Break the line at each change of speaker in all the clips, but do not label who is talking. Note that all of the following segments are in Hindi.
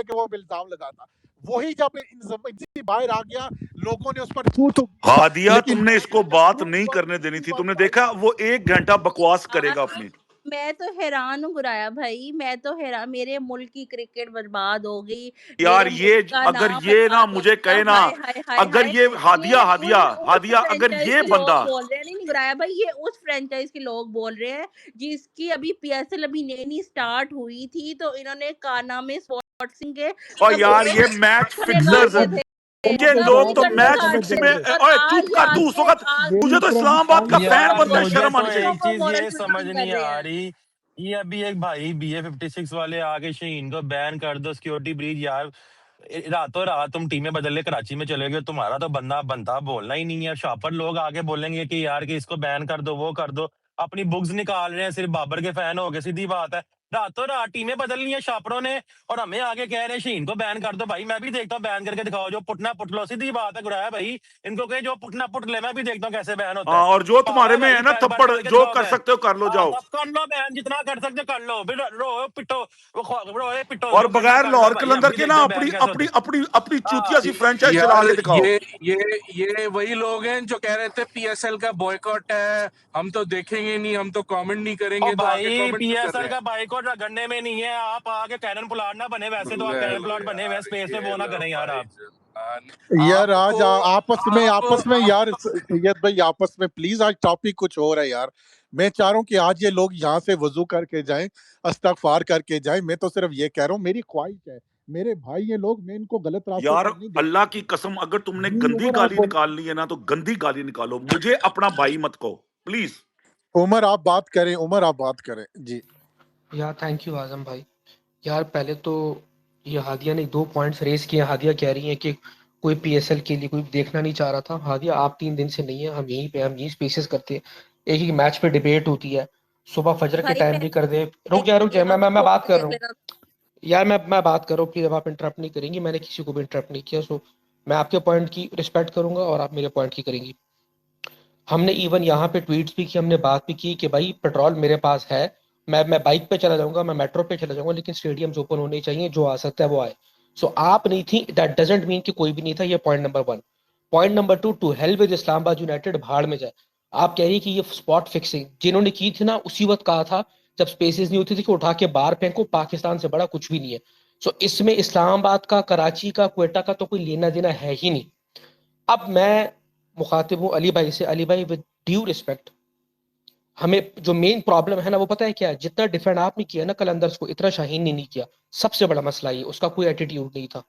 के वो इल्जाम लगाता। वही जब इनसे बाहर आ गया, लोगों ने उस पर थू थू
हादिया,
लेकिन
तुमने इसको बात नहीं करने देनी थी। तुमने देखा वो 1 घंटा बकवास करेगा अपनी।
मैं तो हैरान हूँ गुराया भाई, मैं तो हैरान, मेरे मुल्क की क्रिकेट बर्बाद हो गई।
यार
मेरे
ये
मुल्क का
अगर
नाम
ये ना
खराब हो
मुझे
गया।
कहे ना,
हाय हाय हाय
अगर
हाय।
ये हादिया हादिया
उस
हादिया अगर
फ्रेंचाइज
ये
के
बंदा
लोग बोल रहे हैं, नहीं गुराया भाई, ये उस फ्रेंचाइज के लोग बोल रहे हैं जिसकी अभी पीएसएल अभी नई स्टार्ट हुई थी, तो इन्होंने कारनामे स्पोर्ट्स के
और
सब
यार ये मैच
खड़े कर
फिक्सर्स,
दिए थे,
ये
सब
लोग तो
टिकट
मैच
निकाल
फिक्सिंग
दिए
में
थे। और
ओए
आज
चुप कर तू उस वक्त। तुझे तो इस्लामाबाद का फैन
यार
बनना
मुझे
शर्म
तो
आनी चाहिए।
एक चीज ये समझ
कर
नहीं
रहे
आ
हैं।
रही, ये अभी एक भाई BA56 वाले आके शाहीन को बैन कर दो, सिक्योरिटी ब्रीच। यार रातों रात तुम टीमें बदल ले कराची में चले गए, तुम्हारा तो बंदा बनता बोलना ही नहीं है। शापर लोग आगे बोलेंगे कि यार कि इसको बैन कर दो, वो कर दो, अपनी बुक्स निकाल रहे हैं सिर्फ बाबर के फैन हो गए। सीधी बात है, रातों रात टीमें बदल ली है शापरों ने, और हमें आगे कह रहे हैं शाहीन को बैन कर दो। भाई मैं भी देखता हूँ, बैन करके दिखाओ, जो पुटना पुट लो। सीधी बात है गुराया भाई, इनको कहे जो पुटना पुट ले, मैं भी देखता हूँ कैसे बैन होता है।
हाँ, और जो तुम्हारे
पागल
में
है
है
जी,
ना
एक बार
थप्पड़,
करके
जो
दिखाओ
कर
बैन।
सकते हो कर लो, जाओ।
तब कर लो बैन, जितना कर सकते हो कर लो, फिर रो पिटो, रोए पिटो,
और
जो करना
बगैर
कर लो
लाहौर
भाई, हम
कलंदर
भी
के ना
देखते हैं
अपनी
बैन कैसे
अपनी
होते हैं।
अपनी अपनी चूतिया
हाँ
सी फ्रेंचाइज चला
यार
के दिखाओ।
ये वही लोग हैं जो कह रहे थे पीएसएल का बॉयकॉट है, हम तो देखेंगे नहीं, हम तो कमेंट नहीं
और
करेंगे, तो आगे
भाई
कमेंट क्यों कर
पीएसएल
रहे
का बाइकॉट गन्ने में नहीं है। आप आगे कैनन पुलाट ना बने, वैसे तो आप
हैं?
कैनन
ले लो
पुलाट बने हुए,
यार,
स्पेस में
ये
वो ना
लो
करें यार
भाई
आप।
यार आज
आपको
आपस में
आप
यार सैयद भाई, आपस में प्लीज, आज टॉपिक कुछ और है यार। मैं चाह रहा हूँ कि आज ये लोग यहाँ से वजू करके जाएं, इस्तगफार करके जाएं। मैं तो सिर्फ ये कह रहा हूँ, मेरी ख्वाहिश है, मेरे भाई ये लोग, मैं इनको गलत रास्ते
यार
पर नहीं देख
अल्लाह की कसम, अगर तुमने
जी।
गंदी
उमर आप
गाली
बोल,
निकालनी है ना तो गंदी गाली निकालो, मुझे अपना भाई मत कहो प्लीज।
उमर आप बात करें, उमर आप बात करें जी।
यार थैंक यू आजम भाई। यार पहले तो ये हादिया ने 2 पॉइंट्स रेज किए। हादिया कह रही है कि कोई पीएसएल के लिए कोई देखना नहीं चाह रहा था। हादिया आप 3 दिन से नहीं है, हम यहीं पे, हम यहीं स्पेसेस करते हैं, एक ही मैच पे डिबेट होती है, सुबह फजर के
भाई
टाइम भी कर दे। रुक जा, मैं बात कर रहा हूँ यार, मैं बात कर रहा हूँ, प्लीज अब आप इंटरप्ट नहीं करेंगी। मैंने किसी को भी इंटरप्ट नहीं किया, सो मैं आपके पॉइंट की रिस्पेक्ट करूंगा और आप मेरे पॉइंट की करेंगी। हमने इवन यहाँ पे ट्वीट्स भी की, हमने बात भी की कि भाई पेट्रोल मेरे पास है, मैं बाइक पे चला जाऊंगा, मैं मेट्रो पे चला जाऊंगा, लेकिन स्टेडियम्स ओपन होने चाहिए, जो आ सकता है वो आए। सो आप नहीं थी, दैट डजंट मीन कि कोई भी नहीं था। ये point number 1। Point number 2, to hell with Islamabad United, भाड़ में जाए। आप कह रही कि ये स्पॉट फिक्सिंग जिन्होंने की थी ना, उसी वक्त कहा था जब स्पेसेस नहीं होती थी कि उठा के बाहर फेंको, पाकिस्तान से बड़ा कुछ भी नहीं है। सो इसमें इस्लामाबाद का, कराची का, क्वेटा का तो कोई लेना देना है ही नहीं। अब मैं मुखातिब हूँ अली भाई से। अली भाई विद ड्यू रिस्पेक्ट, हमें जो मेन प्रॉब्लम है ना, वो पता है क्या है? जितना डिफेंड आपने किया ना कलंदर्स को, इतना शाहीन ने नहीं किया। सबसे बड़ा मसला ये, उसका कोई एटीट्यूड नहीं था।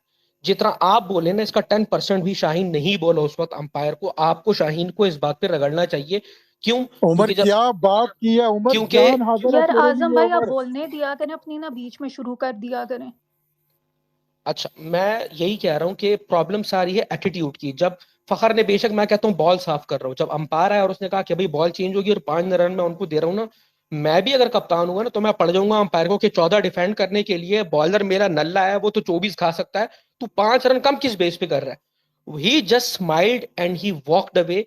जितना आप बोले ना, इसका 10% भी शाहीन नहीं बोला उस वक्त अंपायर को। आपको शाहीन को इस बात पे रगड़ना चाहिए। क्यों?
उमर
क्योंकि जब,
क्या बात की है उमर,
क्योंकि
जान हाजिर है
यार
तेरे
आजम
लिए
भाई आप
उमर।
बोलने दिया करें अपनी, ना बीच में शुरू कर दिया करें।
अच्छा, मैं यही कह रहा हूँ कि प्रॉब्लम सारी है एटीट्यूड की। जब फखर ने, बेशक मैं कहता हूँ बॉल साफ कर रहा हूँ, जब अंपायर आया और उसने कहा कि भाई बॉल चेंज होगी और 5 रन मैं उनको दे रहा हूँ ना, मैं भी अगर कप्तान हुआ ना तो मैं पड़ जाऊंगा अंपायर को कि 14 डिफेंड करने के लिए बॉलर मेरा नल्ला है, वो तो 24 खा सकता है, तू 5 रन कम किस बेस पे कर रहा है। He just smiled and he walked away.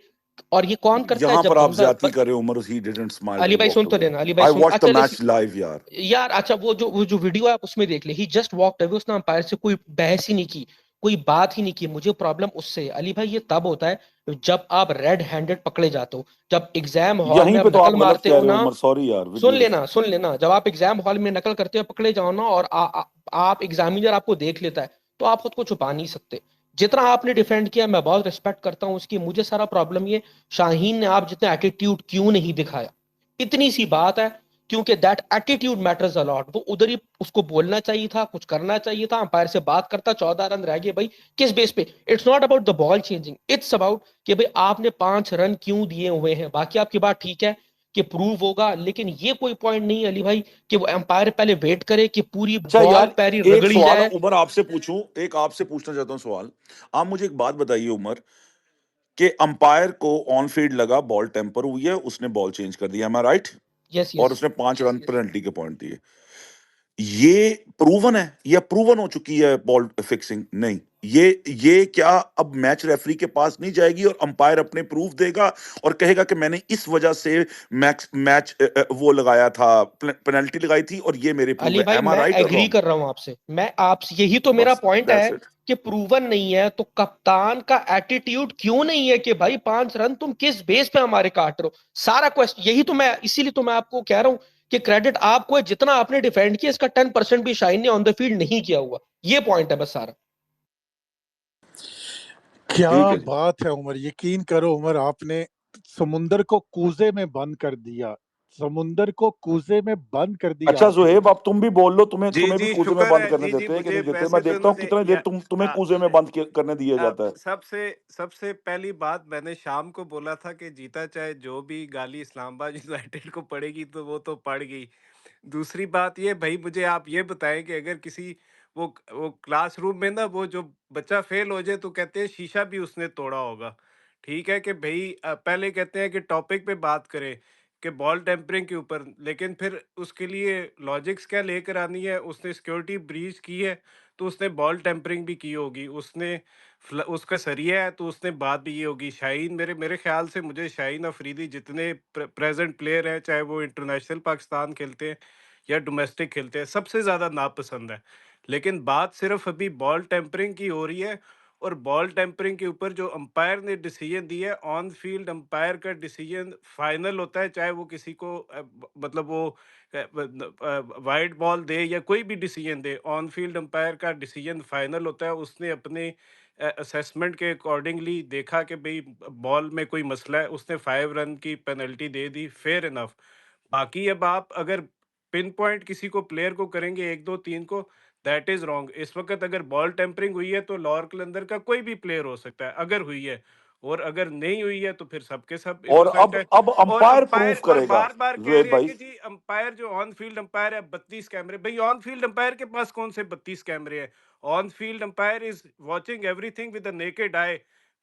और ये कौन करता है
यहाँ
जब
पर आप
बंदा
ज्यादती कर रहे हो Umar, he didn't smile
Ali
and
भाई सुन
वॉकड
तो
अवे।
लेना, अली भाई
आई
सुन,
वॉच्ड द
अच्छा
मैच लाइव यार।
यार अच्छा, वो जो वीडियो है आप उसमें देख ले, ही जस्ट वॉकड अवे। उसने अंपायर से कोई बहस ही नहीं की, कोई बात ही नहीं की। मुझे प्रॉब्लम उससे है अली भाई, ये तब होता है जब आप रेड हैंडेड पकड़े जाते हो, जब एग्जाम हॉल
यहीं
में
पे
आप
तो आप
नकल
गलत
मारते
कह
हो
रहे हो
ना।
उमर, सॉरी यार, विद
सुन
ड्यू
लेना,
रिस्पेक्ट।
सुन लेना, जब आप एग्जाम हॉल में नकल करते हो, पकड़े जाओ ना, और आप एग्जामिनर आपको देख लेता है, तो आप खुद को छुपा नहीं सकते। जितना आपने डिफेंड किया, मैं बहुत रिस्पेक्ट करता हूँ उसकी। मुझे सारा प्रॉब्लम ये, शाहीन ने आप जितना एटीट्यूड क्यों नहीं दिखाया, इतनी सी बात है। क्योंकि दैट एटीट्यूड मैटर्स अलॉट। वो उधर ही उसको बोलना चाहिए था, कुछ करना चाहिए था, अंपायर से बात करता, 14 रन रह गए भाई, किस बेस पे? It's not about the ball changing, it's about कि भाई आपने 5 रन क्यों दिए हुए हैं। बाकी आपकी बात ठीक है कि प्रूव होगा, लेकिन ये कोई पॉइंट नहीं है अली भाई कि वो अंपायर पहले वेट करे कि पूरी
अच्छा
बॉल
यार,
पैरी
एक
रगड़ी
सवाल
जाए।
उमर आपसे पूछूं, एक आपसे पूछना चाहता हूं सवाल। आप मुझे एक बात बताइए उमर, कि अंपायर को ऑन फील्ड लगा बॉल टेम्पर हुई है, उसने बॉल चेंज कर दिया, मैं राइट?
यस
और
यस।
उसने 5 रन पेनल्टी के पॉइंट दिए। ये प्रूवन है या प्रूवन हो चुकी है बॉल फिक्सिंग? नहीं, ये क्या अब मैच रेफरी के पास नहीं जाएगी और अंपायर अपने प्रूफ देगा और कहेगा कि मैंने इस वजह से मैच वो लगाया था, पेनल्टी लगाई थी और ये मेरे प्रूफ
अली
है।
भाई
एम आई
मैं
राइट और
एग्री
रॉन्ग?
कर रहा हूं आपसे, मैं आपसे, यही तो मेरा
बस
पॉइंट है
दैट्स इट।
कि प्रूवन नहीं है तो कप्तान का एटीट्यूड क्यों नहीं है कि भाई 5 रन तुम किस बेस पे हमारे काट रहे हो, सारा क्वेश्चन यही तो, मैं इसीलिए तो मैं आपको कह रहा हूं कि क्रेडिट आपको है, जितना आपने डिफेंड किया इसका 10% भी शाइन ने ऑन द फील्ड नहीं किया हुआ, ये पॉइंट है बस सारा।
क्या
ठीक है जी।
बात है उमर, यकीन करो उमर, आपने समुंदर को कूजे में बंद कर दिया, समुंदर को कूजे में बंद कर दिया
अच्छा
आपने।
जुहेब, अब तुम भी बोल लो, तुम्हें
जी
तुम्हें भी
जी
कूजे में
शुक्र
बंद
है
करने
जी जी
देते हैं कि
मुझे
नहीं देते?
वैसे
मैं
तो
देखता हूँ
इन्होंने
कितने देर तुम्हें
आ,
कूजे में बंद करने दिया जाता है।
सबसे सबसे पहली बात मैंने शाम को बोला था कि जीता चाहे जो भी गाली इस्लामाबाद यूनाइटेड को पड़ेगी तो वो तो पड़ गई। दूसरी बात ये भाई मुझे आप ये बताएं कि अगर किसी वो क्लासरूम में ना वो जो बच्चा फेल हो जाए तो कहते हैं शीशा भी उसने तोड़ा होगा। ठीक है कि भाई पहले कहते हैं कि टॉपिक पे बात करें कि बॉल टेम्परिंग के ऊपर, लेकिन फिर उसके लिए लॉजिक्स क्या लेकर आनी है? उसने सिक्योरिटी ब्रीच की है तो उसने बॉल टेम्परिंग भी की होगी, उसने उसका सरिया है तो उसने बात भी ये होगी। शाहीन मेरे मेरे ख्याल से मुझे शाहीन अफरीदी जितने प्रेजेंट प्लेयर हैं, चाहे वो इंटरनेशनल पाकिस्तान खेलते हैं या डोमेस्टिक खेलते हैं, सबसे ज़्यादा नापसंद है। लेकिन बात सिर्फ अभी बॉल टेम्परिंग की हो रही है, और बॉल टेम्परिंग के ऊपर जो अंपायर ने डिसीजन दिया है, ऑन फील्ड अंपायर का डिसीजन फाइनल होता है, चाहे वो किसी को मतलब वो वाइड बॉल दे या कोई भी decision they, on field umpire का डिसीजन फाइनल होता है। उसने अपने असेसमेंट के अकॉर्डिंगली देखा कि भाई बॉल में कोई मसला है, उसने 5 रन की पेनल्टी दे दी, फेयर इनफ। बाकी अब आप अगर पिन पॉइंट किसी को प्लेयर को करेंगे, 1 2 3 को, दैट इज रॉन्ग। इस वक्त अगर बॉल टेम्परिंग हुई है तो लॉर कलंदर का कोई भी प्लेयर हो सकता है अगर हुई है, और अगर नहीं हुई है तो फिर सबके सब
और
इनोसेंट है।
अब
और
अंपायर
अंपायर
प्रूफ
और
करेगा
बार बार कह
जुहेब
रहे हैं
भाई।
कि जी अंपायर जो ऑन फील्ड अंपायर है 32 कैमरे, भाई ऑन फील्ड अंपायर के पास कौन से 32 कैमरे हैं? On field umpire is watching everything with the naked eye.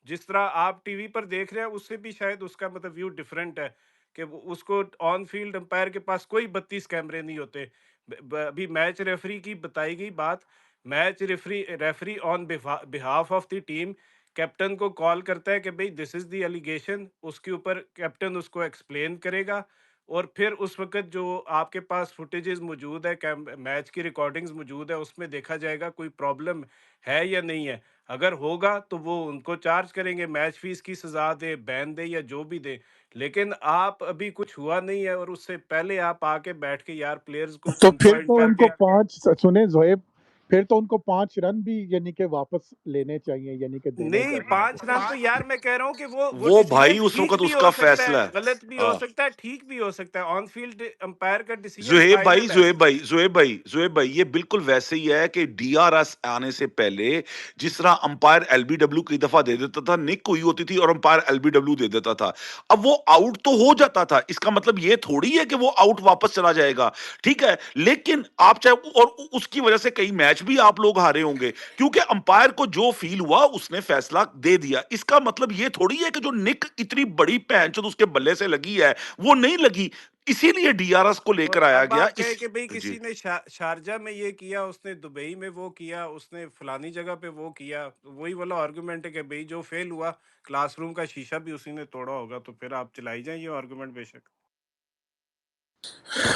जिस तरह आप टीवी पर देख रहे हैं उससे भी शायद उसका मतलब व्यू डिफरेंट है, कि उसको ऑन फील्ड अंपायर के पास कोई 32 कैमरे नहीं होते। अभी मैच रेफरी की बताई गई बात, match referee referee on behalf of the team captain को कॉल करता है कि भाई दिस इज द एलिगेशन, उसके ऊपर कैप्टन उसको एक्सप्लेन करेगा, और फिर उस वक्त जो आपके पास फुटेजेस मौजूद है, मैच की रिकॉर्डिंग्स मौजूद है, उसमें देखा जाएगा कोई प्रॉब्लम है या नहीं है। अगर होगा तो वो उनको चार्ज करेंगे, मैच फीस की सजा दे, बैन दे या जो भी दे। लेकिन आप अभी कुछ हुआ नहीं है और उससे पहले आप आके बैठ के यार प्लेयर्स को
तो
पिन
फिर
पॉइंट
तो उनको
करके।
5 सुने जोएब, फिर तो उनको 5 रन भी यानी कि वापस लेने चाहिए, यानी कि देने
नहीं,
चाहिए।
5 रन तो यार मैं कह रहा हूँ कि वो
वो
डिसीजन
भाई उस
ठीक
वक्त
भी
उसका
हो सकता
फैसला
है,
है।
गलत भी हो
हाँ।
सकता है, ठीक भी हो सकता है। ऑन फील्ड अंपायर का डिसीजन
जुहेब भाई
फाइनल है।
जुहेब भाई जुहेब भाई जुहेब भाई, ये बिल्कुल वैसे ही है कि डीआरएस आने से पहले जिस तरह अंपायर एलबीडब्ल्यू कई दफा दे देता था, निक हुई होती थी और अंपायर एलबीडब्ल्यू दे देता था, अब वो आउट तो हो जाता था, इसका मतलब ये थोड़ी है कि वो आउट वापस चला जाएगा। ठीक है, लेकिन आप चाहे, और उसकी वजह से कई मैच भी आप लोग हारे होंगे क्योंकि अंपायर को जो फील हुआ उसने फैसला दे दिया। इसका मतलब ये थोड़ी है कि जो निक इतनी बड़ी पैंच उसके बल्ले से लगी है वो नहीं लगी, इसीलिए डीआरएस को
और
लेकर आया
अब
गया
आप
इस।
कहे कि भाई
जी।
किसी ने शारजा में ये किया, उसने दुबई में वो किया, उसने फलानी जगह पे वो किया, तो वही वाला आर्गुमेंट है कि भाई जो फेल हुआ क्लासरूम का शीशा भी उसी ने तोड़ा होगा, तो फिर आप चलाई जाए ये आर्गुमेंट बेशक।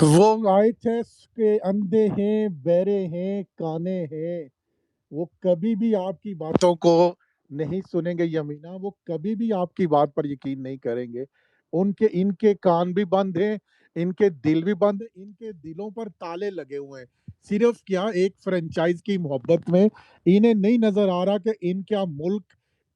वो आए थे के अंधे हैं, बहरे हैं, काने हैं, वो कभी भी आपकी बातों को नहीं सुनेंगे यमीना, वो कभी भी आपकी बात पर यकीन नहीं करेंगे। उनके इनके कान भी बंद हैं, इनके दिल भी बंद हैं, इनके दिलों पर ताले लगे हुए हैं। सिर्फ क्या एक फ्रेंचाइज की मोहब्बत में इन्हें नहीं नजर आ रहा कि इनका मुल्क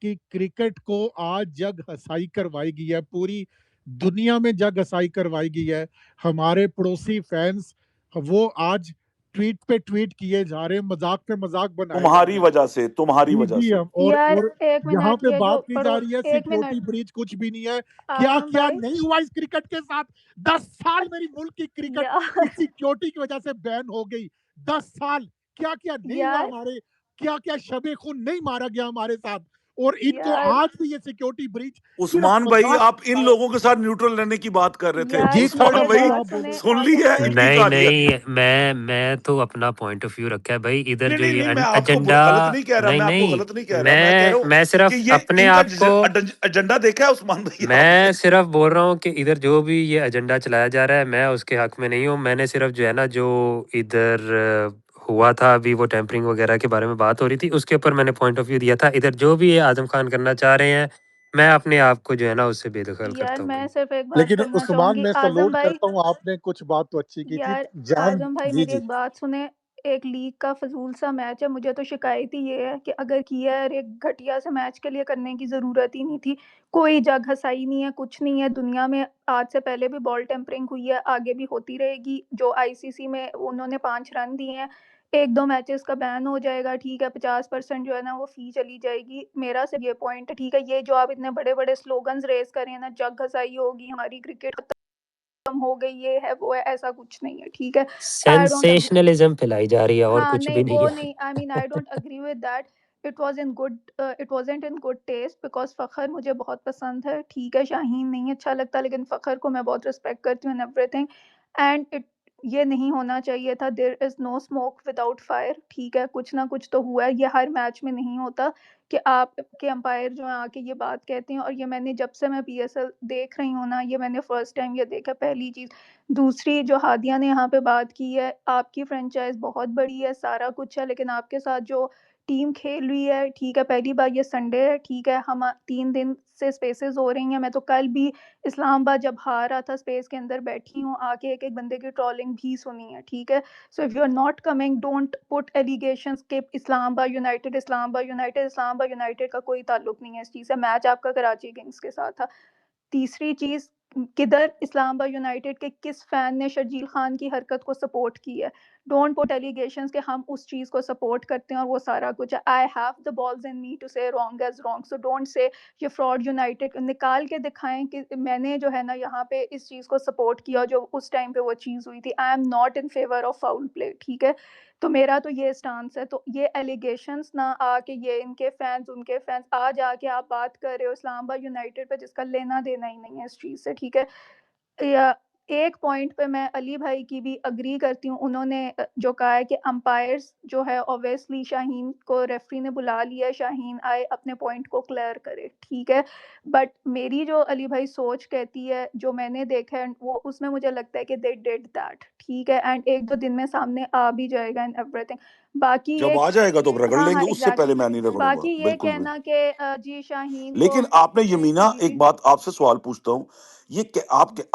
की क्रिकेट को आज जग हसाई करवाई गई है, पूरी दुनिया में जग हसाई करवाई गई है। हमारे पड़ोसी फैंस वो आज ट्वीट पे ट्वीट किए जा रहे हैं, मजाक पे मजाक बनाए जा
तुम्हारी
रहे हैं।
वजह से, तुम्हारी
जी
वजह
जी
से।
हम
यार
और
एक
यहाँ
मिनट,
पे
ये जो
बात की जा
पड़ो
रही है
एक
सिक्योरिटी
मिनट
ब्रीच, कुछ भी नहीं है। क्या क्या
भाई
नहीं हुआ इस क्रिकेट के साथ? 10 साल मेरी मुल्क की क्रिकेट
यार
इस सिक्योरिटी की वजह से बैन हो गई। 10 साल क्या क्या नहीं हुआ
यार
हमारे, क्या क्या शबे खून नहीं मारा गया हमारे साथ। और इनको
यार
आज भी ये सिक्योरिटी ब्रीच सिर्फ
उस्मान भाई
50
आप इन लोगों के साथ न्यूट्रल रहने की बात कर रहे थे।
यार
जी
उस्मान
सर
मेरी
भाई
बात
आप बोले
सुने
सुन ली
आजम
है
भाई।
इनकी
नहीं
कहानियां।
नहीं मैं तो अपना पॉइंट ऑफ व्यू रखा है भाई। इधर
नहीं
जो
नहीं
ये
नहीं मैं आपको
एजेंडा,
गलत नहीं कह रहा,
नहीं
मैं आपको
नहीं,
गलत नहीं कह रहा, मैं कह रहा हूँ
मैं
कि
सिर्फ
ये
अपने
इनका
आप को,
एजेंडा देखा है उस्मान भाई आपने?
मैं सिर्फ बोल रहा हूँ कि इधर जो भी ये एजेंडा चलाया जा रहा है मैं उसके हक में नहीं हूँ। मैंने सिर्फ जो है ना, जो इधर हुआ था अभी, वो टेम्परिंग वगैरह के बारे में बात हो रही थी, उसके ऊपर मैंने पॉइंट ऑफ व्यू दिया था। इधर जो भी ये आजम खान करना चाह रहे हैं, मैं अपने आप को जो है ना उससे बेदखल
यार
करता हूँ
मैं
भाई।
सिर्फ एक बात
लेकिन
करना
उस्मान
चाहूंगी
मैं
आजम
सलूट
भाई।
करता हूँ, आपने कुछ बात तो अच्छी की थी
यार
जान।
आजम भाई
जी
मेरी
जी
एक बात सुने। एक लीग का फजूल सा मैच है, मुझे तो शिकायत ही ये है कि अगर किया है एक घटिया से मैच के लिए करने की ज़रूरत ही नहीं थी। कोई जग हसाई नहीं है, कुछ नहीं है दुनिया में। आज से पहले भी बॉल टेम्परिंग हुई है, आगे भी होती रहेगी। जो आईसीसी में उन्होंने 5 रन दिए हैं, 1-2 मैचेस का बैन हो जाएगा, ठीक है। 50% जो है ना वो फी चली जाएगी। मेरा सिर्फ ये पॉइंट है, ठीक है। ये जो आप इतने बड़े बड़े स्लोगन्स रेस कर रहे हैं ना, जग हसाई होगी, हमारी क्रिकेट खत्म हो गई, ये है वो है, ऐसा कुछ नहीं है, ठीक है। I don't agree.
सेंसेशनलिज्म फैलाई जा रही है और
हाँ
कुछ
नहीं
भी नहीं
वो
है।
नहीं, I mean I don't agree with that. It was in good, it wasn't in good taste because Fakhar मुझे बहुत पसंद है, ठीक है। शाहीन नहीं अच्छा लगता, लेकिन फ़खर को मैं बहुत रिस्पेक्ट करती हूँ एंड एवरीथिंग। एंड इट ये नहीं होना चाहिए था। There is no smoke without fire, ठीक है। कुछ ना कुछ तो हुआ है, ये हर मैच में नहीं होता कि आपके अंपायर जो हैं आके ये बात कहते हैं। और ये मैंने जब से मैं पीएसएल देख रही हूँ ना, ये मैंने फर्स्ट टाइम ये देखा, पहली चीज़। दूसरी जो हादिया ने यहाँ पे बात की है, आपकी फ्रेंचाइज बहुत बड़ी है, सारा कुछ है, लेकिन आपके साथ जो टीम खेल रही है, ठीक है। पहली बार ये संडे है, ठीक है। हम 3 दिन से स्पेसेस हो रही हैं। मैं तो कल भी इस्लामाबाद जब हार रहा था स्पेस के अंदर बैठी हूँ, आके एक एक बंदे की ट्रोलिंग भी सुनी है, ठीक है। So if you are not coming, don't put allegations के Islamabad united, Islamabad united. Islamabad united का कोई ताल्लुक नहीं है इस चीज़ से। मैच आपका कराची किंग्स के साथ था। तीसरी चीज़, किधर इस्लामाबाद यूनाइटेड के किस फैन ने शर्जील खान की हरकत को सपोर्ट की है? डोंट पुट एलिगेशंस कि हम उस चीज़ को सपोर्ट करते हैं और वो सारा कुछ है। I have the balls in me to say wrong as wrong, so don't say ये फ्रॉड यूनाइटेड। निकाल के दिखाएं कि मैंने जो है ना यहाँ पे इस चीज़ को सपोर्ट किया जो उस टाइम पे वो चीज़ हुई थी। आई am not in favour of foul play, ठीक है। तो मेरा तो ये स्टांस है। तो ये एलिगेशंस ना आके ये इनके फैंस उनके फैंस आज आके आप बात कर रहे हो इस्लामाबाद यूनाइटेड पे, जिसका लेना देना ही नहीं है इस चीज़ से, ठीक है। या एक पॉइंट पे मैं अली भाई की भी अग्री करती हूँ। उन्होंने जो कहा है कि अंपायर्स जो है ऑब्वियसली शाहीन को रेफरी ने बुला लिया, शाहीन आए अपने पॉइंट को क्लियर करे, ठीक है। बट मेरी जो अली भाई सोच कहती है, जो मैंने देखा है वो, उसमें मुझे लगता है कि दे डिड दैट, ठीक है। एंड 1-2 दिन में सामने आ भी जाएगा एंड एवरीथिंग। बाकी
जब
ये
आ जाएगा तो रगड़
हाँ हाँ
लेंगे, उससे पहले
एग्जैक्टली।
मैं नहीं रगड़ूंगा
बाकी ये
बिल्कुल भी।
कहना कि जी शाहीन को
लेकिन आपने यमीना
जी जी
एक बात आपसे सवाल पूछता हूँ, ये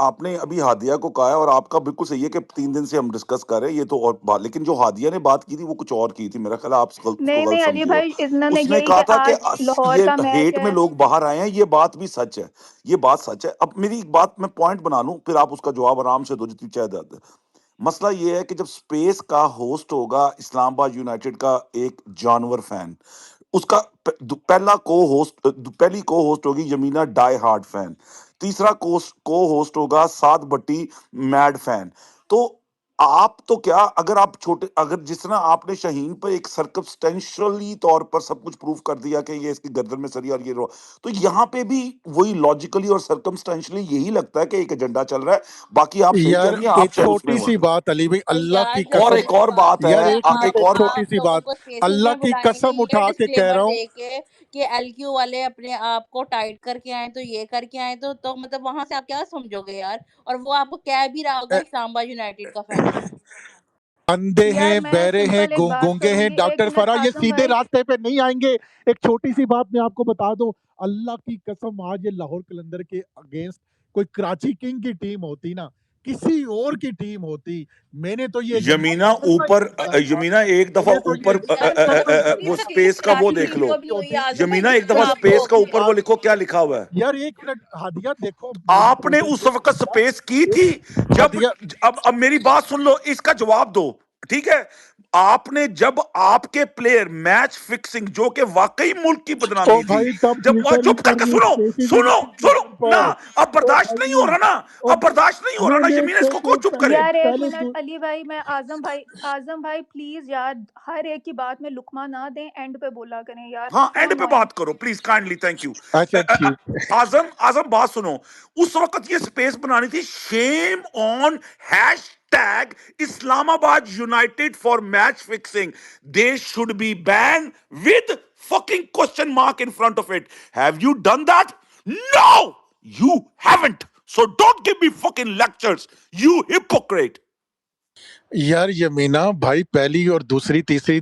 आपने अभी हादिया को कहा है और आपका बिल्कुल सही है कि 3 दिन से हम डिस्कस कर रहे हैं ये तो और बात, लेकिन जो हादिया ने बात की थी वो कुछ और की थी। मेरा ख्याल है आप उसको
नहीं
गलत
नहीं अली
समझे हो।
भाई, इन्होंने
उसने
यही
कहा
कि
था कि
आज लाहौर
ये
का मैच
हेट में
है।
लोग बाहर आए हैं, ये बात भी सच है, ये बात सच है। अब मेरी एक बात मैं पॉइंट बना लूं, फिर आप उसका जवाब आराम से दो जितनी चाहे दे। मसला ये है कि जब स्पेस का होस्ट होगा इस्लामाबाद यूनाइटेड का एक जानवर फैन, उसका पहली को होस्ट होगी यमीना डाई हार्ड फैन, तीसरा को होस्ट होगा साद भट्टी मैड फैन। तो आप तो क्या, अगर आप छोटे, अगर जिस तरह आपने शाहीन पर एक सर्कमस्टेंशियली तौर पर सब कुछ प्रूव कर दिया कि ये इसकी गर्दन में सरी और ये तो यहाँ पे भी वही लॉजिकली और सर्कमस्टेंशियली यही लगता है कि एक एजेंडा चल रहा है। बाकी आप सही कह
यार
रही हैं, आप
एक
शायद उसमें
छोटी
हुआ।
सी बात अली भाई,
और
अल्लाह
यार
की
जब
और
कसम,
एक और बात
यार
है,
एक मिनट,
आप
एक
एक
छोटी
आप
सी
लोगों
बात,
को स्पेसेस
अल्लाह
में
की
बुलाएंगे
कसम
ये
उठा के कह
डिस्क्लेमर
रहा हूँ।
दे के कि एलक्यू वाले अपने आप को टाइट करके आए तो ये करके आए तो मतलब वहां से आप क्या समझोगे यार। और वो आपको कह भी रहा होगा इस्लामाबाद यूनाइटेड का फैन।
अंधे
यार
हैं,
मैं
बहरे हैं,
सिंपल एक बात
गूंगे हैं,
करूंगी, एक
डॉक्टर
मिनट
फरा ये
आजम
सीधे
भाई।
रास्ते पे नहीं आएंगे। एक छोटी सी बात मैं आपको बता दूं, अल्लाह की कसम आज ये लाहौर कलंदर के अगेंस्ट कोई कराची किंग की टीम होती ना, किसी और की टीम होती, मैंने तो ये
यमीना ऊपर, यमीना एक दफा
मैंने तो ये
ऊपर
यार
कसम
वो
से
भी
वो
तो
स्पेस का वो
कराची
देख
किंग्स
लो,
को भी हुई है आजम भाई
यमीना एक
जिसमें
दफा
आप
स्पेस
लोग
का
थे।
ऊपर वो लिखो क्या लिखा हुआ है।
यार एक मिनट हादिया देखो,
आपने उस वक्त स्पेस की थी जब,
हादिया
अब मेरी बात सुन लो, इसका जवाब दो, ठीक है। आपने जब आपके प्लेयर मैच फिक्सिंग जो कि वाकई मुल्क की
ओ
बदनामी थी,
भाई तब
जब वो
ट्विटर
चुप
पर
करके
ये
सुनो
स्पेसिस
सुनो सुनो ना,
पर।
अब बर्दाश्त नहीं हो रहा ना, अब बर्दाश्त नहीं हो रहा ना,
मैंने
यमीना इसको कौन चुप करे?
यार एक
पहले
मिनट अली भाई, मैं आजम भाई प्लीज यार, हर एक की बात में लुकमा ना दें, एंड पे बोला करें यार,
हाँ,
so
एंड पे
annoying.
बात करो प्लीज, काइंडली, थैंक यू।
अच्छा ठीक।
आजम बात सुनो, उस वक्त ये स्पेस बनानी थी, shame on hashtag Islamabad United for match fixing, they should be ban with fucking question mark in front of it. Have you done that? No, you haven't. So don't give me fucking lectures, you hypocrite.
यार यमीना भाई पहली और दूसरी तीसरी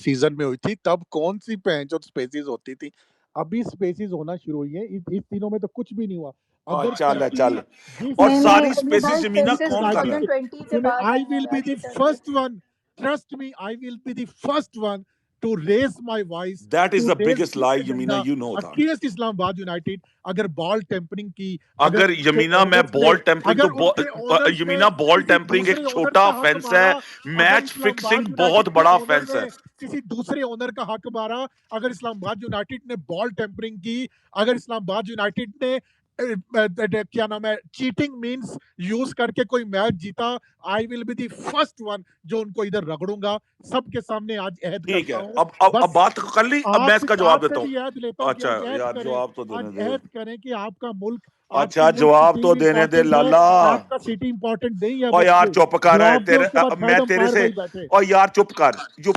सीजन में हुई थी, तब कौन सी पैंच और स्पेसिस होती थी? अभी स्पेसिस होना शुरू हुई है, इस तीनों में तो कुछ भी नहीं हुआ। अगर
चल
किसी जिस
और
नहीं नहीं
सारी
अली
स्पेसिस
भाई,
जमीना
स्पेसेस
कौन कर रहा है?
2020 के
सुने,
बाद
आई
आए हैं
विल बी
यार,
the
T20
first one, trust me, I will be the first one to raise my voice,
That is
to
the
raise
biggest
this
lie,
agenda
Yamina, you know that.
Against Islamabad United. अगर बॉल टेम्परिंग की,
अगर
उनके
यमीना मैं
owners ने,
बॉल टेम्परिंग
अगर
तो
उनके owners ने
यमीना बॉल
किसी
टेम्परिंग एक
दूसरे ओनर
छोटा
का हक
ऑफेंस है,
मारा, अगर
मैच
इस्लामाबाद
फिक्सिंग
यूनाइटेड
बहुत
के
बड़ा
ओनर
ऑफेंस
ने
है।
किसी दूसरे ओनर का हक मारा, अगर इस्लामाबाद यूनाइटेड ने बॉल टेम्परिंग की, अगर इस्लामाबाद यूनाइटेड ने क्या नाम है, चीटिंग मींस यूज करके कोई मैच जीता, आई will be the first one जो उनको इधर रगड़ूंगा सबके सामने। आज अहद
ठीक है,
करता हूँ,
अब
बस
बात कर ली, अब मैं इसका जवाब
आपसे
देता
भी
हूँ।
अहद लेता हूँ कि
अच्छा
आज अहद
यार,
करें,
जवाब तो देने
आज
दे।
अहद करें कि आपका मुल्क,
अच्छा,
आपकी मुल्क की
जवाब तो
टीम
देने दे
इंपॉर्टेंट है,
लाला।
आपका सिटी इंपॉर्टेंट नहीं है।
और यार
बच्चे
चुप कर रहा है
जवाब दो,
तेरे,
उसके बाद
मैं
थर्ड
तेरे
अंपायर
से,
भाई बैठे।
और यार चुप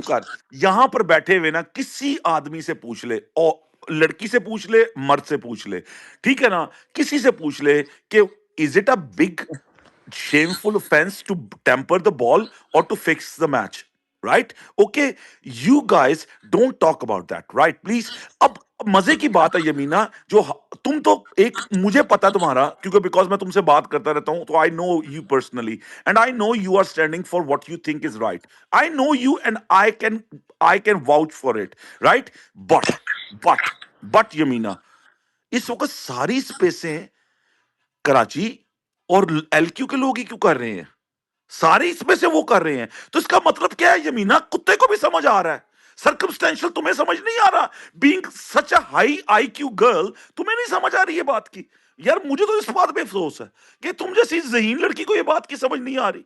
कर, यहां पर बैठे हुए ना किसी आदमी से पूछ ले, और लड़की से पूछ ले, मर्द से पूछ ले, ठीक है ना, किसी से पूछ ले कि is it a big shameful offense to temper the ball or to fix the match, right? Okay, you guys don't talk about that, right? Please. अब मजे की बात है यमीना, जो तुम तो एक, मुझे पता तुम्हारा, क्योंकि बिकॉज मैं तुमसे बात करता रहता हूं, तो I know you personally and I know you are standing for what you think is right. I know you and I can vouch for it, right? But Yamina, इस वक्त सारी स्पेसें कराची और एलक्यू के लोग ही क्यों कर रहे हैं? सारे इसमें से वो कर रहे हैं, तो इसका मतलब क्या है यमीना? कुत्ते को भी समझ आ रहा है, सर्कमस्टेंशियल तुम्हें समझ नहीं आ रहा? Being such a high IQ girl, तुम्हें नहीं समझ आ रही है बात की? यार मुझे तो इस बात पे अफसोस है कि तुम जैसी ज़हीन लड़की को ये बात की समझ नहीं आ रही।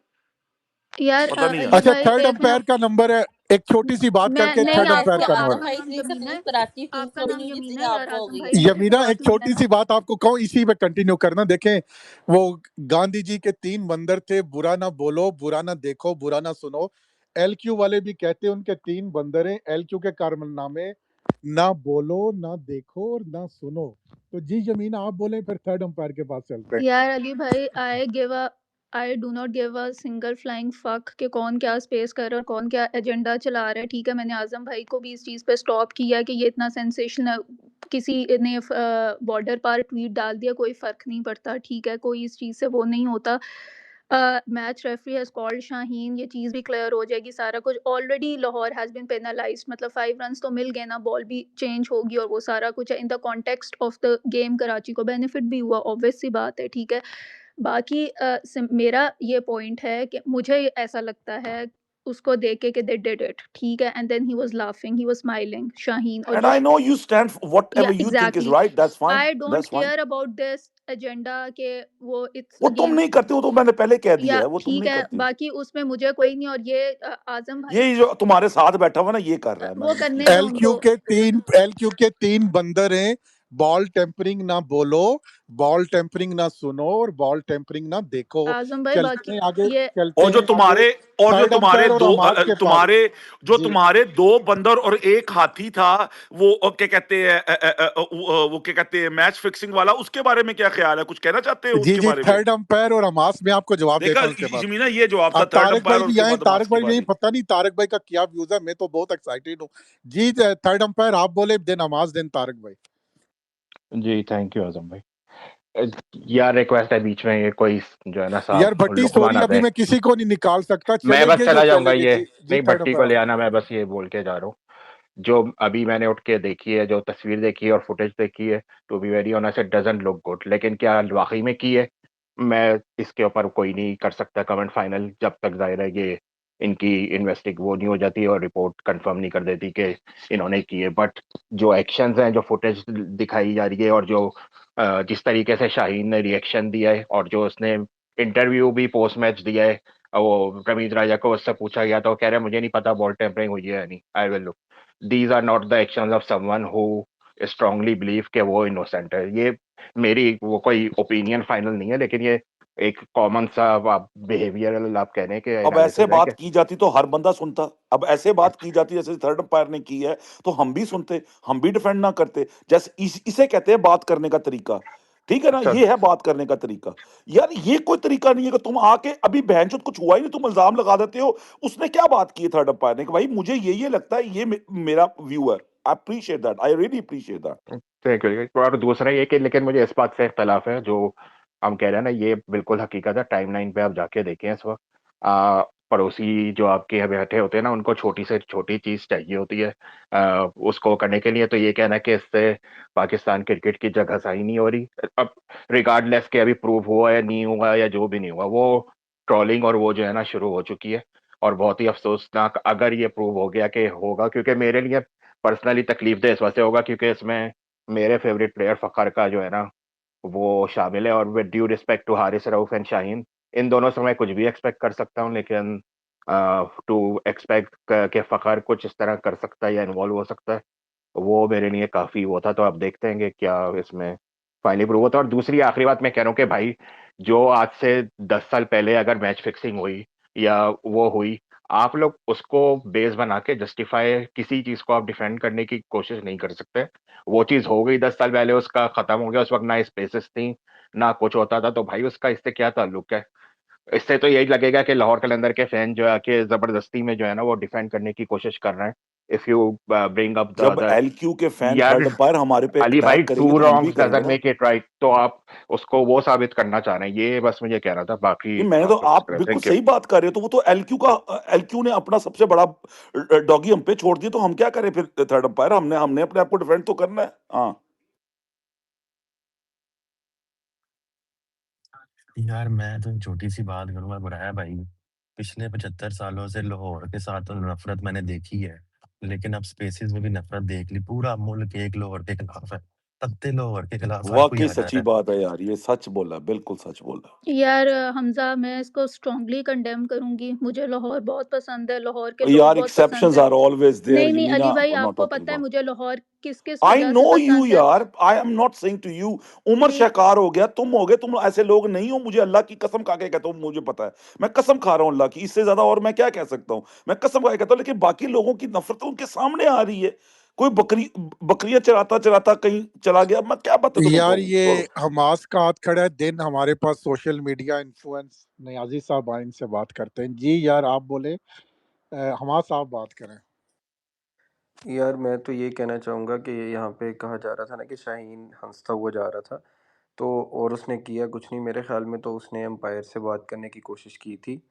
यार
पता नहीं
अली
यार।
अच्छा,
भाई
थर्ड
एक
अंपायर का नंबर है, एक छोटी सी बात
मैं
करके
नहीं,
थर्ड
नहीं,
अंपायर
ऐसे
का
आपका
नंबर।
आजम भाई
नाम
इतनी
यमीना
तकलीफ
है,
कराची टीम
आपका
को भी
नाम
नहीं जितनी
यमीना है यार
आपको हो
आजम
गई
भाई,
है।
मैं
यमीना,
बात
एक छोटी
यमीना
सी बात आपको कहूँ, इसी पे कंटिन्यू करना। देखें, वो गांधी जी के 3 बंदर थे, बुरा ना बोलो, बुरा ना देखो, बुरा ना सुनो। एलक्यू वाले भी कहते हैं उनके 3 बंदर हैं, एलक्यू के कारनामे ना बोलो, ना देखो और ना सुनो। तो जी यमीना आप बोले, फिर थर्ड अंपायर के पास चलते हैं।
यार अली भाई, I do not give a single flying fuck कि कौन क्या स्पेस कर रहा है और कौन क्या एजेंडा चला रहा है। ठीक है, मैंने आजम भाई को भी इस चीज़ पे स्टॉप किया कि ये इतना सेंसेशनल, किसी ने बॉर्डर पर ट्वीट डाल दिया, कोई फ़र्क नहीं पड़ता। ठीक है, कोई इस चीज़ से वो नहीं होता। Match referee has called Shaheen, ये चीज़ भी क्लियर हो जाएगी, सारा कुछ already Lahore has been penalized, मतलब 5 रन्स तो मिल गए ना, बॉल भी चेंज होगी और वो सारा कुछ है। In the context of the game Karachi को बेनिफिट भी हुआ, ऑब्वियस सी बात है। ठीक है, बाकी मेरा ये पॉइंट है कि मुझे ऐसा लगता है उसको देख के कि दे डिड इट, ठीक है, and then he was laughing, he was smiling Shaheen, और
एंड
ये
I know you stand for
या
whatever you think is
exactly,
right, that's fine,
I don't
that's fine.
Care about this agenda के वो इट्स
वो तुम
अगेंस्ट,
नहीं करते हो, तो मैंने पहले कह दिया
या
है, वो तुम
ठीक
नहीं
है,
करती हो।
बाकी उसमें मुझे कोई नहीं। और ये आजम भाई
ये जो तुम्हारे साथ बैठा हुआ ना, ये कर रहा है,
वो
मैंने
करने
देखा।
दो उनको।
एलक्यू के 3 बंदर हैं, बॉल टेम्परिंग ना बोलो, बॉल टेम्परिंग ना सुनो और बॉल टेम्परिंग ना देखो।
आजम भाई
चलते
बाकी
हैं आगे,
ये
चलते
और जो
हैं आगे।
तुम्हारे और जो
थर्ड
तुम्हारे
अंपायर और
दो
हमास के पास जी।
तुम्हारे 2 बंदर और 1 हाथी था, वो क्या कहते हैं, वो क्या कहते हैं, मैच फिक्सिंग वाला, उसके बारे में क्या ख्याल है? कुछ कहना चाहते हो
जी
उसके
जी,
बारे में?
थर्ड अंपायर और हमास में आपको जवाब
देखा
देता हूँ उसके बाद।
यमीना, ये जवाब था,
अब
थर्ड
तारक
अंपायर
भाई
और
भी
उसके
आए,
बाद
तारक
हमास की
भाई नहीं,
बारी।
पता नहीं तारक भाई का क्या व्यूज है, मैं तो बहुत एक्साइटेड हूँ जी। थर्ड अंपायर आप बोले, देन हमास, देन तारक भाई।
जी थैंक यू आजम भाई। यार रिक्वेस्ट है, बीच में ये कोई जो है ना
यार
साहब
भट्टी,
लुकमा
सॉरी
ना
अभी
दे।
मैं किसी को नहीं निकाल सकता,
मैं बस
चलेंगे जो
चला जाऊंगा,
चलेंगे
ये
जी। जी
नहीं
थर्ड
भट्टी को
अंपायर
ले
आप।
आना, मैं बस ये बोल के जा रहा हूँ। जो अभी मैंने उठ के देखी है, जो तस्वीर देखी है और फुटेज देखी है, to be very honest it doesn't look good. लेकिन क्या वाकई में की है, मैं इसके ऊपर कोई नहीं कर सकता कमेंट फाइनल, जब तक जाहिर है ये इनकी इन्वेस्टिग वो नहीं हो जाती और रिपोर्ट कंफर्म नहीं कर देती कि इन्होंने की है। बट जो एक्शंस हैं, जो फुटेज दिखाई जा रही है और जो जिस तरीके से शाहीन ने रिएक्शन दिया है और जो उसने इंटरव्यू भी पोस्ट मैच दिया है, वो रमीज राजा को उससे पूछा गया तो वो कह रहा है मुझे नहीं पता बॉल टेम्परिंग हुई है या नहीं, I will look. These are not the actions of someone who strongly believe कि वो इनोसेंट है। ये मेरी वो कोई ओपिनियन फाइनल नहीं है, लेकिन ये एक कॉमन सा आप बिहेवियरल आप कहने के
अब ऐसे
एनालिसिस है
बात
कि
की जाती तो हर बंदा सुनता। अब ऐसे बात की जाती जैसे थर्ड अंपायर ने की है तो हम भी सुनते, हम भी डिफेंड ना करते। जैसे इसे कहते हैं बात करने का तरीका। ठीक है ना,
तो
ये है बात करने का तरीका। यार ये कोई तरीका नहीं है कि तुम आके अभी बहनचोद कुछ हुआ ही नहीं तुम इल्जाम लगा देते हो। उसने क्या बात की है थर्ड अंपायर ने कि भाई मुझे ये लगता है, ये मेरा व्यू है। I appreciate that, I really appreciate that.
ठीक है। और दूसरा ये कि लेकिन मुझे इस बात से इख्तलाफ है जो हम कह रहे हैं ना, ये बिल्कुल हकीकत है। टाइमलाइन पे आप जाके देखें इस वक्त पड़ोसी जो आपके यहाँ बैठे होते हैं ना, उनको छोटी से छोटी चीज चाहिए होती है उसको करने के लिए। तो ये कहना है कि इससे पाकिस्तान क्रिकेट की जगह सही नहीं हो रही। अब रिगार्डलेस के अभी प्रूव हुआ या नहीं हुआ या जो भी नहीं हुआ, वो ट्रोलिंग और वो जो है ना शुरू हो चुकी है। और बहुत ही अफसोसनाक अगर ये प्रूव हो गया कि होगा, क्योंकि मेरे लिए पर्सनली तकलीफ दे इस वजह से होगा क्योंकि इसमें मेरे फेवरेट प्लेयर फखर का जो है ना वो शामिल है। और with due respect to Haris Rauf and Shaheen, इन दोनों से मैं कुछ भी एक्सपेक्ट कर सकता हूँ, लेकिन टू एक्सपेक्ट के फखर कुछ इस तरह कर सकता है या इन्वॉल्व हो सकता है, वो मेरे लिए काफी वो था। तो आप देखते हैं कि क्या इसमें फाइनली प्रूव होता है। और दूसरी आखिरी बात मैं कह रहा हूँ कि भाई जो आज से 10 साल पहले अगर मैच फिक्सिंग हुई या वो हुई, आप लोग उसको बेस बना के जस्टिफाई किसी चीज को आप डिफेंड करने की कोशिश नहीं कर सकते। वो चीज हो गई 10 साल पहले, उसका खत्म हो गया। उस वक्त ना स्पेसेस थी ना कुछ होता था, तो भाई उसका इससे क्या ताल्लुक है। इससे तो यही लगेगा कि लाहौर कलंदर के फैन जो है कि जबरदस्ती में जो है ना वो डिफेंड करने की कोशिश कर रहे हैं। इफ यू ब्रिंग अप
जब
द
एलक्यू के फैन
यार
थर्ड अंपायर हमारे पे
अली भाई,
अटैक करेंगे
टू
तो हम भी
रॉन्ग्स
करेंगे
डजंट
ना।
Make it right. तो आप उसको वो साबित करना चाह रहे हैं, ये बस मुझे कहना था। बाकी
नहीं, मैंने तो,
आप लोग
आप
करें।
बिल्कुल
थैंक यू।
सही बात कर रहे हो। तो वो तो एलक्यू ने अपना सबसे बड़ा डॉगी हम पे छोड़ दिया, तो हम क्या करें फिर थर्ड अंपायर। हमने हमने अपने आप को डिफेंड तो करना है। हाँ
यार मैं तो छोटी सी बात करूंगा, बुराया भाई, पिछले 75 सालों से लाहौर के साथ तो नफरत मैंने देखी है, लेकिन अब स्पेसिस में भी नफरत देख ली। पूरा मुल्क एक लाहौर के खिलाफ है, तख्ते लाहौर के खिलाफ हर कोई
वाकई
आ जा
सच्ची
रहा है।
बात है यार, ये सच बोला, बिल्कुल सच बोला।
यार हमज़ा, मैं इसको स्ट्रॉन्गली कंडेम करूँगी। मुझे लाहौर बहुत पसंद है, लाहौर के लोग
यार
बहुत पसंद
एक्सेप्शंस
हैं।
आर ऑलवेज देयर,
नहीं, नहीं
यूलिना,
अली भाई,
आई एम नॉट
आपको
टॉकिंग
पता है
अबाउट।
मुझे लाहौर किस-किस
आई
वजह से
नो यू
पसंद है?
यार, I am not saying to you. Umar
नहीं,
शकार हो गया, तुम हो गए, तुम ऐसे लोग नहीं हो। मुझे अल्लाह की कसम खा के कहता हूँ, मुझे पता है। मैं कसम खा रहा हूँ अल्लाह की, इससे ज्यादा और मैं क्या कह सकता हूँ। मैं कसम खा के कहता हूँ, लेकिन बाकी लोगों की नफरत उनके सामने आ रही है। कोई बकरियां चराता चराता कहीं चला गया, मैं क्या बात तुम्हें
यार
कहूँ,
ये
छोड़ो।
हमास का हाथ खड़ा है। दिन हमारे पास सोशल मीडिया इन्फ्लुएंस नियाजी साहब आए, इनसे बात करते हैं। जी यार आप बोले, हमास साहब बात करें।
यार मैं तो ये कहना चाहूँगा कि यहाँ पे कहा जा रहा था ना कि शाहीन हंसता हुआ जा रहा था, तो और उसने किया कुछ नहीं मेरे ख्याल में। तो उसने एम्पायर से बात करने की कोशिश की थी,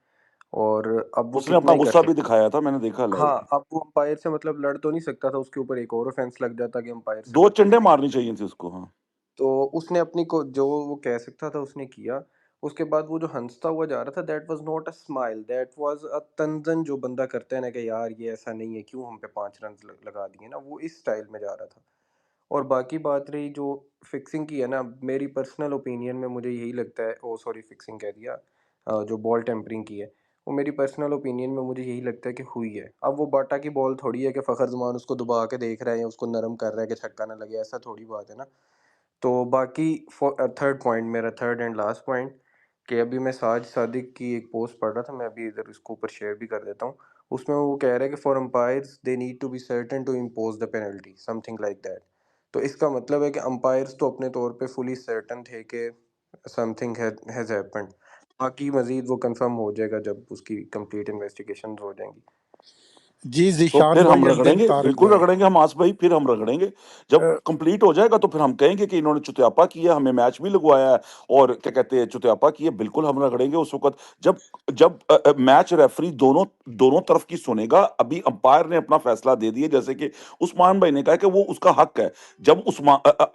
और अब वो
उसने
कितना
अपना
ही कर
गुस्सा भी
सकता
दिखाया था, मैंने देखा
है।
लाइव।
हाँ, अब वो एम्पायर से मतलब लड़ तो नहीं सकता था, उसके ऊपर एक और ऑफेंस लग जाता कि एम्पायर से
दो चंडे
बदतमीजी।
मारनी चाहिए थी उसको। हाँ,
तो उसने अपनी को जो वो कह सकता था उसने किया। उसके बाद वो जो हंसता हुआ जा रहा था, that was not a smile, that was a तंजन, जो बंदा करता है ना कि यार ये ऐसा नहीं है, क्यों हम पे 5 रन लगा दिए ना, वो इस स्टाइल में जा रहा था। और बाकी बात रही जो फिक्सिंग की है ना, मेरी पर्सनल ओपिनियन में मुझे यही लगता है, ओ सॉरी फिक्सिंग कह दिया, जो बॉल टेम्परिंग की है, वो मेरी पर्सनल ओपिनियन में मुझे यही लगता है कि हुई है। अब वो बाटा की बॉल थोड़ी है कि फ़खर जमान उसको दबा के देख रहा है या उसको नरम कर रहा है कि छक्का ना लगे, ऐसा थोड़ी बात है ना। तो बाकी थर्ड पॉइंट, मेरा थर्ड एंड लास्ट पॉइंट, कि अभी मैं साज सादिक की एक पोस्ट पढ़ रहा था, मैं अभी इधर इसको ऊपर शेयर भी कर देता हूँ। उसमें वो कह रहा है कि for umpires they need to be certain to impose the penalty, something like that. तो इसका मतलब है कि अंपायर्स तो अपने तौर पे फुली सर्टन थे कि समथिंग हैज़ हैपेंड। बाकी मजीद वो कंफर्म हो जाएगा जब उसकी कंप्लीट इन्वेस्टिगेशन हो जाएंगी।
जी
तो
ज़ीशान
फिर हम
भाई, एंड
रगड़ेंगे,
तारिक
बिल्कुल
भाई।
रगड़ेंगे हम आस भाई, फिर हम रगड़ेंगे। जब
अ,
कंप्लीट हो जाएगा तो फिर हम कहेंगे कि इन्होंने चुतियापा किया, हमें मैच भी लगवाया है और क्या कहते हैं चुतियापा किया। बिल्कुल हम रगड़ेंगे उस वक़्त जब जब मैच रेफरी दोनों दोनों तरफ की सुनेगा। अभी अंपायर ने अपना फैसला दे दिया, जैसे कि उस्मान भाई ने कहा कि वो उसका हक है। जब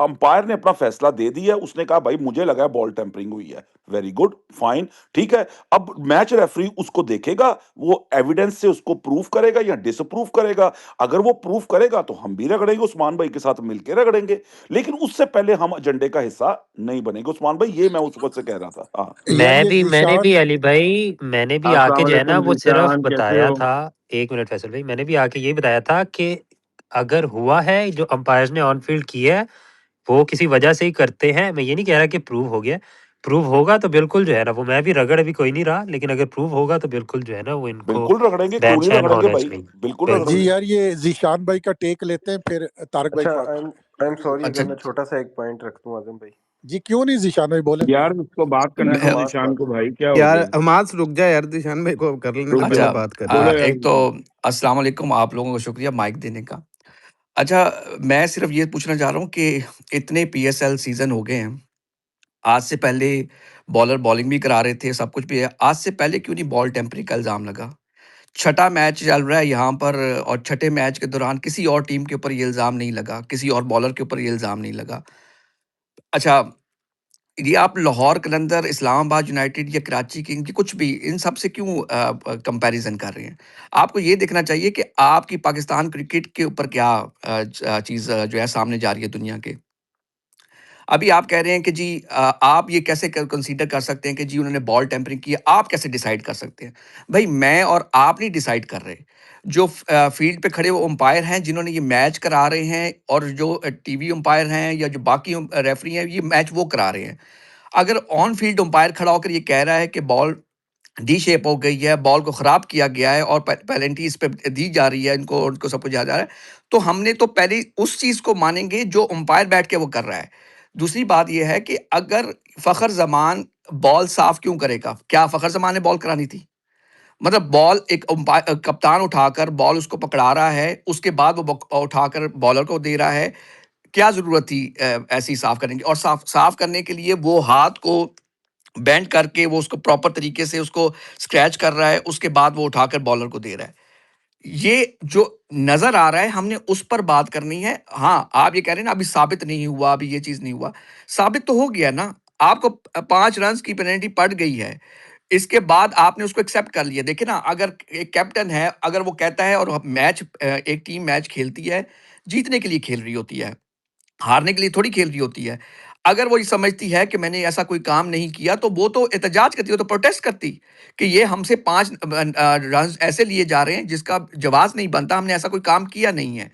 अंपायर ने अपना फैसला दे दिया, उसने कहा भाई मुझे लगा है बॉल टेम्परिंग हुई है। वेरी गुड, फाइन, ठीक है। अब मैच रेफरी उसको देखेगा, वो एविडेंस से उसको प्रूव करेगा या या डिसअप्रूव करेगा। अगर वो प्रूव करेगा तो हम भी रगड़ेंगे, उस्मान भाई के साथ मिलके रगड़ेंगे, लेकिन उससे पहले हम एजेंडे का हिस्सा नहीं बनेंगे। उस्मान भाई, ये मैं उस वक़्त से कह रहा था। हाँ।
यार ये
मैंने भी
ज़ीशान
अली भाई, मैंने भी
अस्सलाम
आके जो है ना
वालेकुम
वो सिर्फ
जीशान, कैसे
बताया
हो?
था, 1 मिनट फैसल भाई, मैंने भी आके यही बताया था कि अगर हुआ है जो अंपायर्स ने ऑन फील्ड किया है, वो किसी वजह से ही करते हैं। मैं ये नहीं कह रहा कि प्रूव हो गया। प्रूव होगा तो बिल्कुल जो है ना, वो मैं भी रगड़ अभी कोई नहीं रहा, लेकिन अगर प्रूव होगा तो बिल्कुल जो है ना वो इनको
बिल्कुल रगड़ेंगे, क्यों नहीं
बैन-शैन
रगड़ेंगे
होना
भाई?
चाहिए।
बिल्कुल
बिल्कुल।
जी
रगड़ेंगे।
यार, ये ज़ीशान भाई का टेक लेते हैं, फिर तारिक भाई
अच्छा,
को
आई एम सॉरी
अच्छा
अगर मैं छोटा सा एक पॉइंट रख दूं आजम भाई।
जी, क्यों नहीं ज़ीशान भाई बोलें?
यार उसको बात करने
मैं
दो
मैं
हमास
जीशान
बात
को
कर
भाई, क्या हो
यार
गया?
हमास रुक जा यार, दिशान भाई को कर लेने
रुक
दे, पहले
जाओ,
बात कर रहे
बोलो
हैं।
यार
एक तो
जीशान।
अस्सलाम वालेकुम, आप लोगों को शुक्रिया माइक देने का। अच्छा, मैं सिर्फ ये पूछना चाह रहा हूँ कि इतने पीएसएल सीजन हो गए हैं, आज से पहले बॉलर बॉलिंग भी करा रहे थे, सब कुछ भी है, आज से पहले क्यों नहीं बॉल टेम्परिंग का इल्ज़ाम लगा? छठा मैच चल रहा है यहाँ पर, और छठे मैच के दौरान किसी और टीम के ऊपर ये इल्ज़ाम नहीं लगा, किसी और बॉलर के ऊपर ये इल्ज़ाम नहीं लगा। अच्छा, ये आप लाहौर कलंदर, इस्लामाबाद यूनाइटेड या कराची किंग, कुछ भी इन सब से क्यों कंपैरिजन कर रहे हैं? आपको ये देखना चाहिए कि आपकी पाकिस्तान क्रिकेट के ऊपर क्या चीज़ जो है सामने जा रही है दुनिया के। अभी आप कह रहे हैं कि जी आप ये कैसे कंसीडर कर सकते हैं कि जी उन्होंने बॉल टेम्परिंग की है, आप कैसे डिसाइड कर सकते हैं? भाई मैं और आप नहीं डिसाइड कर रहे। जो फील्ड पे खड़े वो अंपायर हैं जिन्होंने ये मैच करा रहे हैं, और जो टीवी अंपायर हैं या जो बाकी रेफरी हैं, ये मैच वो करा रहे हैं। अगर ऑन फील्ड अंपायर खड़ा होकर ये कह रहा है कि बॉल डी शेप हो गई है, बॉल को खराब किया गया है और पेनल्टी इस पे दी जा रही है, इनको उनको सब कुछ दिया जा रहा है, तो हमने तो पहले उस चीज़ को मानेंगे जो अंपायर बैठ के वो कर रहा है। दूसरी बात ये है कि अगर फ़खर ज़मान बॉल साफ क्यों करेगा? क्या फ़खर ज़मान ने बॉल करानी थी? मतलब बॉल एक कप्तान उठाकर बॉल उसको पकड़ा रहा है, उसके बाद वो उठाकर बॉलर को दे रहा है। क्या ज़रूरत थी ऐसे ही साफ करने की? और साफ साफ करने के लिए वो हाथ को बेंड करके वो उसको प्रॉपर तरीके से उसको स्क्रैच कर रहा है, उसके बाद वो उठाकर बॉलर को दे रहा है। ये जो नज़र आ रहा है, हमने उस पर बात करनी है। हाँ, आप ये कह रहे हैं ना अभी साबित नहीं हुआ, अभी ये चीज़ नहीं हुआ। साबित तो हो गया ना, आपको 5 रन्स की पेनल्टी पड़ गई है। इसके बाद आपने उसको एक्सेप्ट कर लिया। देखिए ना, अगर एक कैप्टन है, अगर वो कहता है और मैच एक टीम मैच खेलती है, जीतने के लिए खेल रही होती है। हारने के लिए थोड़ी खेल रही होती है। अगर वो ये समझती है कि मैंने ऐसा कोई काम नहीं किया, तो वो तो एहतजाज करती, वो तो प्रोटेस्ट करती कि ये हमसे 5 रन्स ऐसे लिए जा रहे हैं जिसका जवाज़ नहीं बनता, हमने ऐसा कोई काम किया नहीं है।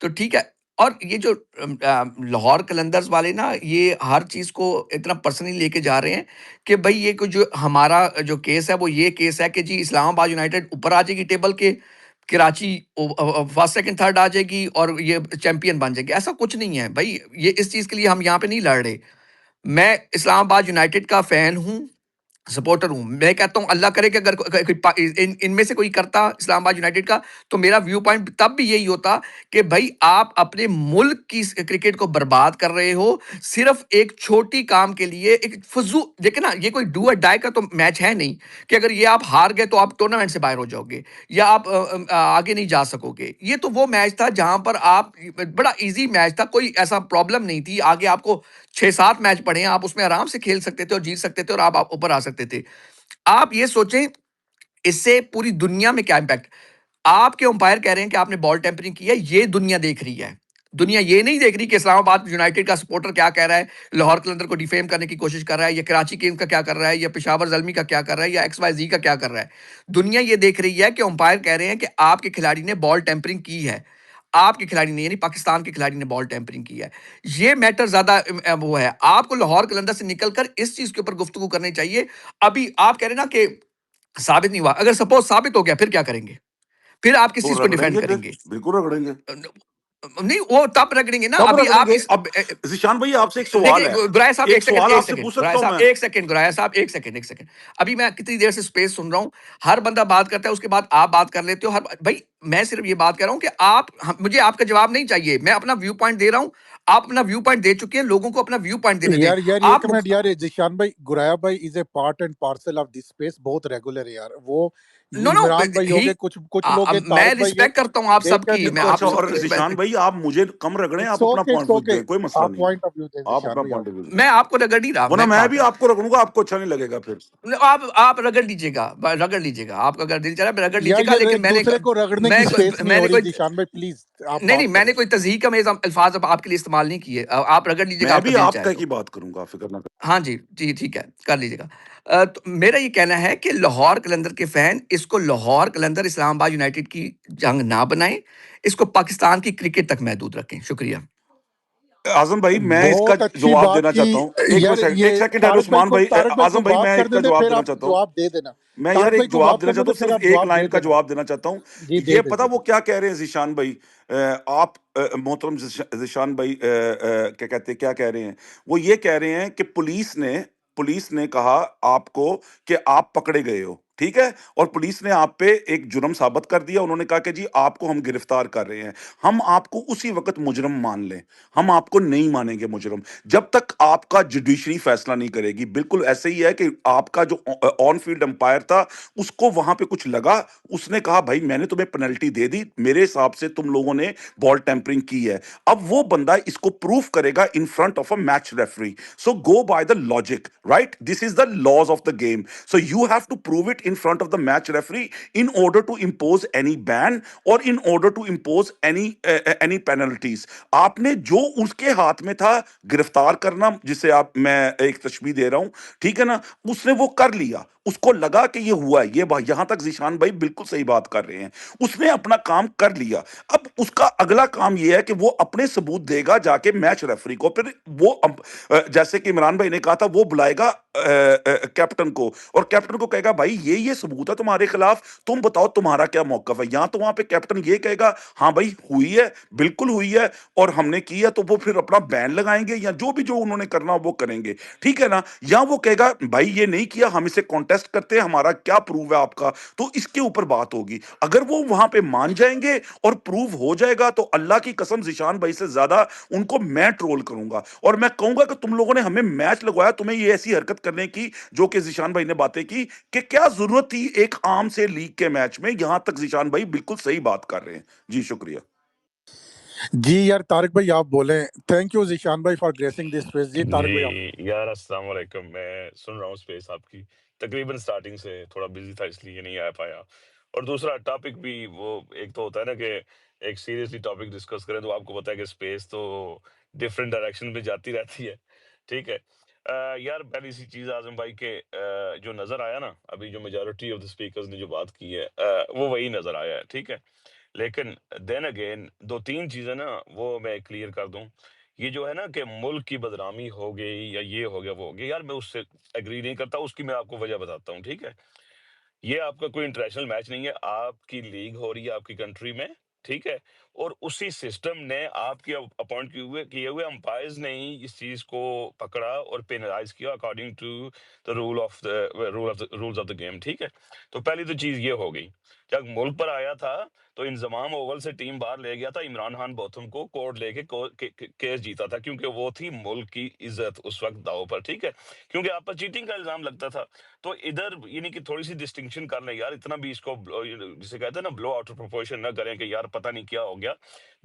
तो ठीक है। और ये जो लाहौर कलंदर्स वाले ना, ये हर चीज़ को इतना पर्सनली लेके जा रहे हैं कि भई ये कोई जो हमारा जो केस है, वो ये केस है कि जी इस्लामाबाद यूनाइटेड ऊपर आ जाएगी टेबल के, कराची फर्स्ट, सेकंड, थर्ड आ जाएगी और ये चैंपियन बन जाएगी। ऐसा कुछ नहीं है भई, ये इस चीज़ के लिए हम यहाँ पे नहीं लड़ रहे। मैं इस्लामाबाद यूनाइटेड का फ़ैन हूँ, सपोर्टर हूँ। मैं कहता हूँ अल्लाह करे कि अगर इनमें से कोई करता इस्लामाबाद यूनाइटेड का, तो मेरा व्यू पॉइंट तब भी यही होता कि भाई आप अपने मुल्क की क्रिकेट को बर्बाद कर रहे हो सिर्फ एक छोटी काम के लिए। एक फजू देखिए ना, ये कोई डू और डाई का तो मैच है नहीं कि अगर ये आप हार गए तो आप टूर्नामेंट से बाहर हो जाओगे या आप आगे नहीं जा सकोगे। ये तो वो मैच था जहां पर आप, बड़ा इजी मैच था, कोई ऐसा प्रॉब्लम नहीं थी। आगे आपको 6-7 मैच पड़े हैं, आप उसमें आराम से खेल सकते थे और जीत सकते थे और आप ऊपर आ सकते थे। आप ये सोचें इससे पूरी दुनिया में क्या इम्पैक्ट। आपके अंपायर कह रहे हैं कि आपने बॉल टेम्परिंग की है, ये दुनिया देख रही है। दुनिया ये नहीं देख रही कि इस्लामाबाद यूनाइटेड का सपोर्टर क्या कह रहा है, लाहौर कलंदर को डिफेम करने की कोशिश कर रहा है, या कराची किंग्स का क्या कर रहा है, या पेशावर ज़ल्मी का क्या कर रहा है, या XYZ का क्या कर रहा है। दुनिया ये देख रही है कि अंपायर कह रहे हैं कि आपके खिलाड़ी ने बॉल टेम्परिंग की है। आपके खिलाड़ी ने, यानी पाकिस्तान के खिलाड़ी ने बॉल टेम्परिंग की है। ये मैटर ज़्यादा वो है। आपको लाहौर कलंदर से निकलकर इस चीज़ के ऊपर गुफ्तगू करनी चाहिए। अभी आप कह रहे हैं ना कि साबित नहीं हुआ, अगर सपोज़ साबित हो गया फिर क्या करेंगे? फिर आप किस
तो
चीज़ को डिफेंड
रगड़ेंगे फिर,
करेंगे?
बिल्कुल रगड़ेंगे।
नहीं, वो तब रगड़ेंगे ना।
कब
अभी आप
रगड़ेंगे?
इस
अब ज़ीशान भाई, आपसे एक सवाल
देखिए
है।
गुराया साहब,
एक
एक सेकंड,
सवाल
एक
आपसे
सेकंड
पूछ
गुराया
सकता हूँ
साहब,
मैं?
एक सेकंड गुराया साहब, एक सेकंड, एक सेकंड। अभी मैं कितनी देर से स्पेस सुन रहा हूँ, हर बंदा बात करता है, उसके बाद आप बात कर लेते हो। हर भाई मैं सिर्फ ये बात कर रहा हूँ कि आप मुझे आपका जवाब नहीं चाहिए, मैं अपना व्यू पॉइंट दे रहा हूँ। आप अपना व्यू पॉइंट दे चुके हैं, लोगों को अपना व्यू पॉइंट देने दें।
यार यार
आप
एक मिनट यार, ज़ीशान भाई, गुराया भाई is a part and parcel of this space, बहुत रेगुलर है यार। वो
नो नो
इमरान भाई हो
ही
गए, कुछ लोग हैं,
मैं
तारिक भाई है,
रिस्पेक्ट करता हूँ आप
दे
सबकी,
कैन
मैं
अच्छा,
आप
और जिशान भाई आप मुझे कम रगड़ें,
इट्स
आप अपना
okay,
point
it's
of view
okay,
दें, कोई मसला
आप
नहीं है।
पॉइंट ऑफ व्यू दें
आप
जिशान
अपना
भाई,
पॉइंट
आप
ऑफ व्यू दें,
मैं आपको रगड़ नहीं रहा,
वरना
मैं
मैं भी
बात
आपको रगड़ूंगा, आपको अच्छा नहीं लगेगा फिर।
आप रगड़ लीजिएगा, रगड़ लीजिएगा, आपका अगर दिल चाह रहा है रगड़
यार
लीजिएगा,
ये
लेकिन मैंने
दूसरे को रगड़ने की स्पेस नहीं हो
मैंने
रही
कोई
जिशान भाई, प्लीज आप
नहीं नहीं
बात
मैंने
करें।
कोई तज़हीक का अल्फाज अब आपके लिए इस्तेमाल नहीं किए, आप रगड़ लीजिएगा
मैं
आपका
भी
दिल
आप
चाहे
तय
तो।
की बात करूंगा, फिक्र ना करें।
हाँ जी, जी ठीक है, कर लीजिएगा। तो मेरा ये कहना है कि लाहौर कलंदर के फैन इसको लाहौर कलंदर इस्लामाबाद यूनाइटेड की जंग ना बनाएं, इसको पाकिस्तान की क्रिकेट तक महदूद रखें। शुक्रिया।
आजम भाई मैं इसका
बहुत अच्छी
जवाब
बात
देना
की
चाहता हूँ,
यार। ये
एक सेकंड है
तारिक भाई
उस्मान
को,
भाई।
तारिक भाई को
आजम भाई
बात
मैं
करने
इसका
दे,
जवाब
फिर
देना
आप
चाहता हूँ।
जवाब दे देना।
मैं यार
तारिक भाई
एक
को
जवाब
बात
देना
करने
चाहता
दे,
हूँ,
फिर
सिर्फ
आप
एक
जवाब दे
लाइन का
देना।
जवाब देना चाहता हूँ।
जी
ये
दे
पता
दे।
वो क्या कह रहे हैं जिशान भाई, आप मोहतरम जिशान भाई, क्या कहते हैं, क्या कह रहे हैं? वो ये कह रहे हैं कि पुलिस ने कहा आपको कि आप पकड़े गए हो, ठीक है, और पुलिस ने आप पे एक जुर्म साबित कर दिया। उन्होंने कहा कि जी आपको हम गिरफ्तार कर रहे हैं, हम आपको उसी वक्त मुजरम मान लें, हम आपको नहीं मानेंगे मुजरम जब तक आपका जुडिशरी फैसला नहीं करेगी। बिल्कुल ऐसे ही है कि आपका जो ऑन फील्ड अंपायर था, उसको वहां पे कुछ लगा, उसने कहा भाई मैंने तुम्हें पेनल्टी दे दी, मेरे हिसाब से तुम लोगों ने बॉल टेम्परिंग की है। अब वो बंदा इसको प्रूफ करेगा in front of a match referee. So go by the logic, right? This is the laws of the game. So you have to prove it in front of the match referee in order to impose any ban or in order to impose any penalties. आपने जो उसके हाथ में था गिरफ्तार करना, जिसे मैं एक तशबीह दे रहा हूं, ठीक है ना, उसने वो कर लिया। उसको लगा कि ये हुआ है, ये यहां तक जिशान भाई बिल्कुल सही बात कर रहे हैं, उसने अपना काम कर लिया। अब उसका अगला काम ये है कि वो अपने सबूत देगा जाके मैच रेफरी को, फिर वो जैसे कि इमरान भाई ने कहा था, वो बुलाएगा कैप्टन को, और कैप्टन को कहेगा भाई ये सबूत है तुम्हारे खिलाफ, तुम बताओ तुम्हारा क्या मौकफ है। यहां तो वहां पे कैप्टन ये कहेगा हाँ भाई हुई है, बिल्कुल हुई है और हमने की है, तो वो फिर अपना बैन लगाएंगे या जो उन्होंने करना वो करेंगे, ठीक है ना। या वो कहेगा भाई ये नहीं किया, हम इसे कॉन्टेस्ट करते हैं, हमारा क्या प्रूव है आपका, तो इसके ऊपर बात होगी। अगर वो वहां पे मान जाएंगे और प्रूव हो जाएगा, तो अल्लाह की कसम जिशान भाई से ज्यादा उनको मैं ट्रोल करूंगा, और मैं कहूंगा कि तुम लोगों ने हमें मैच लगवाया, तुम्हें ये ऐसी हरकत करने की जो कि जिशान भाई ने बातें की कि क्या जरूरत थी एक आम से लीग के मैच में। यहां तक जिशान भाई बिल्कुल सही बात कर रहे हैं। जी शुक्रिया।
जी यार तारिक भाई आप बोले। थैंक यू जिशान भाई फॉर ग्रेसिंग दिस स्पेस। जी तारिक भाई आप।
जी यार अस्सलाम वालेकुम। मैं सुन रहा हूँ स्पेस आपकी, तकरीबन स्टार्टिंग से थोड़ा बिजी था इसलिए नहीं आ पाया। और दूसरा टॉपिक भी वो, एक तो होता है ना कि एक सीरियसली टॉपिक डिस्कस करें, तो आपको पता है कि स्पेस तो डिफरेंट डायरेक्शन में जाती रहती है, ठीक है। यार पहली सी चीज़ आजम भाई के जो नज़र आया ना, अभी जो मेजोरिटी ऑफ द स्पीकर्स ने जो बात की है, वो वही नज़र आया है, ठीक है। लेकिन देन अगेन दो तीन चीज़ें ना वो मैं क्लियर कर दूं। ये जो है ना कि मुल्क की बदनामी हो गई या ये हो गया वो हो गया, यार मैं उससे एग्री नहीं करता। उसकी मैं आपको वजह बताता हूँ, ठीक है। ये आपका कोई इंटरनेशनल मैच नहीं है, आपकी लीग हो रही है आपकी कंट्री में, ठीक है। और उसी सिस्टम ने आपके अपॉइंट किए हुए अंपायर्स ने ही इस चीज को पकड़ा और पेनलाइज किया according to the rules of the game, ठीक है। तो पहली तो चीज ये हो गई। जब मुल्क पर आया था तो इंजमाम ओवल से टीम बाहर ले गया था, इमरान खान बोथम को कोर्ट लेके केस जीता था, क्योंकि वो थी मुल्क की इज्जत उस वक्त दाव पर, ठीक है। क्योंकि आप पर चीटिंग का इल्जाम लगता था। तो इधर यानी कि थोड़ी सी डिस्टिंक्शन कर लें यार, इतना भी इसको जिसे कहते हैं ना ब्लो आउट ऑफ प्रोपोर्शन ना करें कि यार पता नहीं क्या हो गया।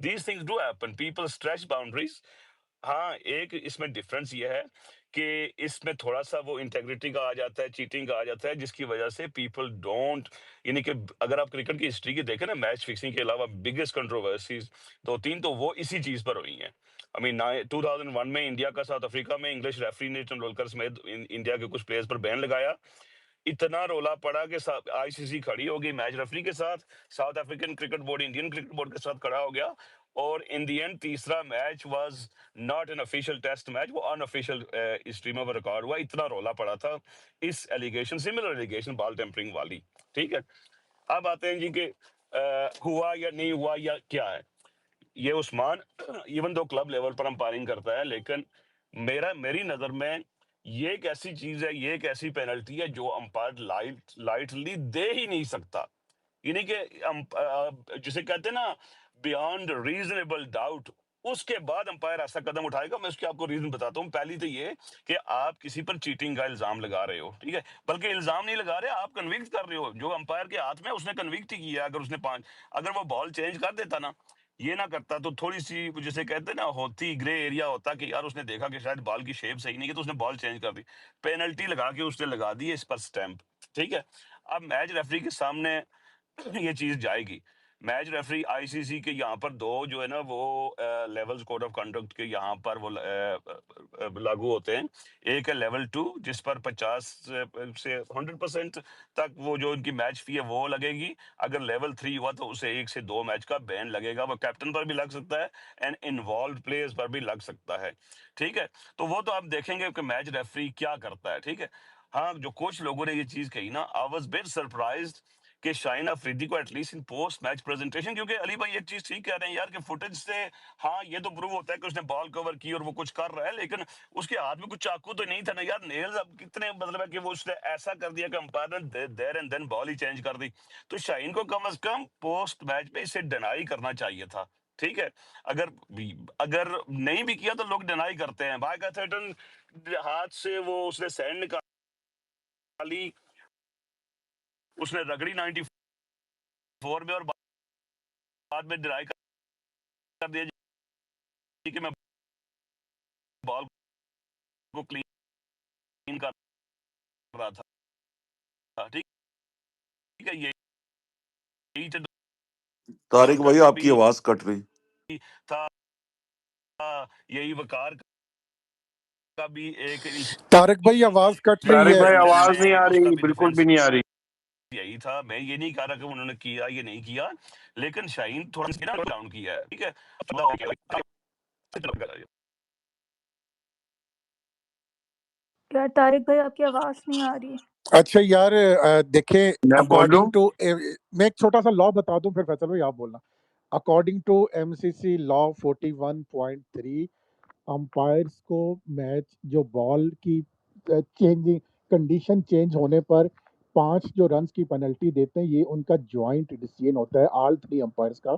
These things do happen, people stretch boundaries. हाँ, एक इसमें डिफरेंस ये है कि इसमें थोड़ा सा वो इंटेग्रिटी का आ जाता है, चीटिंग का आ जाता है, जिसकी वजह से पीपल डोंट, यानी कि अगर आप क्रिकेट की हिस्ट्री की देखें ना, मैच फिक्सिंग के अलावा बिगेस्ट कंट्रोवर्सीज दो तीन तो वो इसी चीज पर हुई हैं। आई मीन 2001 में इंडिया का साउथ अफ्रीका में इंग्लिश रेफरी ने तेंदुलकर समेत इंडिया के कुछ प्लेयर्स पर बैन लगाया। इतना रोला पड़ा कि आईसीसी खड़ी हो गई मैच रेफरी के साथ, south African cricket board Indian cricket board के साथ खड़ा हो गया, और इन दी एंड तीसरा match was not an official test match, वो अनऑफिशियल हिस्ट्री में वो रिकॉर्ड हुआ। इतना रोला पड़ा था इस allegation, similar allegation ball tampering वाली, ठीक है। अब आते हैं जी कि हुआ या नहीं हुआ या क्या है ये। Usman even though club level पर अंपायरिंग करता है, लेकिन मेरी नजर में ये एक ऐसी चीज है, ये एक ऐसी पेनल्टी है जो अंपायर लाइटली दे ही नहीं सकता। यानी कि जिसे कहते हैं ना बियॉन्ड रीजनेबल डाउट, उसके बाद अंपायर ऐसा कदम उठाएगा। मैं उसकी आपको रीजन बताता हूँ। पहली तो ये कि आप किसी पर चीटिंग का इल्जाम लगा रहे हो, ठीक है, बल्कि इल्जाम नहीं लगा रहे, आप कन्विक्ट कर रहे हो। जो अंपायर के हाथ में है, उसने कन्विक्ट ही किया। अगर उसने अगर वो बॉल चेंज कर देता ना, ये ना करता, तो थोड़ी सी जैसे कहते हैं ना, होती ग्रे एरिया होता कि यार उसने देखा कि शायद बॉल की शेप सही नहीं है, तो उसने बॉल चेंज कर दी, पेनल्टी लगा के उसने लगा दी है इस पर स्टैंप, ठीक है। अब मैच रेफरी के सामने ये चीज जाएगी। मैच रेफरी आईसीसी के यहाँ पर दो जो है ना वो लेवल्स कोड ऑफ कंडक्ट के यहाँ पर वो लागू होते हैं। एक है लेवल 2 जिस पर 50 से 100% तक वो जो उनकी मैच फी है वो लगेगी। अगर लेवल 3 हुआ तो उसे 1 से 2 मैच का बैन लगेगा। वो कैप्टन पर भी लग सकता है एंड इन्वॉल्व प्लेयर्स पर भी लग सकता है, ठीक है। तो वो तो आप देखेंगे कि मैच रेफरी क्या करता है, ठीक है। हाँ, जो कुछ लोगों ने ये चीज कही ना, आई वाज बिट सरप्राइज्ड कि शाहीन अफरीदी को at least in post match presentation, क्योंकि अली भाई एक चीज ठीक कह रहे हैं यार कि फुटेज से हाँ ये तो प्रूव होता है कि उसने बॉल कवर की और वो कुछ कर रहा है, लेकिन उसके हाथ में कुछ चाकू तो नहीं था ना यार। नेल्स अब कितने, मतलब है कि वो उसने ऐसा कर दिया कि अंपायर ने देयर एंड देन बॉल ही चेंज कर दी। तो शाहीन को कम से कम पोस्ट मैच में इसे डिनाई करना चाहिए था, ठीक है। अगर नहीं भी किया तो लोग डिनाई करते हैं। भाई का हाथ से वो उसने सैंड निकाली, उसने रगड़ी 94 में, और बाद में डिनाई कर दिया जी कि मैं बॉल को क्लीन कर रहा था, ठीक है। यही
तारिक भाई
का
आपकी
भी
आवाज कट रही।
था, यही वकार का भी एक
तारिक भाई आवाज कट रही
तारिक
है।
भाई आवाज
में
नहीं आ
उसका
रही,
भी
बिल्कुल
डिफेंस
भी नहीं आ रही।
यही था। मैं ये नहीं कह रहा कि उन्होंने किया ये नहीं किया, लेकिन शाहीन थोड़ा सा डाउन किया है, ठीक है।
यार तारिक भाई आपकी आवाज नहीं आ रही।
अच्छा यार देखें,
मैं बोलूं?
अकॉर्डिंग टू मैं एक छोटा सा लॉ बता दूं, फिर फैसल भाई आप बोलना। According to MCC law 41.3, umpires को मैच जो बॉल की चेंजिंग कंडीशन चेंज होने पर 5 जो रन्स की पेनल्टी देते हैं, ये उनका जॉइंट डिसीजन होता है ऑल 3 अंपायर्स का।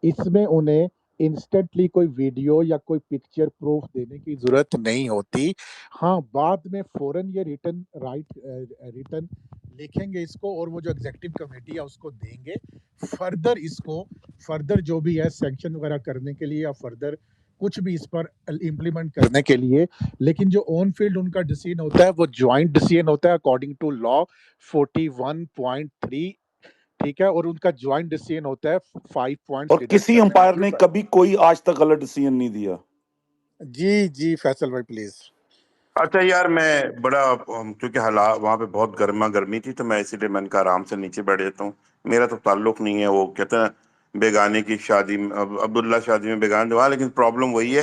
इसमें उन्हें इंस्टेंटली कोई वीडियो या कोई पिक्चर प्रूफ देने की ज़रूरत नहीं होती। हाँ, बाद में फ़ौरन ये रिटर्न लिखेंगे इसको, और वो जो एग्ज़ीक्यूटिव कमेटी है उसको देंगे। फर्दर जो भी है सैंक्शन वगैरह करने के लिए या फर्दर कुछ भी इस पर इम्प्लीमेंट करने के लिए। लेकिन जो ऑन फील्ड उनका डिसीजन होता है वो जॉइंट डिसीजन होता है अकॉर्डिंग टू लॉ 41.3, ठीक है। और उनका जॉइंट डिसीजन होता है 5 पॉइंट्स
और
डिडक्ट
किसी
करने
अंपायर
का।
ने कभी कोई आज तक गलत डिसीजन नहीं दिया।
जी जी फैसल भाई प्लीज।
अच्छा यार, मैं बड़ा क्योंकि हालात वहां पे बहुत गर्मा गर्मी थी, तो मैं इसीलिए मैंने कहा आराम से नीचे बैठ जाता हूँ। मेरा तो ताल्लुक नहीं है, वो कहते हैं बेगाने की शादी में, अब्दुल्ला शादी में बेगाने वहाँ, लेकिन प्रॉब्लम वही है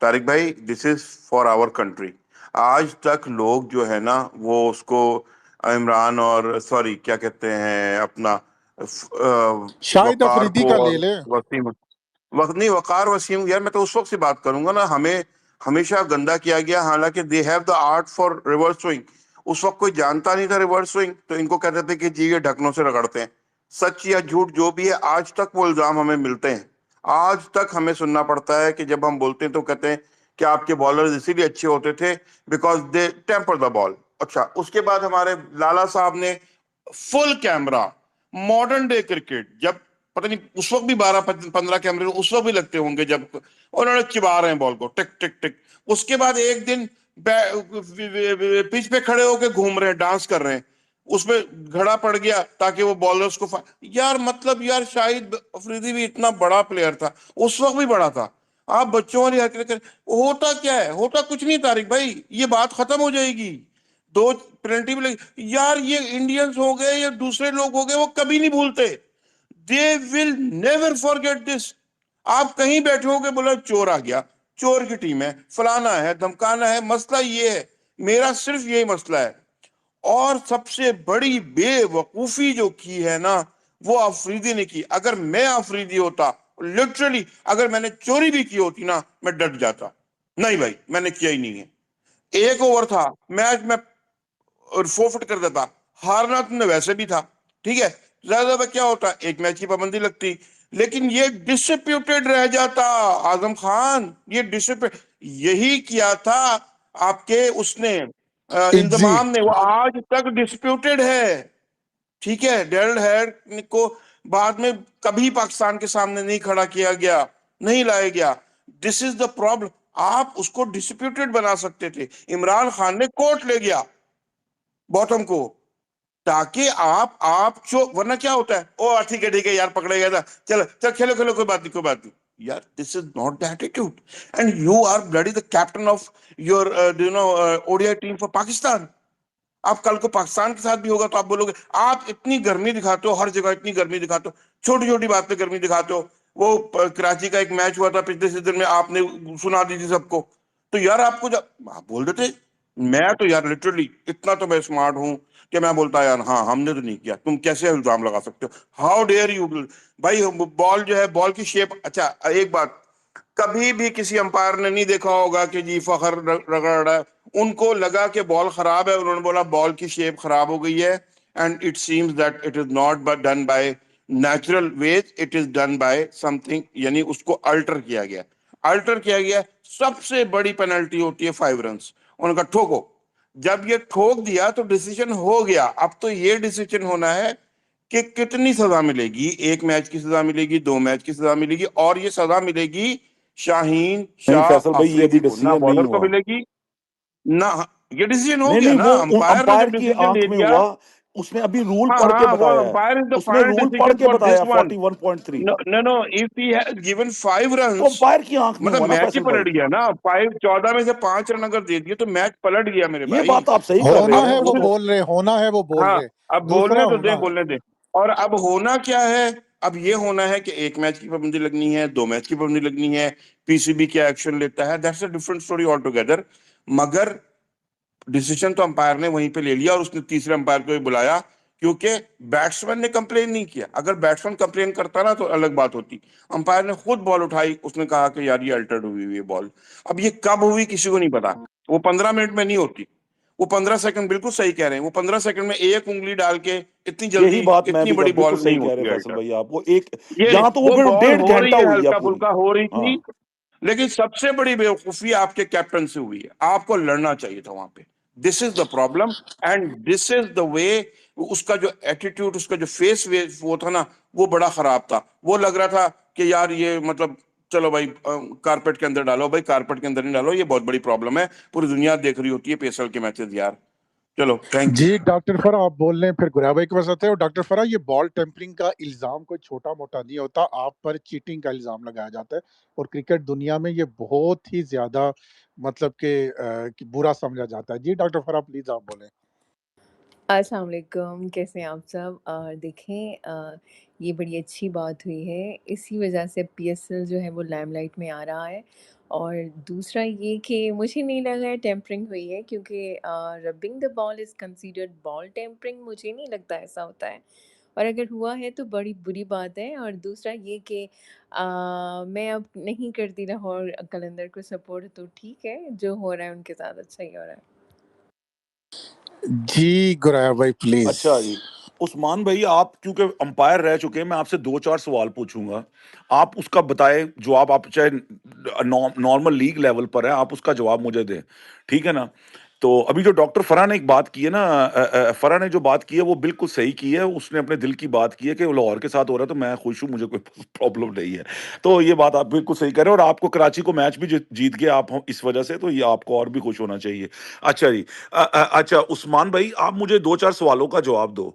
तारिक भाई, this is for our country. आज तक लोग जो है ना वो उसको इमरान और सॉरी क्या कहते हैं अपना
शाहिद
वकार
अफरीदी
को
का ले
और
ले।
वसीम, वक्त नहीं वकार वसीम, यार मैं तो उस वक्त से बात करूंगा ना। हमें हमेशा गंदा किया गया, हालांकि they have the art for reverse swing. उस वक्त कोई जानता नहीं था रिवर्स स्विंग, तो इनको कहते थे कि जी ये ढक्कनों से रगड़ते हैं। सच या झूठ जो भी है, आज तक वो इल्जाम हमें मिलते हैं। आज तक हमें सुनना पड़ता है कि जब हम बोलते हैं तो कहते हैं कि आपके बॉलर्स इसीलिए अच्छे होते थे because they tamper the ball. अच्छा, उसके बाद हमारे लाला साहब ने full camera modern day cricket, जब पता नहीं उस वक्त भी 12-15 कैमरे उस वक्त भी लगते होंगे, जब उन्होंने चिबा रहे हैं बॉल को टिक टिक टिक। उसके बाद एक दिन पिच पे खड़े होके घूम रहे हैं, डांस कर रहे हैं, उसमें घड़ा पड़ गया ताकि वो बॉलर्स को यार मतलब यार शाहिद अफरीदी भी इतना बड़ा प्लेयर था, उस वक्त भी बड़ा था। आप बच्चों वाली हरकत करें, होता क्या है? होता कुछ नहीं तारिक भाई, ये बात खत्म हो जाएगी। 2 पेनल्टी भी लगी यार, ये इंडियंस हो गए या दूसरे लोग हो गए, वो कभी नहीं भूलते। They will never forget this. आप कहीं बैठे होगे, बोला चोर आ गया, चोर की टीम है, फलाना है, धमकाना है, मसला ये है। मेरा सिर्फ यही मसला है। और सबसे बड़ी बेवकूफी जो की है ना, वो अफरीदी ने की। अगर मैं अफरीदी होता, लिटरली अगर मैंने चोरी भी की होती ना, मैं डट जाता। नहीं भाई, मैंने किया ही नहीं है। 1 ओवर था, मैच में और फोरफिट कर देता। हारना तुमने वैसे भी था, ठीक है। ज्यादा क्या होता, एक मैच की पाबंदी लगती, लेकिन ये डिस्प्यूटेड रह जाता। आजम खान, ये डिस्प्यूट यही किया था आपके उसने
जी
इंजमाम ने, वो आज तक डिस्प्यूटेड है। ठीक है, डेरल हेयर को बाद में कभी पाकिस्तान के सामने नहीं खड़ा किया गया, नहीं लाया गया। This is the problem. आप उसको डिस्प्यूटेड बना सकते थे, इमरान खान ने कोर्ट ले गया बॉटम को, ताकि आप जो, वरना क्या होता है, ओ ठीक है यार पकड़ा गया था, चल चल खेलो खेलो, कोई बात नहीं कोई बात नहीं। यार this is not the attitude, and you are bloody the captain of your ODI team for Pakistan. आप कल को पाकिस्तान के साथ भी होगा तो आप बोलोगे, आप इतनी गर्मी दिखाते हो, हर जगह इतनी गर्मी दिखाते हो, छोटी छोटी बात पे गर्मी दिखाते हो। वो कराची का एक मैच हुआ था पिछले सीजन में, आपने सुना दी थी सबको। तो यार आपको जब आप बोल देते, मैं तो यार लिटरली इतना तो मैं स्मार्ट हूं कि मैं बोलता यार हाँ हमने तो नहीं किया, तुम कैसे इल्जाम लगा सकते हो, हाउ डेयर यू। भाई बॉल जो है, बॉल की शेप, अच्छा एक बात, कभी भी किसी अंपायर ने नहीं देखा होगा कि जी फखर रगड़ रहा है। उनको लगा कि बॉल खराब है, उन्होंने बोला बॉल की शेप खराब हो गई है, and it seems that it is not but done by natural ways, it is done by something, यानी उसको अल्टर किया गया, अल्टर किया गया। सबसे बड़ी पेनल्टी होती है 5 रन। उनका ठोको, जब ये ठोक दिया तो डिसीजन हो गया। अब तो ये डिसीजन होना है कि कितनी सजा मिलेगी, 1 मैच की सजा मिलेगी, 2 मैच की सजा मिलेगी, और ये सजा मिलेगी शाहीन
नहीं
शाह
फैसल भाई, ये अभी
अफरीदी को, ना
डिसीजन नहीं
बॉलर को
हुआ।
मिलेगी ना। ये डिसीजन हो
नहीं
गया
नहीं,
ना,
वो
अंपायर ने
अंपायर
जब
की
डिसीजन
आंख
दे
में
दिया।
हुआ, उसने अभी रूल
हाँ
पढ़ के
हाँ, वो
बताया है।
अंपायर इज द
उसने
फाइनल
रूल पढ़
डिसीजन
के
फॉर दिस
बताया
one.
41.3।
No no no, if he has given 5 run,
तो अंपायर की आंख में
मतलब
हुआ ना
मैच ही
फैसल
पलट
भाई।
गया ना। 14 में से 5 रन अगर दे दिए तो मैच पलट गया मेरे
ये
भाई।
बात आप सही कर
होना
रहे हैं
है वो
वो।
बोल रहे, होना है वो बोल
हाँ,
रहे,
अब
दूसरा
बोलने तो
होना
दे,
है।
बोलने दे। और अब होना क्या है, अब ये होना है कि 1 मैच की पाबंदी लगनी है, 2 मैच की पाबंदी लगनी है, पीसीबी क्या एक्शन लेता है, that's a different story all together. मगर डिसीजन तो अंपायर ने वहीं पे ले लिया, और उसने तीसरे अंपायर को भी बुलाया, क्योंकि बैट्समैन ने कंप्लेन नहीं किया। अगर बैट्समैन कंप्लेन करता ना तो अलग बात होती। अंपायर ने खुद बॉल उठाई, उसने कहा कि यार ये अल्टर्ड हुई हुई है बॉल। अब ये कब हुई किसी को नहीं पता, वो 15 मिनट में नहीं होती, वो 15 सेकंड, बिल्कुल सही कह रहे हैं, वो 15 सेकंड में एक उंगली डाल के इतनी
यही
जल्दी
बात मैं
इतनी
भी कर,
बड़ी
बिल्कुल
बॉल
सही
नहीं
कह रहे
होती
हैं फैसल
अल्टर।
भाई आप। वो एक,
ये
यहाँ तो वो
वो
फिर
बॉल
डेढ़
हो रही
घंटा
है,
हुई है
हल्का
पूरी।
फुल्का हो रही
हाँ।
थी, लेकिन सबसे बड़ी बेवकूफी आपके कैप्टन से हुई है। आपको लड़ना चाहिए था वहां पे। This is the problem, and this is the way. उसका जो एटीट्यूड, उसका जो फेस वे वो था ना, वो बड़ा खराब था। वो लग रहा था कि यार ये मतलब, चलो भाई कारपेट के अंदर डालो, भाई कारपेट के अंदर नहीं डालो, ये बहुत बड़ी प्रॉब्लम है, पूरी दुनिया देख रही होती है पीएसएल के मैचेस यार। चलो, थैंक यू।
जी डॉक्टर फरा आप बोल रहे हैं, फिर गुरा भाई के पास आते हैं। और डॉक्टर फरा, ये बॉल टेम्परिंग का इल्जाम कोई छोटा मोटा नहीं होता, आप पर चीटिंग का इल्जाम लगाया जाता है, और क्रिकेट दुनिया में ये बहुत ही ज्यादा मतलब कि बुरा समझा जाता है। जी डॉक्टर फरा प्लीज आप बोलें।
अस्सलाम वालेकुम, कैसे हैं आप सब? देखें, ये बड़ी अच्छी बात हुई है, इसी वजह से पीएसएल जो है वो लाइमलाइट में आ रहा है। और दूसरा ये कि मुझे नहीं लगा है टेम्परिंग हुई है, क्योंकि rubbing the ball is considered ball tampering, मुझे नहीं लगता ऐसा होता है। और अगर हुआ है तो बड़ी बुरी बात है। और दूसरा ये कि मैं अब नहीं करती लाहौर कलंदर को सपोर्ट, तो ठीक है, जो हो रहा है उनके साथ अच्छा ही हो रहा है।
जी गुरा भाई प्लीज।
अच्छा जी, उस्मान भाई आप क्योंकि अंपायर रह चुके हैं, मैं आपसे 2-4 सवाल पूछूंगा, आप उसका बताएं जवाब। आप चाहे नॉर्मल लीग लेवल पर है, आप उसका जवाब मुझे दें, ठीक है ना? तो अभी जो डॉक्टर फरा ने एक बात की है ना, फरा ने जो बात की है वो बिल्कुल सही की है। उसने अपने दिल की बात की है कि वो लाहौर के साथ हो रहा है तो मैं खुश हूँ, मुझे कोई प्रॉब्लम नहीं है। तो ये बात आप बिल्कुल सही कह रहे हैं, और आपको कराची को मैच भी जीत गए आप इस वजह से, तो ये आपको और भी खुश होना चाहिए। अच्छा जी, अच्छा उस्मान भाई, आप मुझे 2-4 सवालों का जवाब दो।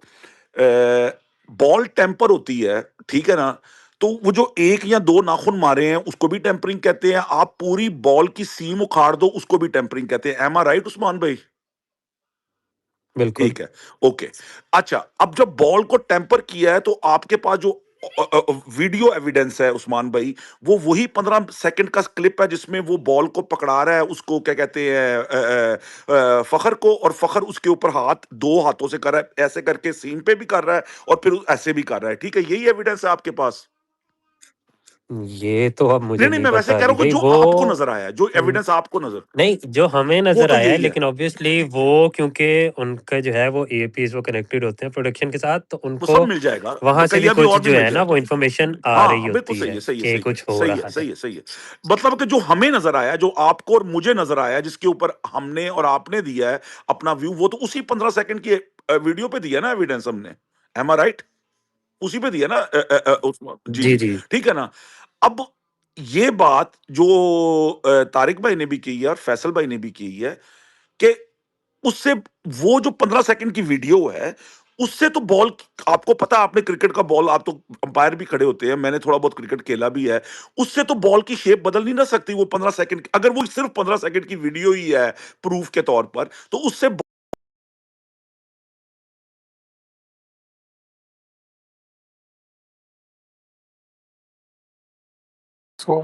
बॉल टेम्पर होती है, ठीक है ना? तो वो जो 1 या 2 नाखून मारे हैं उसको भी टेम्परिंग कहते हैं, आप पूरी बॉल की सीम उखाड़ दो उसको भी टेम्परिंग कहते हैं। एम आई राइट उस्मान भाई?
बिल्कुल।
ठीक है, ओके। अच्छा, अब जब बॉल को टेम्पर किया है तो आपके पास जो वीडियो एविडेंस है उस्मान भाई, वो वही 15 सेकंड का क्लिप है जिसमें वो बॉल को पकड़ा रहा है, उसको क्या कहते हैं, फखर को, और फखर उसके ऊपर हाथ 2 हाथों से कर रहा है, ऐसे करके सीन पे भी कर रहा है और फिर ऐसे भी कर रहा है, ठीक है? यही एविडेंस है आपके पास?
ये तो अब मुझे
नहीं,
नहीं
मैं वैसे
पता
कह रहा
अली
हूँ कि
भाई,
जो
वो
आपको नज़र आया, जो एविडेंस आपको नज़र
नहीं, जो हमें
वो
नज़र
तो
आया है,
यही है।
लेकिन ऑब्वियसली वो क्योंकि उनका जो है वो ईयरपीस वो कनेक्टेड होते हैं प्रोडक्शन के साथ, तो
वो
उनको
सब मिल जाएगा,
वहाँ से भी
बकैया भी
कुछ
और भी
जो
मिल
है ना
जाएगा।
वो इन्फॉर्मेशन आ रही
हाँ, बिल्कुल
होती
सही
है
है, सही है,
कि
सही है,
कुछ हो
सही है,
रहा
सही
है।
है, सही है। मतलब कि जो हमें नज़र आया, जो आपको और मुझे नज़र आया, जिसके ऊपर हमने और आपने दिया है अपना व्यू, वो तो उसी 15 सेकंड की वीडियो पे दिया ना एविडेंस हमने। एम आई राइट? उसी पे दिया ना जी,
जी,
जी।
जी।
ठीक है ना? अब ये बात जो तारिक भाई ने भी की है और फैसल भाई ने भी की है कि उससे वो जो 15 सेकंड की वीडियो है, उससे तो बॉल आपको पता है, आपने क्रिकेट का बॉल, आप तो अंपायर भी खड़े होते हैं, मैंने थोड़ा बहुत क्रिकेट खेला भी है। उससे तो बॉल की शेप बदल नहीं ना सकती वो 15 सेकंड, अगर वो सिर्फ 15 सेकंड की वीडियो ही है प्रूफ के तौर पर, तो उससे
सो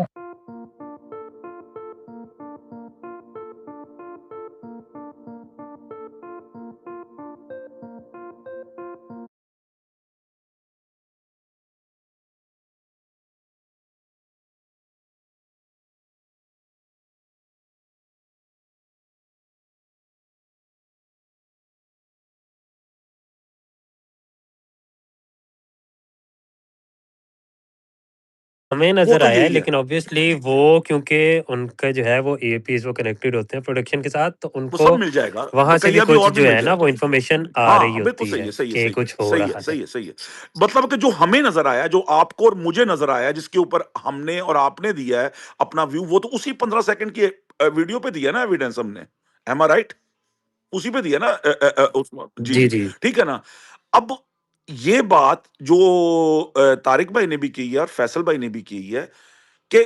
हमें
वो
नज़र
तो
आया है,
यही है।
लेकिन ऑब्वियसली वो क्योंकि उनका जो है वो ईयरपीस वो कनेक्टेड होते हैं प्रोडक्शन के साथ, तो
वो
उनको
सब मिल जाएगा,
वहाँ से भी
बकैया भी
कुछ
और भी
जो
मिल
है ना वो
जाएगा।
इन्फॉर्मेशन आ रही
हाँ, बिल्कुल
होती
सही
है
है, सही है,
कि
सही है,
कुछ हो
सही है,
रहा है।
सही है, सही है। मतलब कि जो हमें नज़र आया, जो आपको और मुझे नज़र आया, जिसके ऊपर हमने और आपने दिया है अपना व्यू, वो तो उसी 15 सेकंड की वीडियो पे दिया ना एविडेंस हमने। एम आई राइट? उसी पे दिया ना जी,
जी,
जी।
जी।
ठीक है ना? अब ये बात जो तारिक भाई ने भी की है और फैसल भाई ने भी की है कि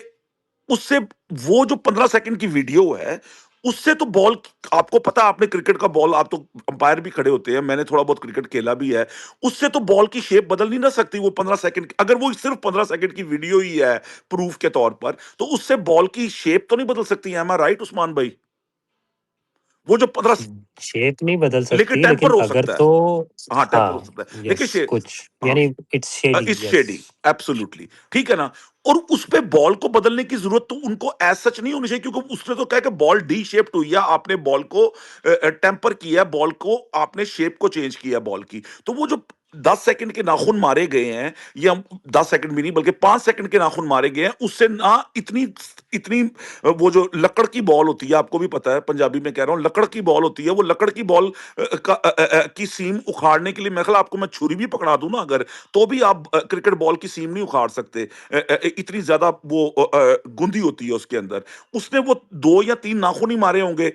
उससे वो जो 15 सेकंड की वीडियो है, उससे तो बॉल, आपको पता है, आपने क्रिकेट का बॉल, आप तो अंपायर भी खड़े होते हैं, मैंने थोड़ा बहुत क्रिकेट खेला भी है। उससे तो बॉल की शेप बदल नहीं ना सकती वो 15 सेकंड, अगर वो सिर्फ 15 सेकंड की वीडियो ही है प्रूफ के तौर पर, तो उससे बॉल की शेप तो नहीं बदल सकती है। एम आई राइट उस्मान भाई? वो जो 15
शेप नहीं बदल
लेकिन
सकती,
टेम्पर
लेकिन
हो
अगर
सकता है।
तो
हाँ, टेम्पर हो
हाँ,
सकता है। देखिए
यस, कुछ
हाँ,
यानी it's shady,
it's
yes.
Shady, absolutely. ठीक है ना? और उस पे बॉल को बदलने की जरूरत तो उनको एज सच नहीं होनी चाहिए, क्योंकि उसने तो कहा कि बॉल डी शेप्ड हुई है, आपने बॉल को टेम्पर किया, बॉल को आपने शेप को चेंज किया बॉल की। तो वो जो 10 सेकंड के नाखून मारे गए हैं, या 10 सेकंड भी नहीं बल्कि 5 सेकंड के नाखून मारे गए हैं, उससे ना इतनी इतनी वो जो लकड़ की बॉल होती है, आपको भी पता है, पंजाबी में कह रहा हूं, लकड़ की बॉल होती है, वो लकड़ की बॉल की सीम उखाड़ने के लिए, मैं ख्याल आपको मैं छुरी भी पकड़ा दूं ना अगर, तो भी आप क्रिकेट बॉल की सीम नहीं उखाड़ सकते। इतनी ज्यादा वो गुंदी होती है उसके अंदर। उसने वो 2 या 3 नाखून ही मारे होंगे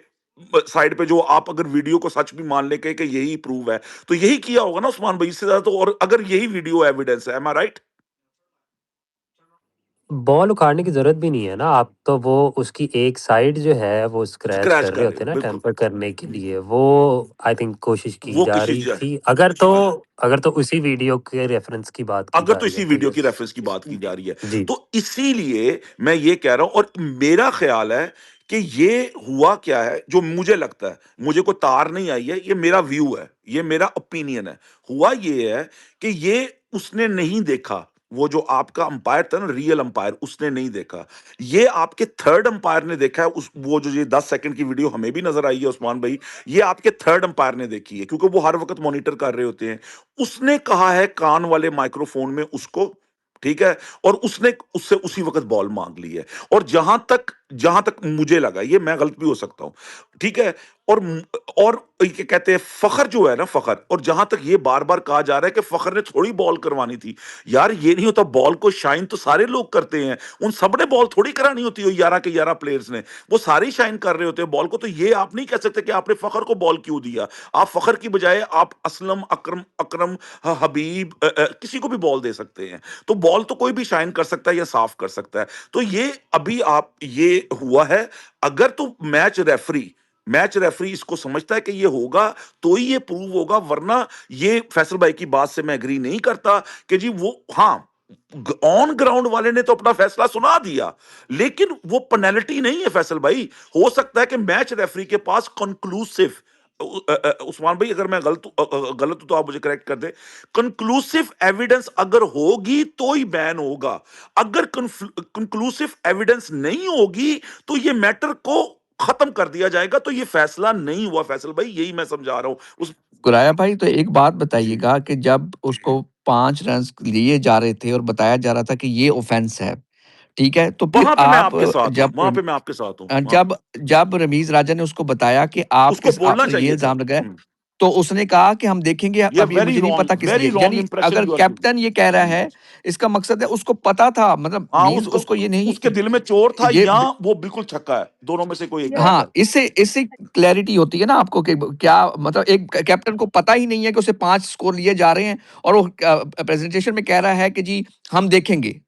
साइड पे, जो आप अगर वीडियो को सच भी मान ले कि यही प्रूव है, तो यही किया होगा ना उस्मान भाई, इससे ज्यादा तो, और अगर यही वीडियो एविडेंस है, एम आई राइट?
बॉल उखाड़ने की ज़रूरत भी नहीं है ना, आप तो वो उसकी एक साइड जो है वो स्क्रैच
स्क्रैच
कर रहे
कर रहे
होते
हो,
हैं ना
बिल्कुल।
टेम्पर करने के लिए, वो आई थिंक कोशिश की
वो
जा
किसी
रही थी। अगर तो उसी वीडियो के रेफ़रेंस की बात की
अगर
जा
तो
रही है
इसी
तो
वीडियो की
यस।
रेफरेंस की बात की जा रही है,
जी।
तो इसीलिए मैं ये कह रहा हूं, और मेरा ख्याल है कि ये हुआ क्या है, जो मुझे लगता है, मुझे कोई तार नहीं आई है, ये मेरा व्यू है, ये मेरा ओपिनियन है। हुआ ये है कि ये उसने नहीं देखा, वो जो आपका अंपायर था ना, रियल अंपायर, उसने नहीं देखा। ये आपके थर्ड अंपायर ने देखा है। उस वो जो ये 10 सेकंड की वीडियो हमें भी नजर आई है उस्मान भाई, ये आपके थर्ड अंपायर ने देखी है, क्योंकि वो हर वक्त मॉनिटर कर रहे होते हैं। उसने कहा है कान वाले माइक्रोफोन में उसको, ठीक है, और उसने उससे उसी वक्त बॉल मांग ली है। और जहां तक मुझे लगा, ये मैं गलत भी हो सकता हूं, ठीक है, और और ये कहते हैं फखर जो है ना, फखर, और जहां तक ये बार बार कहा जा रहा है कि फखर ने थोड़ी बॉल करवानी थी, यार ये नहीं होता। बॉल को शाइन तो सारे लोग करते हैं, उन सब ने बॉल थोड़ी करानी होती है, 11 के 11 प्लेयर्स ने, वो सारे ही शाइन कर रहे होते हैं बॉल को। तो ये आप नहीं कह सकते कि आपने फखर को बॉल क्यों दिया। आप फखर की बजाय आप असलम, अकरम अकरम हबीब, किसी को भी बॉल दे सकते हैं। तो बॉल तो कोई भी शाइन कर सकता है या साफ कर सकता है। तो ये अभी आप ये हुआ है, अगर तो मैच रेफरी इसको समझता है कि ये होगा, तो ही ये प्रूव होगा, वरना ये फैसल भाई की बात से मैं एग्री नहीं करता कि जी वो, हाँ, ऑन ग्राउंड वाले ने तो अपना फैसला सुना दिया, लेकिन वो पेनल्टी नहीं है फैसल भाई। हो सकता है कि मैच रेफरी के पास कंक्लूसिव उस्मान भाई अगर मैं गलत हूं तो आप मुझे करेक्ट कर दे, कंक्लूसिव एविडेंस अगर होगी तो ही बैन होगा, अगर कंक्लूसिव एविडेंस नहीं होगी तो ये मैटर को खत्म कर दिया जाएगा, तो ये फैसला नहीं हुआ फैसल भाई, यही मैं समझा रहा हूं उस
गुराया भाई तो एक बात
जी
बताइएगा कि जब उसको 5 रन्स लिए जा रहे थे और बताया जा रहा था कि ये ऑफेंस है, ठीक है? तो फिर
वहां पे मैं
आप
आपके साथ हूं,
जब
वहां पे मैं आपके साथ हूं
जब जब रमीज राजा ने उसको बताया कि आप
उसको
आप
बोलना
पर ये
चाहिए था।
इल्जाम लगाए, तो उसने कहा कि हम देखेंगे,
ये
अब ये मुझे नहीं पता किस लिए।
वेरी रॉन्ग
यानी
इंप्रेशन
अगर
यू आर
कैप्टन ये कह रहा
गिविंग।
है, इसका मकसद है उसको पता था, मतलब
हाँ,
मीन्स
उसको
उसको ये नहीं
उसके दिल में चोर था
ये
या वो बिल्कुल छक्का है, दोनों में से कोई एक बात
यार
है।
हाँ, इससे इससे क्लैरिटी होती है ना आपको कि क्या मतलब एक कैप्टन को पता ही नहीं है कि उसे 5 स्कोर लिए जा रहे हैं और वो प्रेजेंटेशन में कह रहा है कि जी हम देखेंगे।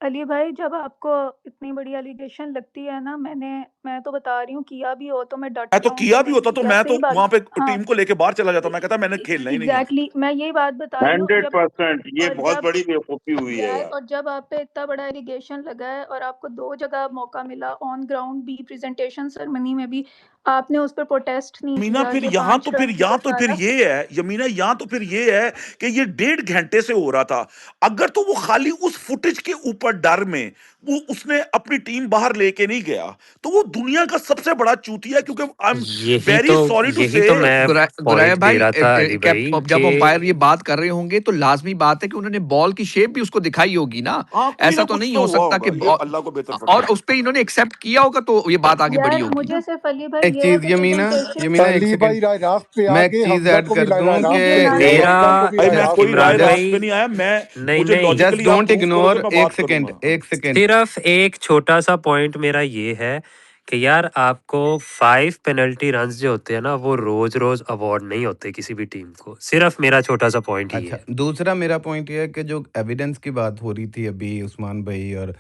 अली भाई, जब आपको इतनी बड़ी एलिगेशन लगती है ना, मैं तो बता रही हूँ, किया भी हो तो मैं डट
मैं तो
जाऊंगी,
किया भी
मैंने
होता तो
किया,
मैं तो
सही बात।
वहां पे
हाँ,
टीम को लेके बाहर चला जाता, मैं कहता मैंने खेलना ही नहीं है।
एग्जैक्टली मैं यही बात बता रही हूँ।
100% ये
और
बहुत
जब
बड़ी बेवकूफी हुई है
यार
यार।
और जब आप पे इतना बड़ा एलिगेशन लगा है और आपको 2 जगह मौका मिला, ऑन ग्राउंड भी, प्रेजेंटेशन सेरेमनी में भी, आपने उस पर प्रोटेस्ट नहीं
यमीना
किया
फिर
कि
यहाँ
5
तो फिर
रन
यहाँ
वो
तो फिर
सारा।
ये है यमीना, यहाँ तो फिर ये है कि ये 1.5 घंटे से हो रहा था, अगर तो वो खाली उस फुटेज के ऊपर डर में वो उसने अपनी टीम बाहर लेके नहीं गया, तो वो दुनिया का सबसे बड़ा चूतिया है, क्योंकि I am very sorry to
यही
से।
तो मैं
गुराया
पॉइंट दे
भाई
रहा था अली भाई
जब
कि
अंपायर ये बात कर रहे होंगे तो लाजमी बात है कि उन्होंने बॉल की शेप भी उसको दिखाई होगी ना।
हाँ, कोई
ऐसा
ना
तो
कुछ
नहीं
तो
हो
हुआ
सकता कि
होगा, ये अल्लाह को बेहतर पता
और
है।
उस पे इन्होंने एक्सेप्ट किया होगा तो ये बात आगे बढ़ी
यार
होगी
मुझे
ना।
सिर्फ अली भाई
एक
ये है
चीज
कि
यमीना
प्रेजेंटेशन
यमीना एक
अली भाई
सेकंड
राय रास्त पे
मैं
आ
एक
गए,
चीज
हमजा
ऐड
को भी
कर
राय
दूं
रास्त
कि
मुझे
पे आ गए,
मेरा
हमजा को भी
भाई
राय
मैं
रास्त
कोई
पे आ
राय
इमरान
गए।
रास्त पे
भाई
नहीं आया, मैं
नहीं
मुझे
नहीं
जस्ट
लॉजिकली आप
डोंट
प्रूव करोगे
इग्नोर
मैं
एक
बात
सेकंड
करूंगा।
एक सेकंड
सिर्फ एक छोटा सा पॉइंट मेरा ये है कि यार आपको 5 पेनल्टी रन्स जो होते हैं ना वो रोज रोज अवार्ड नहीं होते किसी भी टीम को, सिर्फ मेरा छोटा सा पॉइंट ही
अच्छा
है।
दूसरा मेरा पॉइंट ये है कि जो एविडेंस की बात हो रही थी अभी उस्मान भाई और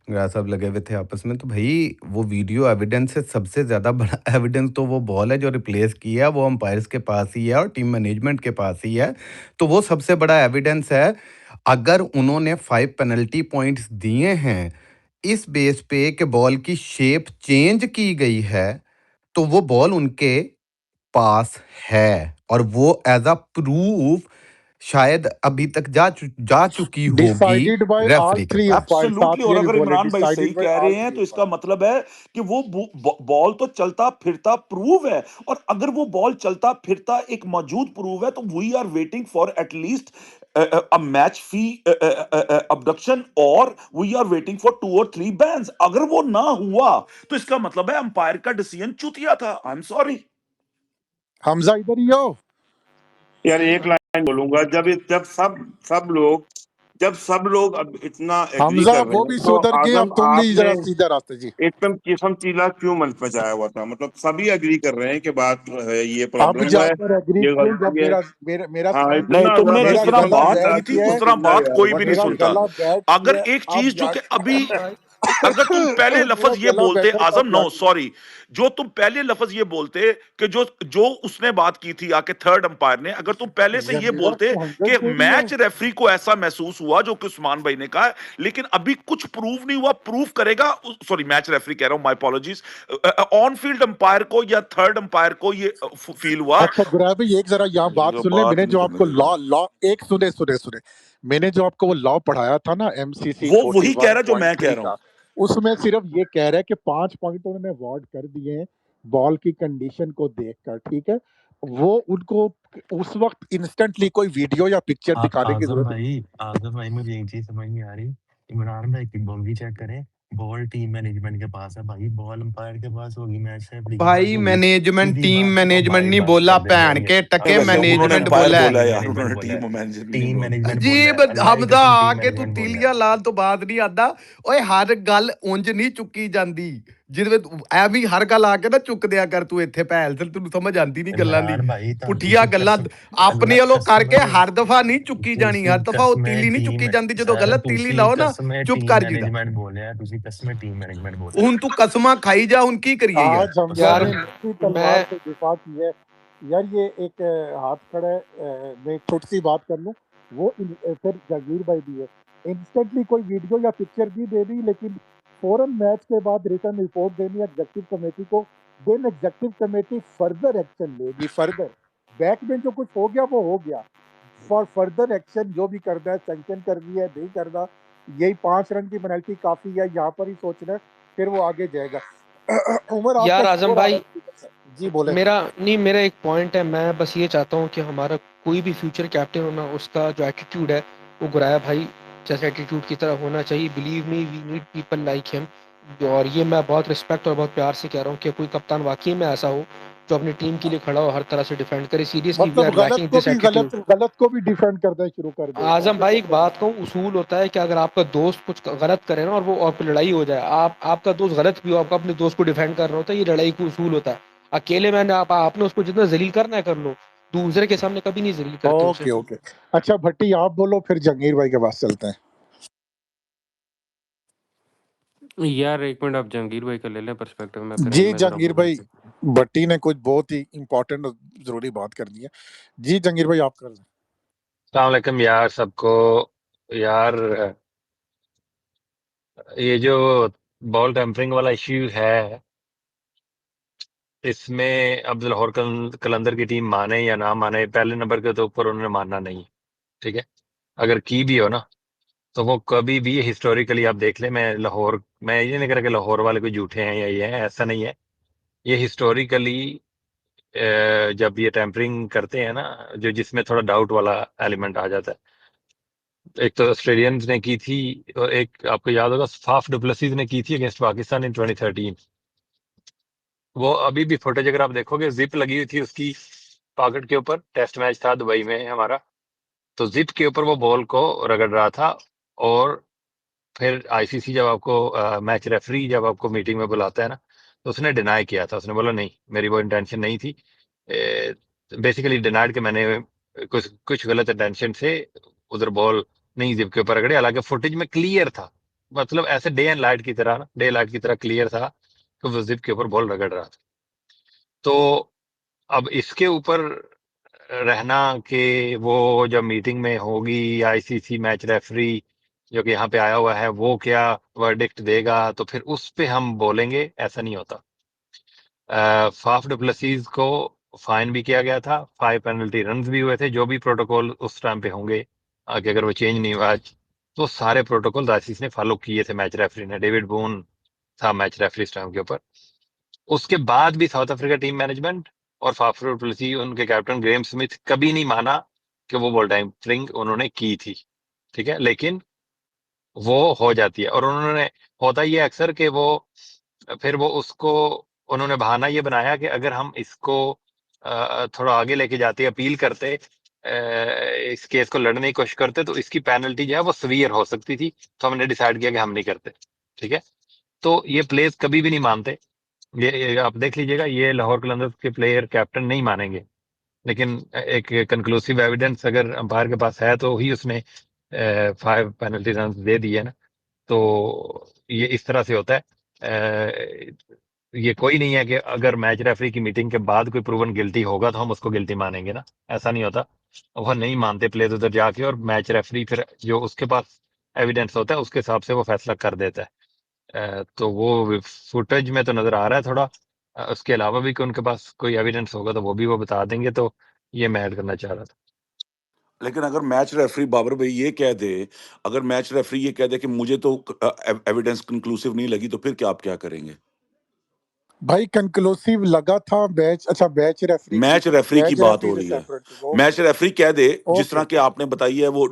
गरा साहब लगे हुए थे आपस में तो भाई वो वीडियो एविडेंस से सबसे ज़्यादा बड़ा एविडेंस तो वो बॉल है जो रिप्लेस किया है वो अंपायर्स के पास ही है और टीम मैनेजमेंट के पास ही है तो वो सबसे बड़ा एविडेंस है अगर उन्होंने 5 पेनल्टी पॉइंट्स दिए हैं इस बेस पे कि बॉल की शेप चेंज की गई है तो वो बॉल उनके पास है और वो एज अ प्रूफ शायद अभी तक जा चुकी होगी
डिसाइडेड बाय ऑल
रेफरी के
3
पास।
अंपायर,
एब्सोल्युटली,
साथ
और
ये भी
अगर
बोले
इमरान भाई सही
डिसाइडेड बाय
कह
ऑल
रहे हैं
3
तो इसका
अंपायर।
मतलब है कि वो बॉल तो चलता फिरता प्रूव है, और अगर वो बॉल चलता फिरता एक मौजूद प्रूव है तो we are waiting for at least a match fee abduction, और वी आर वेटिंग फॉर 2 और 3 बैन्स। अगर वो ना हुआ तो इसका मतलब है अंपायर का डिसीजन चूतिया था। I am sorry.
हमजा इधर ही हो।
यार एक लाइन बोलूंगा, जब सब लोग अब इतना एग्री
हमजा
कर रहे
वो
हैं
भी
तो
सुधर गए, अब
आजम
तुम भी
आपने
जरा सीधा रास्ते जी।
एकदम किस्म चीला क्यों मंच पे जाया हुआ था? मतलब सभी एग्री कर रहे हैं कि बात है, ये
अब
प्रॉब्लम है,
जाकर एग्री
ये
क्यों, जब
गलती है।
मेरा
हाँ,
साउंड,
नहीं,
इतना
तुमने
ज्यादा
जिस
मेरा
तरह
गला
चिल्ला
बात
चिल्ला
की
बैठ
थी
गया
उस
है,
तरह
चिल्ला
बात
यार,
कोई भी नहीं
मेरा
बदतमीजी
सुनता।
कर
गला बैठ
अगर
गया,
एक
अब
चीज जो कि अभी
जाकर
अगर तुम पहले
मेरा
लफ्ज ये
गला
बोलते
बैठा था
आजम, नो
ब्लड।
सॉरी, जो तुम पहले लफ्ज ये बोलते कि जो जो उसने बात की थी आके थर्ड अंपायर ने, अगर तुम पहले से ये
मेरा
बोलते
200
कि
दे दिया है।
मैच रेफरी को ऐसा महसूस हुआ जो कि उस्मान भाई ने कहा है, लेकिन अभी कुछ प्रूव नहीं हुआ, प्रूव करेगा, सॉरी मैच रेफरी कह रहा हूं, my apologies, on field umpire को या थर्ड अंपायर को ये फील हुआ।
अच्छा गुराब भाई, एक जरा यहाँ बात सुन ले,
बात
मैंने
नहीं
जो
करने
आपको
दे रहे,
लॉ लॉ एक सुने सुने सुने मैंने जो आपको वो लॉ पढ़ाया था ना, MCC
वो वही कह रहा जो मैं कह
41.3
रहा हूं।
का, उसमें सिर्फ ये कह रहा है कि 5 पॉइंट उन्होंने अवार्ड कर दिए हैं बॉल की कंडीशन को देखकर, ठीक है। वो उनको उस वक्त इंस्टेंटली कोई वीडियो या पिक्चर दिखाने की जरूरत नहीं।
आजम भाई मुझे एक चीज समझ नहीं आ रही। इमरान भाई की बॉल भी चेक करें, बॉल टीम मैनेजमेंट के पास है भाई, बॉल अंपायर के पास होगी, मैच रेफरी के पास
भाई
होगी।
मैनेजमेंट
सीधी
टीम
बात। ओ
मैनेजमेंट
भाई
नहीं
बस
बोला
कर दे
भैन
बोएंगे।
के
नहीं,
टके
वैसे उन्होंने
मैनेजमेंट
अंपायर
बोला है।
बोला है
टीम
यार,
मैनेजमेंट
उन्होंने
बोला है,
टीम मैनेजमेंट नहीं
टीम
बोला।
मैनेजमेंट
जी
बोला है, अल्लाह की
हमदा
कसम टीम
आके तू
मैनेजमेंट बोला है।
तीलिया लाल तो बात नहीं आंदा ਓਏ ਹਰ ਗੱਲ ਉਂਝ ਨਹੀਂ ਚੁੱਕੀ ਜਾਂਦੀ ਜਿਹਦੇ ਵਿੱਚ ਐ ਵੀ ਹਰ ਗੱਲ ਆ ਕੇ ਨਾ ਚੁੱਕ ਦਿਆ ਕਰ ਤੂੰ ਇੱਥੇ ਭੈਲ ਤੇ ਤੈਨੂੰ ਸਮਝ ਆਂਦੀ ਨਹੀਂ ਗੱਲਾਂ ਦੀ
इमरान भाई
ਪੁੱਠੀਆਂ ਗੱਲਾਂ ਆਪਣੇ
अल्लाह
ਵੱਲੋਂ
कसम
ਕਰਕੇ ਹਰ ਦਫਾ ਨਹੀਂ ਚੁੱਕੀ ਜਾਣੀ ਹਰ ਦਫਾ ਉਹ
कसमें
ਤੀਲੀ ਨਹੀਂ
टीम
ਚੁੱਕੀ ਜਾਂਦੀ ਜਦੋਂ
सर
ਗਲਤ ਤੀਲੀ ਲਾਓ ਨਾ ਚੁੱਪ
टीम
ਕਰ ਜੀਦਾ
मैनेजमेंट बोले हैं, कसमें टीम मैनेजमेंट बोला है।
ਹੁਣ तू ਕਸਮਾਂ ਖਾਈ ਜਾ ਹੁਣ ਕੀ ਕਰੀਏ ਯਾਰ
आज हमजा
यार
ने लंबी
मैं
तलवार से दिफा की है यार। ये एक हाथ खड़ा है, मैं एक छोटी सी बात कर लूं, वो फिर जागीर भाई भी है, इंस्टेंटली कोई वीडियो या पिक्चर भी दे दी, लेकिन फौरन मैच के बाद रिटर्न रिपोर्ट देनी एग्जीक्यूटिव कमेटी को, then executive committee further action लेगी। फर्दर बैक में जो कुछ हो गया वो हो गया, फॉर फर्दर एक्शन जो भी करना है, सैंक्शन करनी है नहीं करना, यही 5 रन की पेनल्टी काफी है, यहाँ पर ही सोचना है, फिर वो आगे जाएगा। उमर आपका
यार आजम
स्कोर आ रहा
भाई,
है, जी बोले।
मेरा एक पॉइंट है, मैं बस ये चाहता हूँ कि हमारा कोई भी फ्यूचर कैप्टन होना, उसका जो एटीट्यूड है वो गुराया भाई जैसे एटीट्यूड की तरह होना चाहिए। Believe me, we need people like him. और ये मैं बहुत रिस्पेक्ट और बहुत प्यार से कह रहा हूँ कि कोई कप्तान वाकई में ऐसा हो जो अपनी टीम के लिए खड़ा हो, हर तरह से डिफेंड करे। सीरियसली वी
मतलब
आर लैकिंग दिस एटीट्यूड।
गलत को भी डिफेंड करना शुरू कर देता है,
आजम
ये
भाई एक
मतलब
बात कहूँ, उसूल होता है कि अगर आपका दोस्त कुछ गलत करे ना और वो और फिर लड़ाई हो जाए, आपका दोस्त गलत भी हो, आपका अपने दोस्त को डिफेंड कर रहा होता है, ये लड़ाई का उसूल होता है। अकेले मैंने आपने उसको जितना जलील करना है कर लो, दूसरे के सामने कभी नहीं जलील करते उसे।
Okay okay. अच्छा भट्टी आप बोलो, फिर जंगीर भाई के पास चलते हैं।
यार एक मिनट, आप जहांगीर भाई का ले लें पर्सपेक्टिव में, फिर
जी
मैं जरा
जहांगीर भाई, भट्टी ने कुछ बहुत ही इंपॉर्टेंट और जरूरी बात कर दी है। जी जहांगीर भाई आप कर दें।
अस्सलाम वालेकुम यार सबको। यार ये जो बॉल टेम्परिंग वाला इश्यू है, इसमें अब लाहौर कलंदर की टीम माने या ना माने, पहले नंबर के तो ऊपर उन्होंने मानना नहीं, ठीक है। अगर की भी हो ना, तो वो कभी भी हिस्टोरिकली आप देख ले, मैं ये नहीं कह रहा कि लाहौर वाले कोई झूठे हैं या ये हैं, ऐसा नहीं है। ये हिस्टोरिकली जब ये टेम्परिंग करते हैं ना, जो जिसमें थोड़ा डाउट वाला एलिमेंट आ जाता है, एक तो ऑस्ट्रेलियंस ने की थी, और एक आपको याद होगा फाफ डुप्लेसिस ने की थी अगेंस्ट पाकिस्तान इन 2013। वो अभी भी फुटेज अगर आप देखोगे, जिप लगी हुई थी उसकी पॉकेट के ऊपर, टेस्ट मैच था दुबई में हमारा, तो जिप के ऊपर वो बॉल को रगड़ रहा था। और फिर आईसीसी जब आपको मैच रेफरी जब आपको मीटिंग में बुलाता है ना, तो उसने डिनाई किया था, उसने बोला नहीं मेरी वो इंटेंशन नहीं थी। बेसिकली डिनाइड कि मैंने कुछ कुछ गलत इंटेंशन से उधर बॉल नहीं जिप के ऊपर रगड़ी, हालांकि फुटेज में क्लियर था, मतलब ऐसे डे एंड लाइट की तरह ना, डे लाइट की तरह क्लियर था कि वो जिप के ऊपर बॉल रगड़ रहा था। तो अब इसके ऊपर रहना कि वो जब मीटिंग में होगी आईसीसी मैच रेफरी जो कि यहाँ पे आया हुआ है, वो क्या वर्डिक्ट देगा, तो फिर उस पे हम बोलेंगे, ऐसा नहीं होता। फाफ डुप्लेसिस को फाइन भी किया गया था, 5 पेनल्टी रन भी हुए थे, जो भी प्रोटोकॉल उस टाइम पे होंगे, कि अगर वो चेंज नहीं हुआ आज, तो सारे प्रोटोकॉल आईसीसी ने फॉलो किए थे मैच रेफरी ने। डेविड बून था मैच रेफरी इस टाइम के ऊपर। उसके बाद भी साउथ अफ्रीका टीम मैनेजमेंट और फाफ डुप्लेसिस, उनके कैप्टन ग्रेम स्मिथ कभी नहीं माना कि वो बॉल टेम्परिंग उन्होंने की थी, ठीक है। लेकिन वो हो जाती है, और उन्होंने, होता ये अक्सर कि वो फिर वो उसको उन्होंने बहाना ये बनाया कि अगर हम इसको थोड़ा आगे लेके जाते, अपील करते, इस केस को लड़ने की कोशिश करते, तो इसकी पेनल्टी जो है वो सवियर हो सकती थी, तो हमने डिसाइड किया कि हम नहीं करते, ठीक है। तो ये प्लेयर्स कभी भी नहीं मानते, ये आप देख लीजिएगा, ये लाहौर कलंदर्स के प्लेयर कैप्टन नहीं मानेंगे, लेकिन एक कंक्लूसिव एविडेंस अगर अंपायर के पास है तो ही उसने 5 पेनल्टी रन दे दिए ना। तो ये इस तरह से होता है। ये कोई नहीं है कि अगर मैच रेफरी की मीटिंग के बाद कोई प्रूवन गिल्टी होगा तो हम उसको गिल्टी मानेंगे ना, ऐसा नहीं होता। वो नहीं मानते प्लेयर उधर जाके, और मैच रेफरी फिर जो उसके पास एविडेंस होता है उसके हिसाब से वो फैसला कर देता है। तो वो फुटेज में तो नजर आ रहा है थोड़ा, उसके अलावा भी कि उनके पास कोई एविडेंस होगा तो वो भी वो बता देंगे, तो ये मैं ऐड करना चाह रहा था।
लेकिन अगर मैच रेफरी बाबर भाई ये कह दे, अगर मैच रेफरी ये कह दे कि मुझे तो एविडेंस कंक्लूसिव नहीं लगी, तो फिर क्या आप क्या करेंगे?
भाई कंक्लूसिव लगा था मैच, अच्छा मैच रेफरी
मैच रेफरी की
मैच
बात
रेफरी
हो
से
रही है।
सेपरेट।
मैच
ओके
रेफरी कह दे, जिस
ओके
तरह
ओके।
कि आपने बताई है वो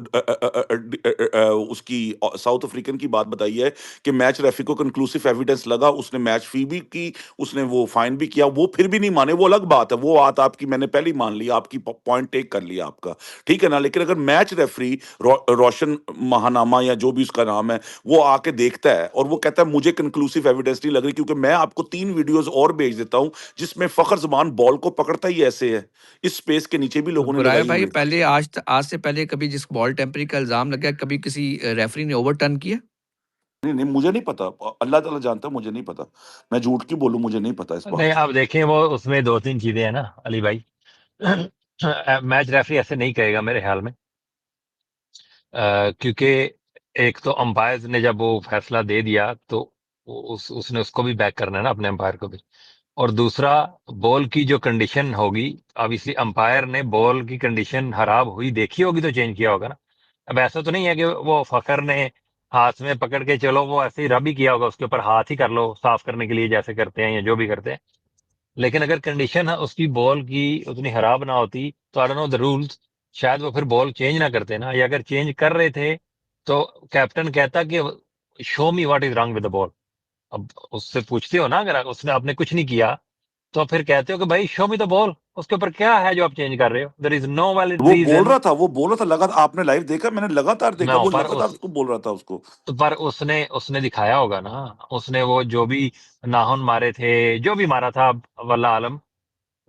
उसकी साउथ अफ्रीकन की बात बताई है कि मैच रेफरी को कंक्लूसिव एविडेंस लगा, उसने मैच फी भी की, उसने वो फाइन भी किया, वो फिर भी नहीं माने, वो अलग बात है। वो बात आपकी मैंने पहले ही मान ली, आपकी पॉइंट टेक कर लिया आपका, ठीक है ना। लेकिन अगर मैच रेफरी रोशन महानामा या जो भी उसका नाम है, वो आके देखता है और वो कहता है मुझे कंक्लूसिव एविडेंस नहीं लग रही, क्योंकि मैं आपको 3 वीडियोस और भेज देता हूं जिसमें फखर जमान बॉल को पकड़ता ही ऐसे है, इस स्पेस के नीचे भी लोगों ने
गुराया
लगाई
भाई,
हुई है।
पहले आज से पहले कभी जिस बॉल टेम्परिंग का इल्जाम लगा, कभी किसी रेफरी ने ओवरटर्न किया?
नहीं नहीं, मुझे नहीं पता, अल्लाह ताला जानता है, मुझे नहीं पता, मैं झूठ क्यों बोलूं, मुझे नहीं पता इस
नहीं,
बात
आप देखें वो उसमें 2-3 चीजें हैं ना अली भाई। मैच रेफरी ऐसे नहीं कहेगा मेरे ख्याल में, क्योंकि एक तो अंपायर ने जब वो फैसला दे दिया, तो उसने उसको भी बैक करना है ना, अपने अंपायर को भी। और दूसरा बॉल की जो कंडीशन होगी, ऑब्वियसली अंपायर ने बॉल की कंडीशन खराब हुई देखी होगी तो चेंज किया होगा ना। अब ऐसा तो नहीं है कि वो फखर ने हाथ में पकड़ के चलो वो ऐसे ही रब ही किया होगा, उसके ऊपर हाथ ही कर लो साफ करने के लिए जैसे करते हैं या जो भी करते हैं। लेकिन अगर कंडीशन उसकी बॉल की उतनी खराब ना होती तो I don't know the rules, शायद वो फिर बॉल चेंज ना करते ना, या अगर चेंज कर रहे थे तो कैप्टन कहता कि show me what is wrong with the ball. अब उससे पूछते हो ना, अगर उसने आपने कुछ नहीं किया तो फिर कहते हो कि भाई शो मी द बॉल, उसके ऊपर क्या है जो आप चेंज कर रहे हो, there is no valid reason.
वो बोल रहा था लगातार, आपने लाइव देखा, मैंने लगातार देखा,
नो
वो
पर
लगातार उसको बोल रहा था उसको।
पर उसने उसने दिखाया होगा ना, उसने वो जो भी नाखून मारे थे जो भी मारा था वल्ला आलम,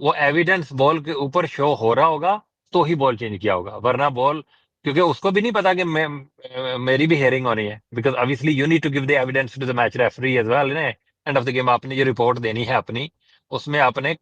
वो एविडेंस बॉल के ऊपर शो हो रहा होगा तो ही बॉल चेंज किया होगा, वरना बॉल, क्योंकि उसको भी नहीं पता कि मेरी भी हेयरिंग होनी है, because obviously you need to give the evidence to the match referee as well. End of the game आपने जो रिपोर्ट देनी है अपनी, उसमें आपने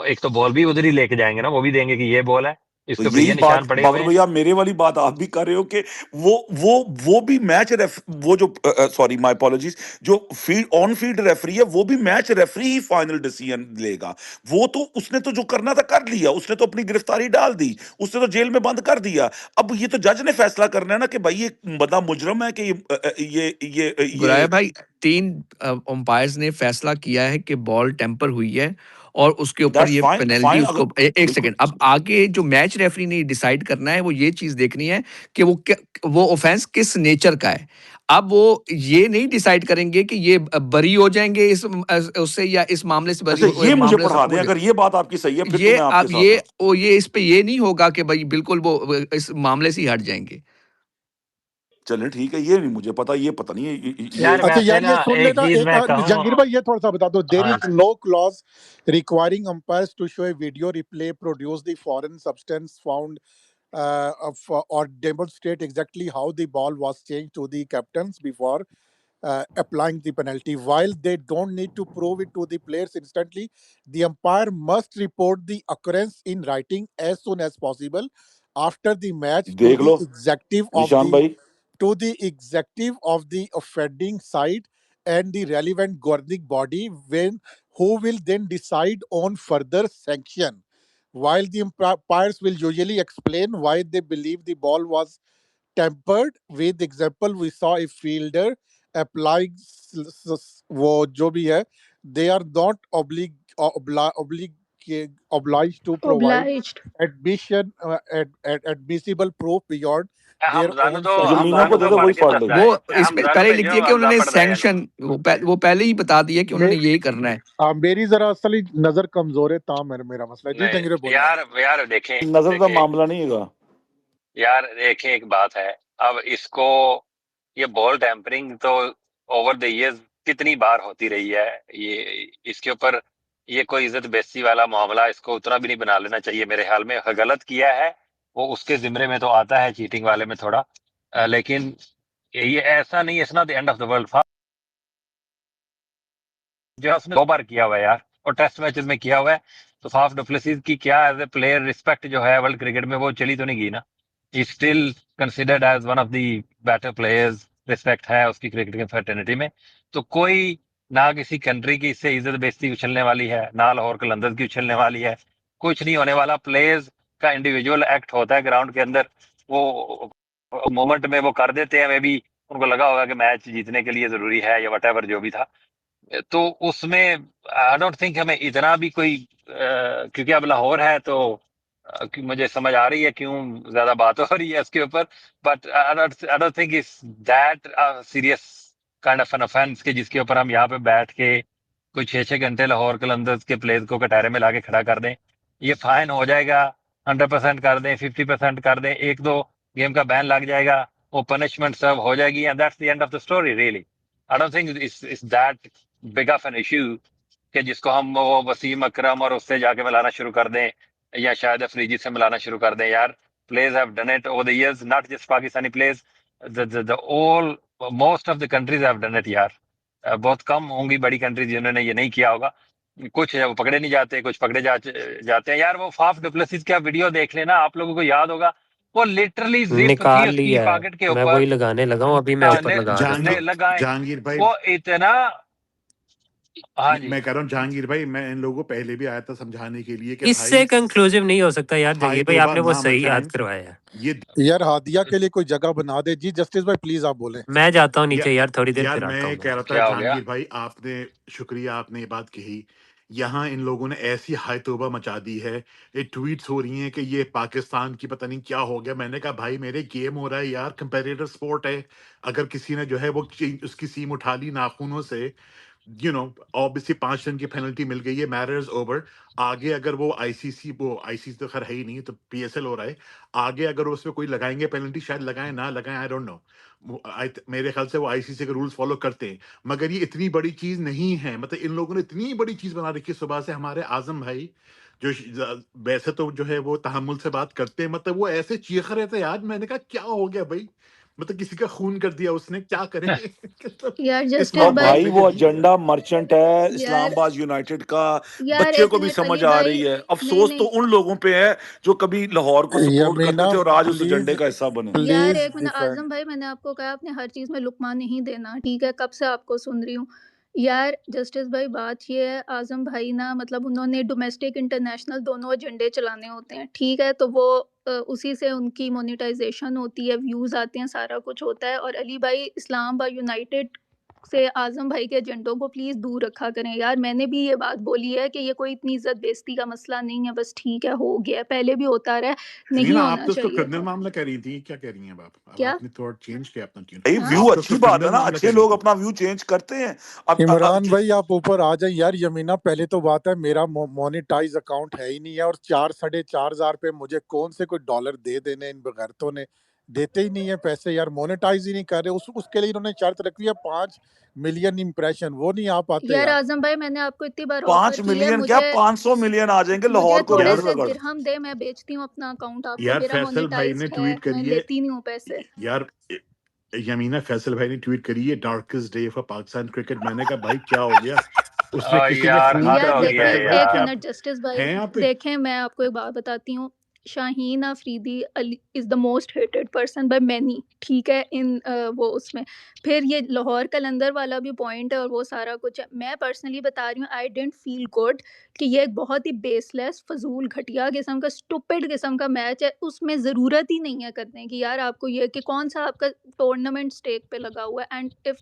एक तो बॉल भी उधर ही लेके जाएंगे ना, वो भी देंगे कि ये बॉल है,
तो
इसके ऊपर
यही
ये
बात
निशान पड़े हुए
बाबर
हैं।
भैया, मेरे वाली बात आप भी कर रहे हो कि वो वो वो भी मैच रेफ वो जो सॉरी माय अपोलॉजीज, जो फील्ड ऑन फील्ड रेफरी है वो भी मैच रेफरी ही फाइनल डिसीजन लेगा। वो तो उसने तो जो करना था कर लिया, उसने तो अपनी गिरफ्तारी डाल दी, उसने तो जेल में बंद कर दिया। अब ये तो जज ने फैसला करना है ना कि भाई ये बंदा मुजरम है कि
गुराया
ये
भाई 3 अंपायर्स ने फैसला किया है कि बॉल टेम्पर हुई है और उसके ऊपर
दैट्स
ये
फाइन
पेनल्टी
फाइन
उसको
अगर
एक
बिल्कुल।
सेकंड, अब आगे जो मैच रेफरी ने डिसाइड करना है वो ये चीज देखनी है कि वो ऑफेंस किस नेचर का है। अब वो ये नहीं डिसाइड करेंगे कि ये बरी हो जाएंगे उससे या इस मामले से
अच्छा,
ये
ये मुझे
मामले से
पढ़ा
सबको
दें, अगर ये बात आपकी सही है फिर तो
ये
मैं आपके
अब
साथ हूं।
ये इस पे ये नहीं होगा कि भाई बिल्कुल वो इस मामले से ही हट जाएंगे।
चलें ठीक है, ये नहीं मुझे पता, ये पता नहीं है
यार
अच्छा
वैसे
यार,
ना
ये सुन
एक
लेना
चीज
एक
मैं कहूँ।
जहांगीर भाई, ये थोड़ा सा बता दो। देयर
हाँ
is no clause requiring umpires to show a video replay, produce the foreign substance found or demonstrate exactly how the ball was changed to the captains before applying the penalty. While they don't need to prove it to the players instantly, the umpire must report the occurrence in writing as soon as possible after the match
देख लो जिशान भाई।
to the executive of the offending side and the relevant governing body, when who will then decide on further sanction. While the umpires will usually explain why they believe the ball was tempered with, example we saw a fielder applying वो जो भी है, they are not obliged to provide
obliged.
admissible proof beyond their
Hamzan
own
तो
जो मीना
हमजान
को
subjective
दे
तो
दो
पढ़
वही
के
पढ़
दसदा
लेगी।
वो
है,
इसमें
हमजान
पहले लिख
भेजो
दिया कि
हमजा
उन्होंने
पढ़ देगा।
सैंक्शन वो पहले ही बता दिया कि उन्होंने
मे-
यही करना है।
मेरी जरा असली नजर कमजोर है, ता मेरा मसला है जी।
नहीं
जंगीरे बोले आप।
यार, यार देखें
नजर का
देखें
मामला नहीं है।
यार देखें, एक बात है। अब इसको, ये बॉल टैंपरिंग तो ओवर द इयर्स कितनी बार होती रही है, ये इसके ऊपर ये कोई इज्जत बेइज्जती वाला मामला इसको उतना भी नहीं बना लेना चाहिए मेरे ख्याल में। गलत किया है वो उसके जिम्मे में तो आता है, चीटिंग वाले में थोड़ा, लेकिन ये ऐसा नहीं, it's not the end of the world. जो है उसने 2 बार किया हुआ है यार, और टेस्ट मैचेस में किया हुआ है। तो फाफ डुप्लेसिस की क्या एज ए प्लेयर रिस्पेक्ट जो है वर्ल्ड क्रिकेट में वो चली तो नहीं गई ना। He still considered as one of the better players, respect है उसकी क्रिकेट की फैटर्निटी में। तो कोई ना किसी कंट्री की इससे इज्जत बेइज्जती उछलने वाली है, ना लाहौर कलंदर्स की उछलने वाली है, कुछ नहीं होने वाला। प्लेयर्स का इंडिविजुअल एक्ट होता है ग्राउंड के अंदर, वो मोमेंट में वो कर देते हैं, मे बी उनको लगा होगा कि मैच जीतने के लिए जरूरी है या वट जो भी था। तो उसमें आई डोंट थिंक हमें इतना भी कोई क्योंकि अब लाहौर है तो मुझे समझ आ रही है क्यों ज्यादा बात हो रही है इसके ऊपर। But I don't think is that serious kind of an offence के जिसके ऊपर हम यहाँ पे बैठ के कोई 6-6 घंटे लाहौर कलंदर्स के प्लेयर को कटारे में लाके खड़ा कर दें। ये फाइन हो जाएगा, 100% कर दें, 50% कर दें, 1-2 गेम का बैन लग जाएगा, वो पनिशमेंट सर्व हो जाएगी, and that's the end of the story really. I don't think it's that big of an issue कि जिसको हम वो वसीम अकरम और उससे जाके मिलाना शुरू कर दें, या शायद अफरीदी से मिलाना शुरू कर दें। यार players have done it over the years, not just Pakistani players, the all most of the countries have done it यार। बहुत कम होंगी बड़ी कंट्रीज जिन्होंने ये नहीं किया होगा। कुछ है वो पकड़े नहीं जाते, कुछ पकड़े जाते हैं। यार वो फाफ डुप्लेसिस का वीडियो देख लेना, आप लोगों को याद होगा, वो लिटरली जिप थी
निकाल
उसकी
लिया है,
पॉकेट के
मैं
ऊपर,
वही लगाने लगा हूँ, अभी मैं ऊपर लगा देता हूँ।
लगाए
जहांगीर भाई
वो इतना हाँ जी।
मैं कह रहा हूँ जहांगीर भाई, मैं इन लोगों को पहले भी आया था समझाने के लिए कि
इससे
भाई
कंक्लूसिव नहीं हो सकता यार
हाय
जगीर भाई,
तौबा
आपने वो
ना
सही याद
मचाएं।
करवाया।
ये
यार हादिया के लिए कोई जगह बना दे जी। जस्टिस भाई प्लीज आप बोलें।
मैं जाता हूँ
या,
नीचे यार, थोड़ी देर
यार
फिर आता हूँ
मैं
मैं।
कह रहा था
क्या हो गया?
जहांगीर भाई, आपने शुक्रिया, आपने ये बात कही। यहाँ इन लोगों ने ऐसी हाय तौबा मचा दी है, ये ट्वीट्स हो रही हैं कि ये पाकिस्तान की पता नहीं क्या हो गया। मैंने कहा भाई मेरे गेम हो रहा है यार, कंपेरेटर स्पोर्ट है। अगर किसी ने जो है वो उसकी सीम उठा ली नाखूनों से, ऑब्वियसली 5 रन की पेनल्टी मिल गई है, मैटर इज ओवर। आगे अगर वो आईसीसी, वो आईसीसी तो खैर है ही नहीं, तो पीएसएल हो रहा है। आगे अगर उसमें कोई लगाएंगे पेनल्टी, शायद लगाएं ना लगाएं, आई डोंट नो। मेरे ख्याल से वो आईसीसी के रूल्स फॉलो करते हैं। मगर ये इतनी बड़ी चीज नहीं है, मतलब इन लोगों ने इतनी बड़ी चीज बना रखी है। सुबह से हमारे आजम भाई जो वैसे तो जो है वो तहम्मुल से बात करते हैं, मतलब वो ऐसे चीख रहे थे यार। मैंने कहा क्या हो गया भाई, मतलब किसी का खून कर दिया उसने, क्या करें। मतलब
यार
इस
जस्टिस
अब
मामले
भाई,
में
भाई
मैं
वो
क्या ही
एजेंडा मर्चेंट है
यार
इस्लामाबाद यूनाइटेड का,
यार
बच्चे
एक
को भी
मिनट
समझ
अली
आ
भाई,
रही है।
नहीं
अफसोस तो
नहीं
उन लोगों पे है जो कभी लाहौर को सपोर्ट करते
यमीना
थे और आज उस एजेंडे
प्लीज
का हिस्सा बने।
यार
प्लीज
एक मिनट
डिफेंड।
आजम भाई, मैंने आपको कहा आपने हर चीज़ में लुकमा नहीं देना, ठीक है? कब से आपको सुन रही हूँ। यार जस्टिस भाई बात ये है, आजम भाई ना मतलब उन्होंने डोमेस्टिक इंटरनेशनल दोनों एजेंडे चलाने होते हैं, ठीक है? तो वो उसी से उनकी मोनेटाइजेशन होती है, व्यूज़ आते हैं, सारा कुछ होता है। और अली भाई इस्लामाबाद यूनाइटेड से आजम भाई के एजेंडों को प्लीज़ दूर रखा करें यार। मैंने भी ये बात बोली है कि ये कोई इतनी इज्जत बेइज्जती का मसला नहीं है, बस ठीक है, हो गया, पहले भी होता रहा है, नहीं
रीना, आप
होना
तो उसको
चाहिए
क्रिमिनल
था।
मामला कह रही थी, क्या कह रही हैं अब
क्या?
आपने थोड़ा चेंज किया अपना ट्यून।
भाई
हाँ?
व्यू
आप तो
अच्छी
उसको
बात है
क्रिमिनल
ना,
मामला
अच्छे
कह रही
लोग
थी।
अपना व्यू चेंज करते हैं।
इमरान भाई आप ऊपर आ जाए यार। यमीना पहले तो बात है, मेरा मोनेटाइज अकाउंट है ही नहीं है, और 4-4.5 हजार पे मुझे कौन से कोई डॉलर दे देने इन बगैरतों ने। देते ही नहीं है पैसे यार, मोनेटाइज ही नहीं कर रहे। उसके लिए इन्होंने शर्त रखी है 5 मिलियन इम्प्रेशन, वो नहीं आ पाते
यार
यार।
आजम भाई, मैंने आपको इतनी बार
5
ऑफर की है,
मिलियन क्या,
मुझे
500 मिलियन आ जाएंगे
मुझे
लाहौर को
थोड़े
रगड़
यार
से
रगड़।
दिरहम दे, मैं बेचती हूँ अपना अकाउंट आपको,
यार
मेरा
फैसल भाई ने
मोनेटाइज्ड है,
ट्वीट
मैं
करिए।
लेती नहीं हूँ पैसे।
यार यमीना, फैसल भाई ने ट्वीट करी है, darkest day for Pakistan cricket. मैंने कहा भाई क्या हो गया, उसमें किसी ने
यार
खून
हद
कर
यार
हो
दिया।
गई है
फैसल
देखें,
भाई
एक
क्या
यार।
आप
मिनट जस्टिस भाई,
हैं यहाँ पे।
देखें मैं आपको एक बात बताती हूँ। Shaheen Afridi Ali is the most hated person by many, ठीक है? इन वो उसमें फिर ये लाहौर कलंदर वाला भी पॉइंट है और वो सारा कुछ है। मैं पर्सनली बता रही हूँ, आई डेंट फील गुड कि ये एक बहुत ही बेसलेस, फजूल, घटिया किस्म का, स्टूपिड किस्म का मैच है। उसमें ज़रूरत ही नहीं है करने की यार। आपको ये कि कौन सा आपका टूर्नामेंट स्टेक पे लगा हुआ है, and if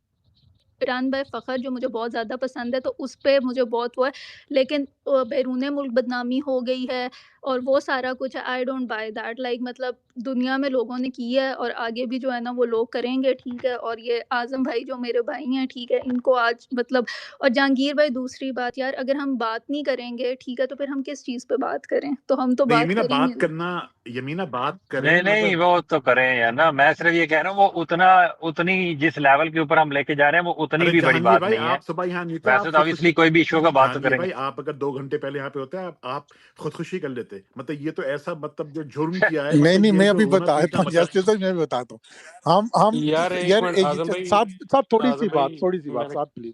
run by Fakhar जो मुझे बहुत ज़्यादा पसंद है, तो उस पे मुझे बहुत वो है। लेकिन बैरून मुल्क बदनामी हो गई है और वो सारा कुछ है, I don't by that. Like मतलब दुनिया में लोगों ने की है और आगे भी जो है ना वो लोग करेंगे, ठीक है? और ये आज़म भाई जो मेरे भाई हैं, ठीक है? इनको आज मतलब, और जहांगीर भाई दूसरी बात यार, अगर हम बात नहीं करेंगे, ठीक है? तो फिर हम किस चीज़ पे बात करें? तो हम तो
तो
बात
यमीना
करेंगे
बात
नहीं।
करना, यमीना बात
नहीं
करें
नहीं,
मतलब।
वो तो करें यार ना। मैं सिर्फ ये कह रहा हूँ, वो उतना उतनी जिस लेवल के ऊपर हम लेके जा रहे हैं वो उतनी
अरे
भी बड़ी
जहांगीर
बात
भाई,
नहीं है।
आप सुबह यहाँ नहीं थे, आप
वैसे तो
खुदकुशी।
ऑब्वियसली कोई भी इशू का बात तो
जहांगीर
करेंगे।
भाई, आप अगर 2 घंटे पहले यहाँ पे होते हैं, आप खुदकुशी कर लेते। मतलब ये तो ऐसा, मतलब जो जुर्म किया है,
नहीं
मतलब
नहीं,
ये
मैं
जो
अभी
रोना
बताता
पीटना
हूँ
मचा।
जस्टिस भाई, मैं भी बताता हूँ। हम
यार एक
यार
मिनट आजम भाई,
साथ साथ
आजम भाई
थोड़ी सी बात
मैंने
साथ प्लीज।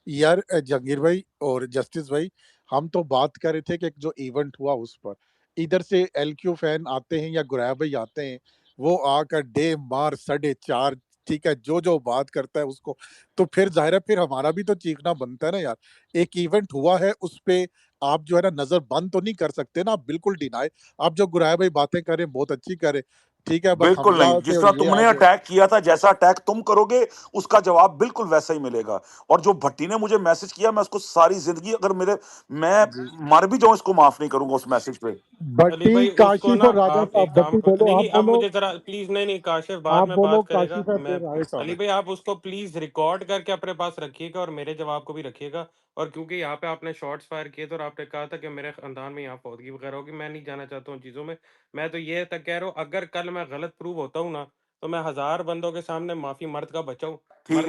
यार जहांगीर भाई और जस्टिस भाई, हम तो बात कर रहे थे कि जो इवेंट हुआ उस पर, इधर से एलक्यू फैन आते हैं या गुरैब भाई आते हैं, वो आकर डे मार 4:30, ठीक है? जो जो बात करता है उसको, तो फिर जाहिर है फिर हमारा भी तो चीखना बनता है ना यार। एक इवेंट हुआ है उस पे आप जो है ना नजर बंद तो नहीं कर सकते ना, आप बिल्कुल डिनाई। आप जो गुरैब भाई बातें करें बहुत अच्छी करें, ठीक है? बस
बिल्कुल नहीं,
हमजा से
जिस
और
तरह
ये आ
तुमने
गए।
अटैक किया था, जैसा अटैक तुम करोगे उसका जवाब बिल्कुल वैसा ही मिलेगा। और जो भट्टी ने मुझे मैसेज किया, मैं उसको सारी जिंदगी, अगर मेरे, मैं
जी,
मर भी जाऊं इसको माफ नहीं करूंगा उस मैसेज पे।
अली
भट्टी
भाई उसको
काशिफ
ना
और राजा
आप
साहब।
एक काम
भट्टी
कर,
बोलो,
नहीं
आप
नहीं, अब
बोलो,
मुझे जरा प्लीज, नहीं नहीं, काशिफ बाद
आप
में
बोलो।
बात करेगा।
काशिफ है,
मैं
फिर राजा साहब
अली
है।
भाई आप उसको प्लीज रिकॉर्ड करके अपने पास रखिएगा और मेरे जवाब को भी रखिएगा। और क्योंकि यहाँ पे आपने शॉट्स फायर किए थे और आपने कहा था कि मेरे खानदान में यहाँ फौदगी वगैरह होगी, मैं नहीं जाना चाहता हूँ चीज़ों में। मैं तो ये तक कह रहा हूँ, अगर कल मैं गलत प्रूव होता हूँ ना, तो मैं 1000 बंदों के सामने माफी,
ठीक
मर्द
है
का बच्चा
भट्टी,
होके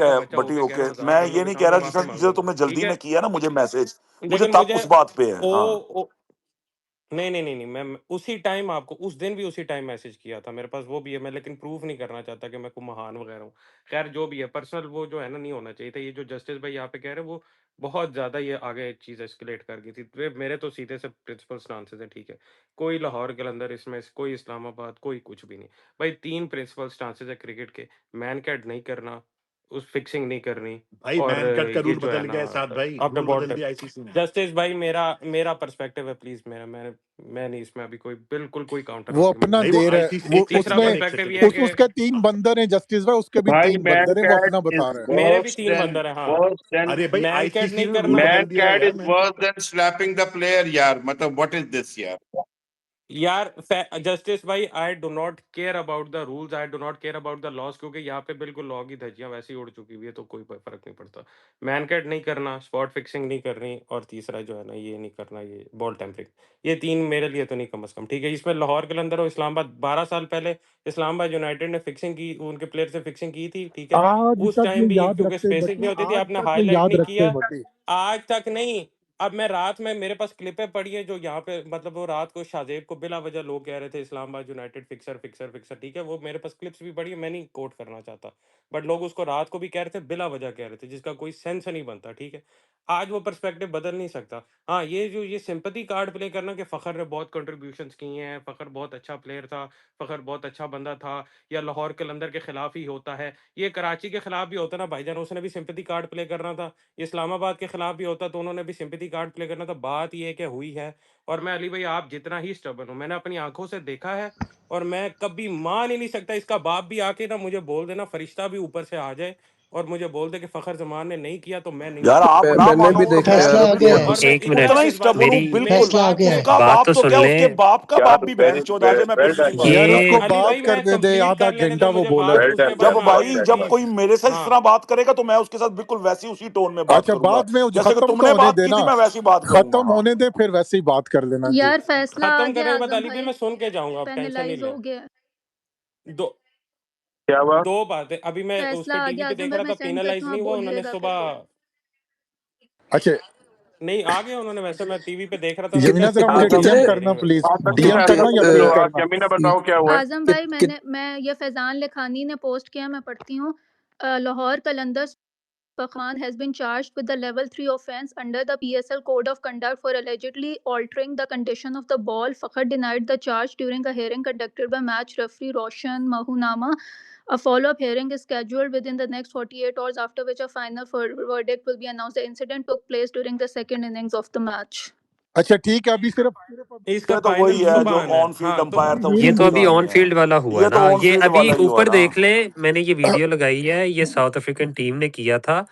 कह
ओके,
रहा हूँ, हजार
मैं
बंदों
ये
के
नहीं कह
सामने
रहा जिस
माफी
जिसे
मांगूंगा,
तुमने
ठीक
जल्दी में
है?
किया ना मुझे मैसेज, मुझे
लेकिन
तब
मुझे
उस बात पे है।
ओ,
हाँ
ओ नहीं नहीं नहीं नहीं, मैं उसी टाइम आपको उस दिन भी उसी टाइम मैसेज किया था, मेरे पास वो भी है। मैं लेकिन प्रूफ नहीं करना चाहता कि मैं को महान वगैरह हूँ। खैर जो भी है, पर्सनल वो जो है ना, नहीं होना चाहिए था। ये जो जस्टिस भाई यहाँ पे कह रहे हैं, वो बहुत ज्यादा ये आगे चीज एस्केलेट कर गई थी। मेरे तो सीधे से प्रिंसिपल स्टांसेस है, ठीक है? कोई लाहौर के अंदर इसमें कोई इस्लामाबाद कोई कुछ भी नहीं। भाई 3 प्रिंसिपल स्टांसेस है क्रिकेट के। मैन कैट नहीं करना,
उस फिक्सिंग नहीं करनी
भाई
और
मैन कट का
ये
रूल
जो है
बदल
ना
गया है साथ भाई,
आपने
रूल
बॉल
बदल
टच
दिया आईसीसी ने।
जस्टिस भाई मेरा पर्सपेक्टिव है प्लीज मैं नहीं इसमें अभी बिल्कुल कोई काउंटर
वो
आर्गुमेंट
अपना
नहीं
भाई वो
दे
करूंगा।
रहा है,
आईसीसी
वो
एक तीसरा
उसमें
एक
पर्सपेक्टिव
सेकंड
ये है कि
उसके 3 बंदर हैं जस्टिस भाई, उसके भी
भाई
3
मैन
बंदर हैं, वो
कैट
अपना
इज
बता रहा है।
मेरे भी
वर्स
3
देन
बंदर हैं हाँ।
वर्स देन
अरे भाई
मैन कैट
आईसीसी
नहीं
ने रूल
करना
बदल
मैन
दिया है
कैट
यार,
इज
मैन
वर्स
कैट का।
देन स्लैपिंग द प्लेयर यार, मतलब व्हाट इज दिस यार।
यार जस्टिस भाई I do not care about the rules I do not care about the loss क्योंकि यहाँ पे बिल्कुल लॉ की धज्जियां वैसे ही उड़ चुकी हुई है तो कोई फर्क नहीं पड़ता। मैन कैट नहीं करना, स्पॉट फिक्सिंग नहीं करनी और तीसरा जो है ना ये नहीं करना, ये बॉल टेम्परिंग, ये 3 मेरे लिए तो नहीं कम से कम ठीक है। इसमें लाहौर कलंदर और इस्लामाबाद 12 साल पहले इस्लामाबाद यूनाइटेड ने फिक्सिंग की, उनके प्लेयर से फिक्सिंग की थी ठीक है।
आज
उस
तक ये
टाइम भी
याद
क्योंकि
रखते
स्पेसिंग
बटी,
नहीं होती थी
आज
आपने
तक ये
हाईलाइट
याद
नहीं
रखते
किया
बटी।
आज तक नहीं। अब मैं रात में मेरे पास क्लिपें पड़ी है जो यहाँ पे मतलब वो रात को शाहजेब को बिला वजह लोग कह रहे थे Islamabad United fixer fixer fixer ठीक है, वो मेरे पास क्लिप्स भी पड़ी है, मैं नहीं कोट करना चाहता बट लोग उसको रात को भी कह रहे थे बिला वजह कह रहे थे जिसका कोई सेंस नहीं बनता ठीक है। आज वो पर्सपेक्टिव बदल नहीं सकता। हाँ ये जो ये सिंपैथी कार्ड प्ले करना कि फ़खर ने बहुत कंट्रीब्यूशंस किए हैं, फ़खर बहुत अच्छा प्लेयर था, फ़खर बहुत अच्छा बंदा था या लाहौर कलंदर के खिलाफ ही होता है, ये कराची के खिलाफ भी होता ना भाईजान, उसने भी सिंपैथी कार्ड प्ले करना था, इस्लामाबाद के खिलाफ भी होता तो उन्होंने भी सिंपैथी कार्ड प्ले करना था। बात ये है कि हुई है और मैं अली भाई आप जितना ही स्टबर्न हूँ मैंने अपनी आंखों से देखा है और मैं कभी मान ही नहीं सकता इसका बाप भी आके ना मुझे बोल देना, फरिश्ता भी ऊपर से आ जाए और मुझे बोल दे कि फ़खर जमान ने नहीं किया तो मैं नहीं
यार
मानूंगा।
आप ना
मैंने
मानो
भी
और
देखा
मैं
यार
फैसला आ
अभी
गया
बिल्कुल
है।
और मैं
एक
उतना
मिनट
ही
जस्टिस भाई
स्टबन हूँ
मेरी
मेरी
बिल्कुल।
फैसला आ
बात
गया
सुने
है।
उसका
बात
बाप
तो
तो
सुन
क्या, उसके
लें।
बाप का बाप भी बहन चौद आ जाए, मैं फिर भी नहीं
यार
मानूंगा।
ये
उसको
अली
बात
भाई मैं
करने दे,
कंप्लीट
आधा
कर लेने दे
घंटा वो
मुझे बात
बोलेगा।
उसके बाद
जब
मैं
भाई
आगे
जब
ठीक है।
कोई मेरे से इस
हाँ
तरह बात करेगा तो मैं उसके साथ बिल्कुल वैसी उसी टोन में बात
अच्छा,
करूंगा
बाद में
जैसे कि
खत्म तो
तुमने
होने
बात की
देना,
थी, मैं वैसी बात करूंगा।
खत्म
हाँ
होने दे फिर वैसे ही बात कर लेना जी।
यार फैसला आ
खत्म
गया
करने के बाद
आजम
अली भाई
भाई,
मैं सुन के जाऊंगा, आप टेंशन नहीं
पेनलाइज
लें।
हो गया।
दो
क्या हुआ?
2 बातें अभी मैं उस
फैसला
पे
आ
टीवी
गया
पे
आजम
देख
भाई,
रहा
मैं
था,
सेंड करती
पेनलाइज
हूँ, आप
नहीं हुआ उन्होंने
बोलिएगा फिर।
सुबह
अच्छा
नहीं आ गए उन्होंने, वैसे मैं टीवी पे देख रहा था, मैं
यमुना
टेंशन
जरा
नहीं
मुझे
लेता
आजम
कोई
डीएम
ने
दिक्कत
करना
नहीं है।
प्लीज,
आजम के
डीएम
साथ
करना या मेल करना।
यमीना बताओ क्या हुआ है?
आजम भाई
कित
मैं ये फैजान लिखानी ने पोस्ट किया, मैं पढ़ती हूँ। Lahore Qalandars Fakhan has been charged with the level 3 offence under the PSL Code of Conduct for allegedly altering the condition of the ball. Fakhar denied the charge during a hearing conducted by match referee Roshan Mahunama. A follow-up hearing is scheduled within the next 48 hours, after which a final verdict will be announced. The incident took place during the second innings of the match.
अच्छा ठीक है, अभी सिर्फ
इसका
ये तो
फाइनल
वही है
सुबह
जो
आना है।
ऑन फील्ड
हाँ तो
अंपायर था,
ये
उसकी
हेयरिंग
तो
हुई
अभी
है।
कहानी
ऑन
है।
फील्ड वाला हुआ
ये तो
ना,
ऑन
ये
फील्ड
अभी
वाला ही हुआ
ऊपर
ना।
देख लें, मैंने ये वीडियो लगाई है, ये साउथ अफ्रीकन टीम ने किया था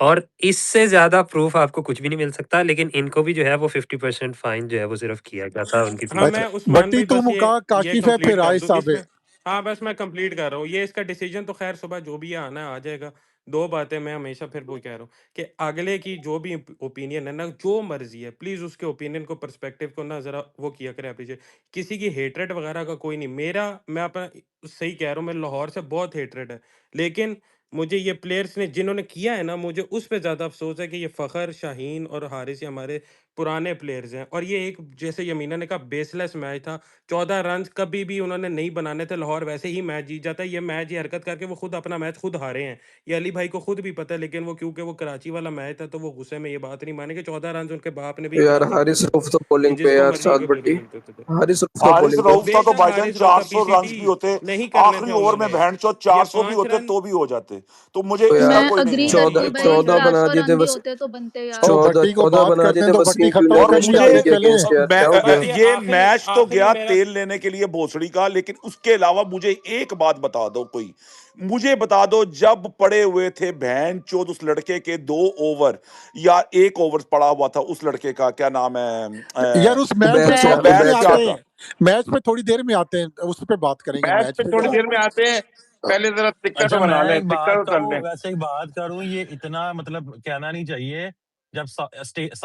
और इससे ज्यादा प्रूफ आपको कुछ भी नहीं मिल सकता, लेकिन इनको भी जो है वो 50% फाइन जो है वो सिर्फ किया गया था उनकी
हाँ
टीम
बट
मैं
पे।
उस्मान
बट्टी
भाई
तुम
बस
का
ये
काशिफ है
कंप्लीट
फिर
कर
आए
दूं
साहब है।
इसमें। हाँ बस मैं कंप्लीट कर रहा हूँ, ये इसका डिसीजन तो खैर सुबह जो भी आना है आ जाएगा। 2 बातें मैं हमेशा फिर वो कह रहा हूँ कि अगले की जो भी ओपिनियन है ना, जो मर्जी है, प्लीज उसके ओपिनियन को पर्सपेक्टिव को ना जरा वो किया करें अप्रिशिएट। किसी की हेटरेट वगैरह का कोई नहीं, मेरा मैं अपना सही कह रहा हूँ, मैं लाहौर से बहुत हेटरेट है, लेकिन मुझे ये प्लेयर्स ने जिन्होंने किया है ना, मुझे उस पे ज़्यादा अफसोस है कि ये फ़खर, शाहीन और हारिस ये हमारे पुराने प्लेयर्स हैं और ये एक जैसे यमीना ने कहा बेसलेस मैच था। 14 रन्स कभी भी उन्होंने नहीं बनाने थे, लाहौर वैसे ही मैच जीत जाता है। ये मैच ये हरकत करके वो खुद अपना मैच खुद हारे हैं, ये अली भाई को खुद भी पता है, लेकिन वो क्योंकि वो कराची वाला मैच था तो वो गुस्से में ये बात नहीं माने कि 14 रन उनके बाप ने भी
यार
कराची के लिए
हारिस
दिए
रऊफ
थे,
तो
ये
बॉलिंग पे
जिसको
यार,
मर्जी
सात
होके बोल के
बट्टी
सुनते थे।
हारिस रऊफ तो
हारिस
बॉलिंग पे।
रऊफ था तो
बेशक
भाईजान
हारिस रऊफ का
400 रन
पीसीटी
भी होते,
नहीं करने
आखिरी
थे
ओवर में
उन्होंने,
बहन चो
ये
400 भी
5
होते
रन
तो भी हो जाते। तो मुझे
तो यार
इसका
मैं
कोई नहीं
अग्री
है
करती हूँ
चौदह
भाई,
14 बना
400
दिए थे
रन भी
बस।
होते तो बनते यार।
ओ
चौदह
बट्टी को
14
बात
बना दिए
करने
थे
दो, बट्टी
वसीम की
खत्म
और
विकेट
करके
गिर
मुझे
आगे
गई के
चले।
अगेंस्ट यार, क्या हो गया?
देखिए
ये
आखिरी
मैच तो
आखिरी
गया
मेरा
तेल लेने के लिए भोसड़ी का, लेकिन उसके अलावा मुझे एक बात बता दो, कोई मुझे बता दो, जब पड़े हुए थे बहन चोद उस लड़के के 2 ओवर या 1 ओवर पड़ा हुआ था, उस लड़के का क्या नाम
यार
है,
उस मैच पे
बैच
थोड़ी
बैच
देर में
बैच
बैच
आते
का।
हैं, मैच पे थोड़ी देर में आते हैं, उस पे बात करेंगे
मैच
मैच
पे
पे
थोड़ी
जरा।
देर में आते हैं, पहले जरा टिकट
अच्छा
बना
मैं
लें,
एक
टिकट
बात
तो कर
कहूँ,
लें।
वैसे एक बात करूँ, ये इतना मतलब कहना नहीं चाहिए। जब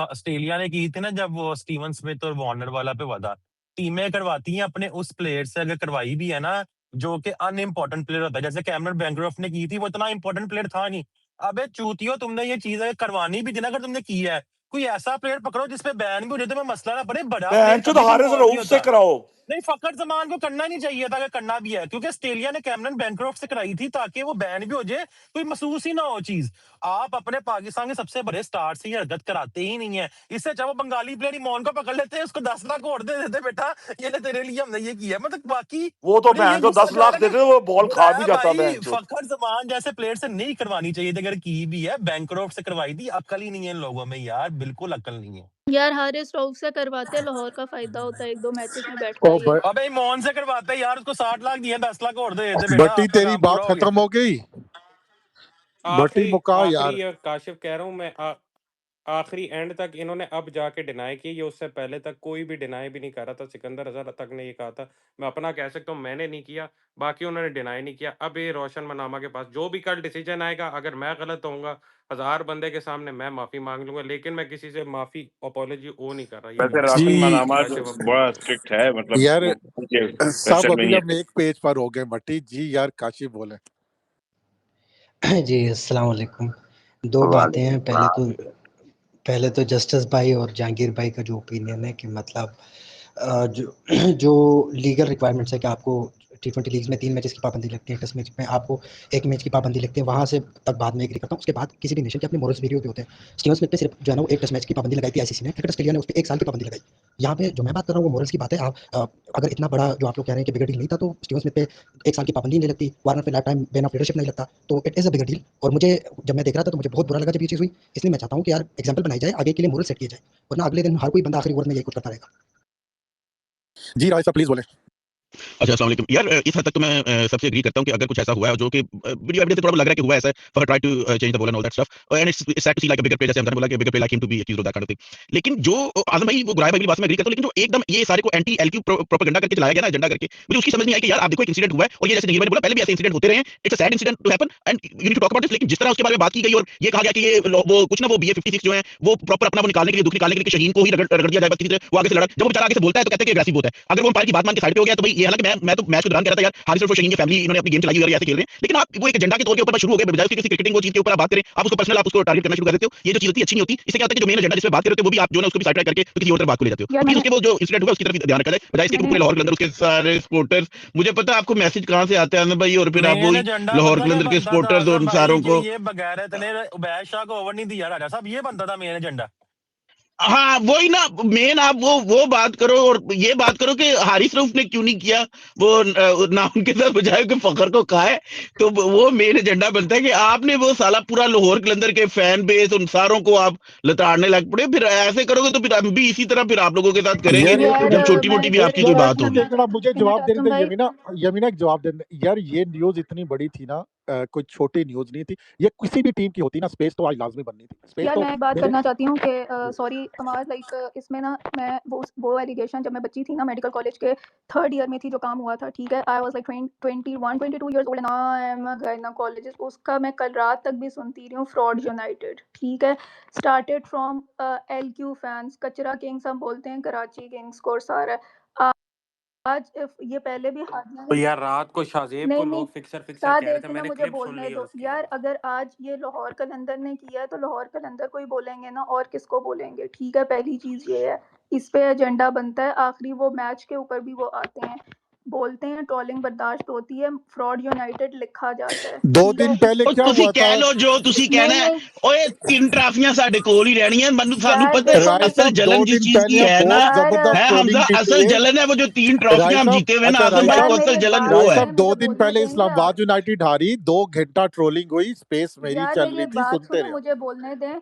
ऑस्ट्रेलिया ने की थी ना, जब वो स्टीवन स्मिथ और वार्नर वाला पे वादा, टीमें करवाती हैं अपने उस प्लेयर से, अगर करवाई भी है ना, जो कि अनइम्पोर्टेंट प्लेयर होता है, जैसे कैमरन बैंक्रॉफ्ट ने की थी, वो इतना इंपॉर्टेंट प्लेयर था नहीं। अबे चूतियो, तुमने ये चीज अगर करवानी भी थी ना, अगर तुमने की है, कोई ऐसा प्लेयर पकड़ो जिसपे बैन भी हो जाए, तो मैं मसला ना पड़े, बड़ा प्लेयर
बेंचो तो
कभी भी
हारिस
इन्वॉल्व नहीं
रऊफ से
होता।
कराओ।
नहीं, फखर जमान को करना नहीं चाहिए था, अगर करना भी है, क्योंकि ऑस्ट्रेलिया ने कैमरन बैनक्रॉफ्ट से कराई थी ताकि वो बैन भी हो जाए, कोई महसूस ही ना हो चीज। आप अपने पाकिस्तान के सबसे बड़े स्टार से ये हरकत कराते ही नहीं है। इससे अच्छा वो बंगाली प्लेयर ईमान को पकड़ लेते हैं, उसको 10 लाख और दे देते, बेटा ये ले तेरे लिए हमने ये किया। मतलब बाकी
वो तो
मुझे ये
बेंचो
गुस्सा
10
चढ़ा
लाख
था कि
देते वो बॉल खा भी जाता
भाई
बेंचो।
फखर जमान जैसे प्लेयर से नहीं करवानी चाहिए थी, अगर की भी है बैंक्रॉफ्ट से करवाई थी। अकल ही नहीं है इन लोगों में यार, बिल्कुल अकल नहीं है
यार हारिस रऊफ से करवाते हैं, लाहौर का फायदा होता है, 1-2 मैचेस में बैठता
ओ
है ये।
अबे ईमान से करवाते यार, उसको 60 लाख दिए, 10 लाख और दे देते, बेटा
बट्टी
आपका
तेरी
काम पूरा
बात
हो गया।
खत्म हो गई। बट्टी
आखिरी
मुका
आखिरी
यार।
ये काशिफ कह रहा हूँ मैं, आखिरी एंड तक इन्होंने अब जाके डिनाई की, ये उससे पहले तक कोई भी डिनाई भी नहीं कर रहा था। सिकंदर अजहर तक ने ये कहा था, मैं अपना कह सकता हूँ मैंने नहीं किया, बाकी उन्होंने डिनाई नहीं किया। अब ये रोशन मनामा के पास जो भी कल डिसीजन आएगा, अगर मैं गलत होऊंगा 1000 बंदे के सामने मैं माफी मांग लूंगा, लेकिन मैं किसी से माफी अपॉलोजी वो नहीं कर रहा, ये
वैसे
बता
राशन
दूं।
जी
मनामा
काशिफ अब
बड़ा स्ट्रिक्ट है, मतलब
यार,
वो उनके
सब
वेबसाइट में
अभी
ही
हम
है।
एक पेज पर हो गए। बट्टी जी यार, काशी बोले।
जी, अस्सलाम वालेकुम। 2 बातें हैं। पहले तो जस्टिस भाई और जहांगीर भाई का जो ओपिनियन है कि मतलब जो जो लीगल रिक्वायरमेंट्स है कि आपको T20 लीग्स में 3 मैचेस की पाबंदी लगती है, टेस्ट मैच में आपको 1 मैच की पाबंदी लगती है, वहाँ से तक बाद में एग्री करता हूँ। उसके बाद किसी भी नेशन के अपने मोरल्स भी होते हैं। स्टीवन स्मिथ पे सिर्फ जो है ना वो 1 टेस्ट मैच की पाबंदी लगाई थी आईसीसी ने, क्रिकेट ऑस्ट्रेलिया ने उस पे 1 साल की पाबंदी लगाई। यहाँ पे जो मैं बात कर रहा हूँ वो मोरल्स की बात है। अगर इतना बड़ा जो आप लोग कह रहे हैं कि बिग डील नहीं था, तो स्टीवन स्मिथ पे 1 साल की पाबंदी नहीं लगती, वार्नर पे life time ban of leadership नहीं लगता, तो it is a big deal. और मुझे जब मैं देख रहा था तो मुझे बहुत बुरा लगा जब ये चीज़ हुई। इसलिए मैं चाहता हूँ कि यार एग्जाम्पल बनाई जाए, आगे के लिए मोरल सेट किए जाए, वरना अगले दिन हर कोई बंदा आखिरी ओवर में यही कुछ करता रहेगा।
जी राय साहब प्लीज बोले।
अच्छा, अस्सलाम वालेकुम। यार इस हद तक तो मैं सबसे एग्री करता हूँ कि अगर कुछ ऐसा हुआ है जो कि वीडियो एविडेंस से थोड़ा लग रहा है कि हुआ ऐसा है, for try to change the ball and all that stuff, and it's sad to see like a bigger player, जैसे हमने बोला कि bigger player like him to be accused of that kind of thing. लेकिन जो आजम भाई वो गुराय भाई की बात से मैं एग्री करता हूँ, लेकिन जो एकदम ये सारे को एंटी एलक्यू प्रोपेगेंडा करके चलाया गया ना, एजेंडा करके, मुझे उसकी समझ नहीं आई कि यार आप देखो एक इंसिडेंट हुआ है, और ये जैसे जंगीर भाई ने बोला पहले भी ऐसे इंसिडेंट होते रहे हैं, it's a sad incident to happen and you need to talk about this. लेकिन जिस तरह उसके बारे में बात की गई और ये कहा गया कि ये वो कुछ ना वो BA56 जो है वो प्रॉपर अपना वो निकालने के लिए, दुख निकालने के लिए शहीन को ही रगड़ दिया जाए, किसी तरह वो आगे से लड़ा। जब वो बेचारा आगे से बोलता है तो कहते हैं कि एग्रेसिव होता है। अगर वो अंपायर की बात मान के साइड पे हो गया तो भाई ये, हालांकि मैं तो मैच के दौरान कह रहा था यार हारिस और शहीन की फैमिली इन्होंने अपनी गेम चलाई हुई है, ऐसे खेल रहे हैं, लेकिन आप वो एक एजेंडा के तौर के ऊपर शुरू हो गए, बजाय उसके किसी क्रिकेटिंग वो चीज के ऊपर आप बात करें, आप उसको पर्सनल आप उसको टारगेट करना शुरू कर देते हो। ये जो चीज होती है अच्छी नहीं होती। इससे क्या होता है कि जो मेन एजेंडा जिस पे बात कर रहे होते हैं वो भी आप जो है उसको भी साइड ट्रैक करके किसी और तरफ बात को ले जाते हो।
यार
प्लीज
मैंने
उसके वो जो इंसिडेंट हुआ उसकी तरफ ध्यान रखा जाए, बजाय इसके कि
मैंने
पूरे लाहौर कलंदर उसके सारे सपोर्टर्स, मुझे पता है आपको मैसेज कहाँ से आता है ना भाई, और फिर आप
मेन
वही
एजेंडा
लाहौर
पता क्या
कलंदर के
बनता था
सपोर्टर्स
आजम
और
भाई,
सारों
कि
को।
ये बगैर इतने उबैद शाह को ओवर नहीं दिया राजा साहब, ये बनता था मेन एजेंडा।
हाँ वही ना, मेन आप वो बात करो और ये बात करो कि हारिस रऊफ ने क्यों नहीं किया वो नाम के साथ बजाय कि फखर को कहा है, तो वो मेन एजेंडा बनता है कि आपने वो साला पूरा लाहौर कलंदर के फैन बेस उन सारों को आप लताड़ने लग पड़े। फिर ऐसे करोगे तो फिर हम भी इसी तरह फिर आप लोगों के साथ करेंगे,
यार एक
यार
जब
मिनट,
छोटी
मैं
मोटी भी
एक
आपकी
एक
कोई
यार
बात
एक
बात हो।
मिनट,
कहना,
एक मिनट, मुझे
एक मिनट
जवाब देने
आजम
दे।
भाई।
यमीना, यमीना एक जवाब देने। यार ये न्यूज इतनी बड़ी थी ना, कोई छोटी न्यूज नहीं थी। ये किसी भी टीम की होती ना, स्पेस तो आज लाजमी बननी थी। स्पेस
यार
तो
मैं एक बात
मेरे
करना चाहती हूँ कि सॉरी समाज, लाइक इसमें ना मैं वो एलिगेशन, जब मैं बच्ची थी ना मेडिकल कॉलेज के 3rd ईयर में थी, जो काम हुआ था, ठीक है, I was like 21-22 years old and I am a gynaecologist, उसका मैं कल रात तक भी सुनती रही हूँ। फ्रॉड यूनाइटेड, ठीक है, स्टार्टेड फ्रॉम LQ फैंस, कचरा किंग्स हम बोलते हैं, कराची किंग्स को सारा। आज ये पहले भी हादिया
तो
ने,
यार रात को शाहजेब को
नहीं नहीं,
लोग फिक्सर फिक्सर
साथ
कह रहे थे,
एक ना
मैंने
मुझे
क्लिप सुन
बोलने
ली है
दो
उसकी
यार।
यार।
अगर आज ये लाहौर कलंदर ने किया है तो लाहौर कलंदर को ही बोलेंगे ना, और किसको बोलेंगे, ठीक है। पहली चीज ये है, इस पे एजेंडा बनता है। आखिरी वो मैच के ऊपर भी वो आते हैं, बोलते हैं ट्रोलिंग बर्दाश्त होती है, फ्रॉड यूनाइटेड लिखा जाता है,
2
ठीक
दिन
है।
पहले
और
क्या
तुसी
हुआ था?
कह लो जो तुसी कहना
नहीं
है,
नहीं
ओए 3 ट्राफियां साडे कोल ही रहनी है, मनु सानू
यार
पता है
देखो
राय
असल
साहब 2
जलन जिस
दिन
चीज की
पहले
है ना,
बहुत
यार
जबरदस्त
है
ट्रोलिंग
हमजा,
की थी
असल
ये।
जलन है वो जो 3
राय
ट्रॉफियां हम
साहब,
जीते हुए ना
अच्छा
आजम
राय
भाई
यार
को,
साहब,
असल
मेरी एक
जलन
बात
वो
राय
है।
सुने,
साहब 2
मुझे
दिन
बोलने
पहले
देंगे आप?
इस्लामाबाद यूनाइटेड हारी, 2 घंटा ट्रोलिंग हुई, स्पेस मेरी
यार
चल
मेरी
रही
एक
थी,
बात
सुनते
सुनो,
रहे।
मुझे बोलने दें।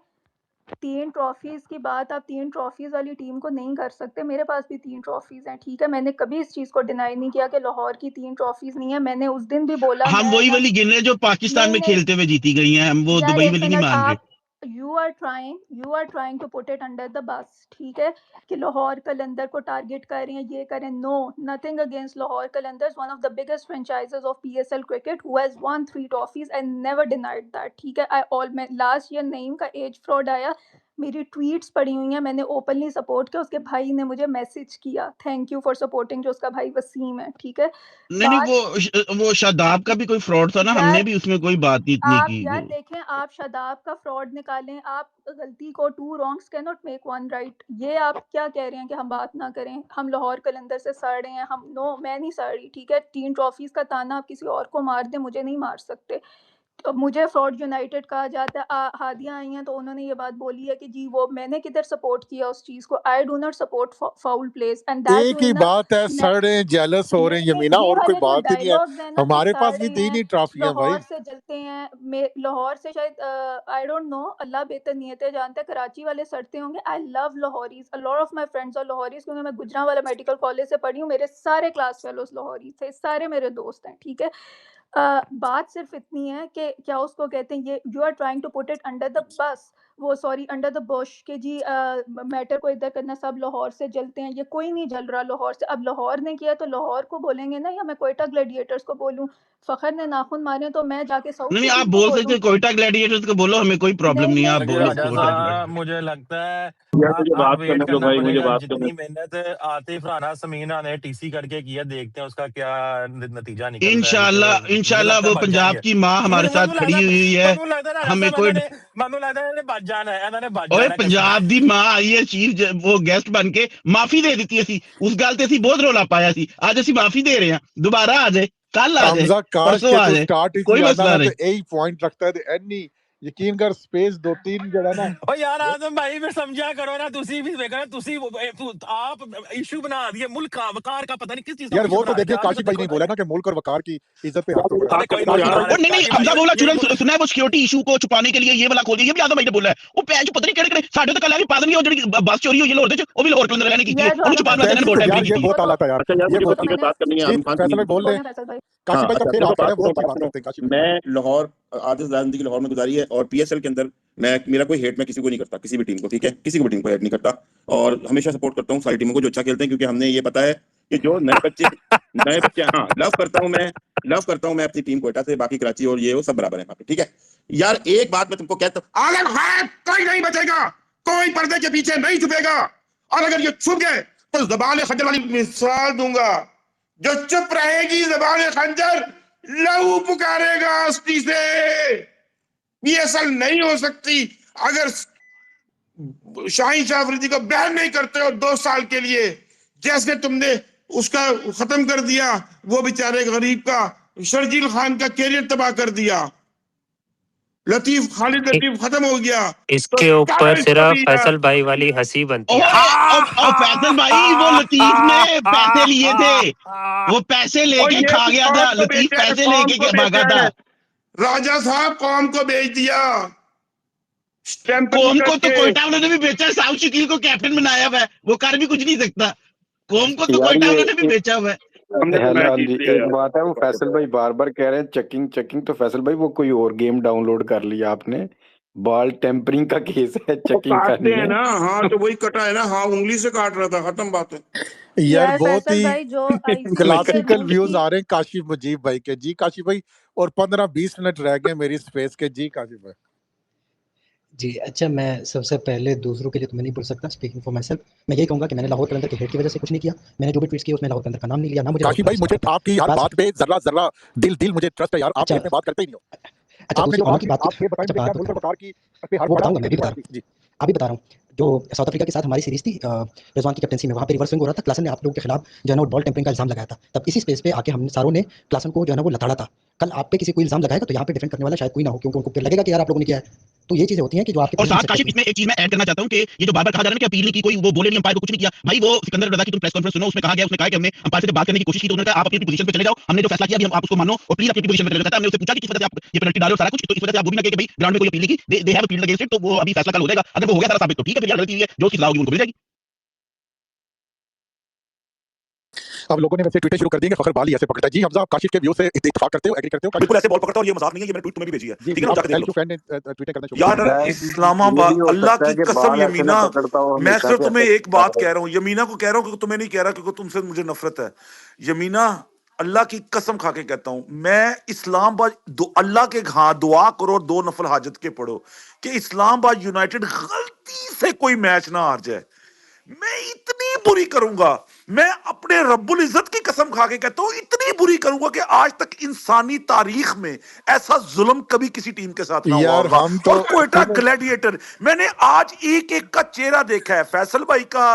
3 ट्रॉफीज की बात आप 3 ट्रॉफीज वाली टीम को नहीं कर सकते। मेरे पास भी 3 ट्रॉफीज हैं, ठीक है। मैंने कभी इस चीज को डिनाई नहीं किया कि लाहौर की 3 ट्रॉफीज नहीं है। मैंने उस दिन भी बोला,
हम
मैं
वही
ना,
वाली गिन रहे हैं जो पाकिस्तान
नहीं
में
नहीं,
खेलते हुए जीती गई हैं, हम वो
यार
दुबई
एक
वाली नहीं
मिनट,
मान रहे।
आप you are trying to put it under the bus, ठीक है, कि लाहौर कलंदर को टारगेट कर रहे हैं, ये करें। No, nothing against Lahore Qalandars, one of the biggest franchises of PSL cricket, who has won 3 trophies, I never denied that, ठीक है। आई ऑल, मैं लास्ट ईयर नईम का एज फ्रॉड आया, मेरी ट्वीट्स पड़ी हुई हैं, मैंने ओपनली सपोर्ट किया, उसके भाई ने मुझे मैसेज किया थैंक यू फॉर सपोर्टिंग, जो उसका भाई वसीम है, ठीक है।
नहीं
बात
वो शादाब का भी कोई फ्रॉड था ना, हमने
यार
भी उसमें कोई बातचीत नहीं
आप
की
यार
वो।
देखें, आप शादाब का फ्रॉड निकालें, आप गलती को two wrongs can not make one right. ये आप क्या कह रहे हैं कि हम बात ना करें, हम लाहौर कलंदर से सड़ रहे हैं, हम नो मैं नहीं सड़ रही, ठीक है। 3 ट्रॉफीज का ताना आप किसी और को मार दें, मुझे नहीं मार सकते। तो मुझे फ्रॉड यूनाइटेड कहा जाता है। हादिया आई हैं तो उन्होंने ये बात बोली है कि जी वो मैंने किधर सपोर्ट किया उस चीज़ को, I do not support foul place and that
एक
टू
ही
इन अ
बात है, सड़ रहे हैं, जेलस हो रहे हैं यमीना,
ये
और कोई
वाले जो
बात ही नहीं है।
डायलॉग्स हैं ना कि
हमारे
सड़
पास भी
रहे
3
हैं,
ही ट्रॉफियां भाई।
लाहौर से जलते हैं, लाहौर से शायद आई डोंट नो, अल्लाह बेहतर नियतें जानता है, कराची वाले सड़ते होंगे। I love Lahoris, a lot of my friends are Lahoris, क्योंकि मैं गुजरांवाला मेडिकल कॉलेज से पढ़ी हूँ, मेरे सारे क्लास फेलोज लाहौरी थे, सारे मेरे दोस्त हैं, ठीक है। बात सिर्फ इतनी है कि क्या उसको कहते हैं, ये you are trying to put it under the bus, वो सॉरी अंडर द बुश, कि जी मैटर को इधर करना, सब लाहौर से जलते हैं, ये कोई नहीं जल रहा लाहौर से। अब लाहौर ने किया तो लाहौर को बोलेंगे ना, या मैं कोयटा ग्लैडिएटर्स को बोलूं, फखर ने नाखून मारे तो मैं जाके साउथ
नहीं
सिटी
आप
को
बोल
बोलूं?
सकते हैं, कोयटा ग्लैडिएटर्स को बोलो, हमें कोई प्रॉब्लम
नहीं
नहीं है, आप
नहीं
देखिए
बोलो
राजा
कोयटा
नहीं
ग्लैडिएटर्स।
साहब, मुझे लगता है
यार मुझे
आप
बात
वेट
करने दो
करना
भाई, मुझे
पड़ेगा।
बात करने
जितनी मेहनत आतिफ राना समीना ने टीसी करके किया, देखते हैं उसका क्या नतीजा निकलता है।
इंशाल्लाह
मुझे
इंशाल्लाह
लगता है
वो
बच
पंजाब
जाएंगे।
की माँ हमारे
मुझे
साथ खड़ी हुई है,
ਮੈਨੂੰ ਲੱਗਦਾ ਰਾਜਾ
हमें
ਸਾਹਿਬ
कोई
ਮੈਨੂੰ ਲੱਗਦਾ ਇਹਨੇ ਬਚ ਜਾਣਾ ਹੈ, ਇਹਨਾਂ ਨੇ ਬਚ
ओए
ਜਾਣਾ कसम
पंजाब दी मां आई है चीफ वो गेस्ट बन के माफी दे दी ਅਸੀਂ उस गल ਤੇ ਅਸੀਂ बहुत रौला पाया ਸੀ, आज ਅਸੀਂ माफी दे रहे हैं, दोबारा आ जाए, कल आ जाए,
हमजा काश
परसों
के
आ
तू
जाए,
स्टार्ट ही
कोई
आना
मसला
ना तो
नहीं।
यही पॉइंट रखता है एनी यकीन कर स्पेस 2-3 जड़ा ना।
ओ यार आजम भाई फिर समझा करो ना, तुसी भी देखो ना, आप इशू बना दिए मुल्क का, वकार का, पता नहीं किस चीज का
यार
इशू
वो तो
बना
देखिए
रहे थे।
काशिफ भाई
देखो
नहीं
ना
बोला
यार,
ना कि मुल्क और वकार की इज्जत पे हाथ
यार मुझे
उठा
अरे
बात
कोई
करने दो
नहीं
यार।
तुम्हारे
और नहीं
काशिफ
हमजा
भाई
बोला
ये
चुरन सुना है वो सिक्योरिटी इशू को छुपाने के लिए ये वाला खोल दिया, ये भी आजम भाई ने बोला है। वो पैंच पता नहीं केड़े साडे तो कल आके पादन जो बस चोरी हुई है लाहौर वो भी लाहौर कलंदर रहने की
यार
उन्हें
आजम भाई
छुपाने वास्ते
सुनो
इन्होंने
बेसिक
बहुत
सुनो,
यार
टाइम
ये
की
बहुत आला था यार,
अच्छा यार
ये
मुझे
बहुत
कुछ
तो
चीजें
आला।
बात करनी है,
जी
आजम खान
फैसल
प्लीज।
भाई बोल
बोले
रहे
फैसल भाई।
काशिफ
हाँ
भाई का
अच्छा
फिर
देखो
आता
बात
है, वो
सुनो
अच्छी
बात
बात
सुनो।
करते हैं काशिफ भाई।
मैं लाहौर आधी जिंदगी लाहौर में गुजारी है, और पीएसएल के अंदर मैं मेरा कोई हेट मैं किसी को नहीं करता, किसी भी टीम को, ठीक है, किसी भी टीम को हेट नहीं करता, और हमेशा सपोर्ट करता हूँ सारी टीमों को जो अच्छा खेलते हैं, क्योंकि हमने ये पता है कि जो नए बच्चे हाँ लव करता हूँ मैं अपनी टीम कोयटा से, बाकी कराची और ये वो सब बराबर है वहाँ पे, ठीक है। यार एक बात मैं तुमको कहता हूँ, आलम है कोई नहीं बचेगा, कोई पर्दे के पीछे नहीं छुपेगा, और अगर ये छुप गए तो ज़बान खंजर वाली मिसाल दूंगा, जो चुप रहेगी ज़बान खंजर लहू पुकारेगा अस्ती से। पीएसएल नहीं हो सकती अगर शाहीन शाह अफरीदी को बैन नहीं करते हो 2 साल के लिए, जैसे तुमने उसका खत्म कर दिया, वो बेचारे गरीब का, शर्जील खान का कैरियर तबाह कर दिया, खालिद
इ-
लतीफ खत्म हो गया, तो
इसके ऊपर
क्या
सिर्फ
कभी यार।
फैसल भाई वाली हंसी बनती है।
और फैसल भाई वो लतीफ ने पैसे लिए थे, वो पैसे
और
लेके
ये
खा
भी
गया
कौम
था,
को
लतीफ
बेचा है,
पैसे
कौम
लेके
को
भागा
बेचा
था।
है, राजा साहब कौम को बेच दिया स्टैंप
कोम को तो
करके।
कोयटा वालों ने भी बेचा है, साउथ शकील को कैप्टन बनाया हुआ है, वो कर भी कुछ नहीं सकता। कोम को तो
यार
कोयटा
ये
वालों ने भी बेचा हुआ है।
हमने तो
हेलो
मैच
हाँ
जीत
जी,
लिया
एक
यार।
बात है, वो फैसल भाई बार बार कह रहे हैं चेकिंग चेकिंग, तो फैसल भाई वो कोई और गेम डाउनलोड कर लिया आपने, बॉल टेम्परिंग का केस है,
वो
चेकिंग का
काटते
नहीं
हैं
है।
ना, हाँ तो वही कटा है ना, हाँ उंगली से काट रहा था, खत्म बात है।
यार
यार
बहुत
फैसल
ही
भाई जो आईसीसी के
क्लासिकल
रूल्स
व्यूज
की,
आ रहे हैं काशिफ मुजीब भाई के। जी काशिफ भाई, और 15-20 मिनट रह गए मेरी स्पेस के। जी काशिफ भाई।
जी, अच्छा मैं सबसे पहले दूसरों के लिए तो मैं नहीं बोल सकता, स्पीकिंग फॉर माई सेल्फ मैं यही कहूँगा कि मैंने लाहौर कलंदर के हेट की वजह से कुछ नहीं किया, मैंने जो भी ट्वीट्स किए उसमें लाहौर कलंदर का नाम नहीं लिया, ना मुझे लाहौर
काशिफ भाई
कलंदर से
मुझे
नफरत है।
आपकी हर
बात
बात पे जर्रा जर्रा दिल मुझे ट्रस्ट है यार, आप
अच्छा
हेट में बात करते ही नहीं हो।
अच्छा
आपने
दूसरी
जो
ऑनर
बात
की
की
बात
आप ये बताएं
अच्छा
मुझे, क्या
बात
मुल्क और वकार की पे हाथ
वो
पड़ा,
बताऊंगा, मैं भी
कितनी
बता
बात
रहा
की?
हूँ,
जी
अभी बता रहा हूँ। जो साउथ अफ्रीका के साथ हमारी सीरीज थी रिजवान की कैप्टनसी में, वहाँ पे रिवर्स स्विंग हो रहा था, क्लासन ने आप लोगों के खिलाफ जो है ना बॉल टेम्परिंग का इल्जाम लगाया था, तब इसी स्पेस पे आके हम सारों ने क्लासन को जो है ना वो लताड़ा था। कल आप पे किसी कोई इल्जाम लगाएगा तो यहाँ पे डिफेंड करने वाला शायद कोई ना हो, क्योंकि उनको फिर लगेगा कि यार आप लोगों ने किया है। तो ये चीजें होती हैं कि जो आपके
और
पहले
साथ
से
काशिफ
हुई।
इसमें एक चीज मैं ऐड करना चाहता हूँ कि ये जो बार-बार कहा जा रहा है ना कि अपील नहीं की, कोई वो बोले नहीं, अंपायर को कुछ नहीं किया। भाई वो सिकंदर रजा की तुम प्रेस कॉन्फ्रेंस सुनो, उसमें कहा गया, उसने कहा कि हमने अंपायर से बात करने की कोशिश की, तो उन्होंने कहा आप अपनी पोजीशन पे चले जाओ, हमने जो फैसला किया अभी हम आप उसको मानो और प्लीज अपनी पोजीशन पे चले जाओ। हमने उससे पूछा कि किस वजह से आप ये पेनल्टी डाले और सारा कुछ, तो इस वजह से आप वो भी ना कहे कि भाई ग्राउंड में कोई अपील नहीं की, they have appealed against it, तो वो अभी फैसला कल हो जाएगा। अगर वो हो गया सारा साबित तो ठीक है, फिर यार गलती हुई है, जो उसकी सलाह होगी उनको मिल जाएगी।
अब लोगों ने वैसे ट्वीटर शुरू कर दिए कि फखर बाल ही ऐसे पकड़ता है। जी हमजा, आप काशिफ के व्यू से इत्तेफाक करते हो, एग्री करते हो?
बिल्कुल ऐसे बॉल पकड़ता है, और ये मजाक नहीं है, ये मैंने ट्वीट तुम्हें भी भेजी है,
जी
ठीक है ना, जाके देख
एल
लो।
फैन ने ट्वीट करना शुरू
यार
कर दिया।
ये
इस्लामाबाद,
भी हो
अल्लाह
सकता
की
है कि
कसम
बाल ऐसे
यमीना,
ना पकड़ता हो
मैं
हमेशा
सिर्फ
से
तुम्हें
ऐसे
एक बात कह रहा हूँ, यमीना को कह रहा हूँ, क्योंकि तुम्हें नहीं कह रहा, क्योंकि तुमसे मुझे नफरत है। यमीना, अल्लाह की कसम खा के कहता हूं, मैं इस्लामाबाद अल्लाह के हाँ दुआ करो और 2 नफल हाजत के पढ़ो कि इस्लामाबाद यूनाइटेड गलती से कोई मैच ना हार जाए। मैं इतनी बुरी करूंगा, मैं अपने रब्बुल इज्जत की कसम खा के कहता हूं, इतनी बुरी करूंगा कि आज तक इंसानी तारीख में ऐसा जुल्म कभी किसी टीम के साथ ना हुआ
यार
होगा।
हम तो
और कोयटा
सुनो,
ग्लैडिएटर, मैंने आज एक एक का चेहरा देखा है, फैसल भाई का,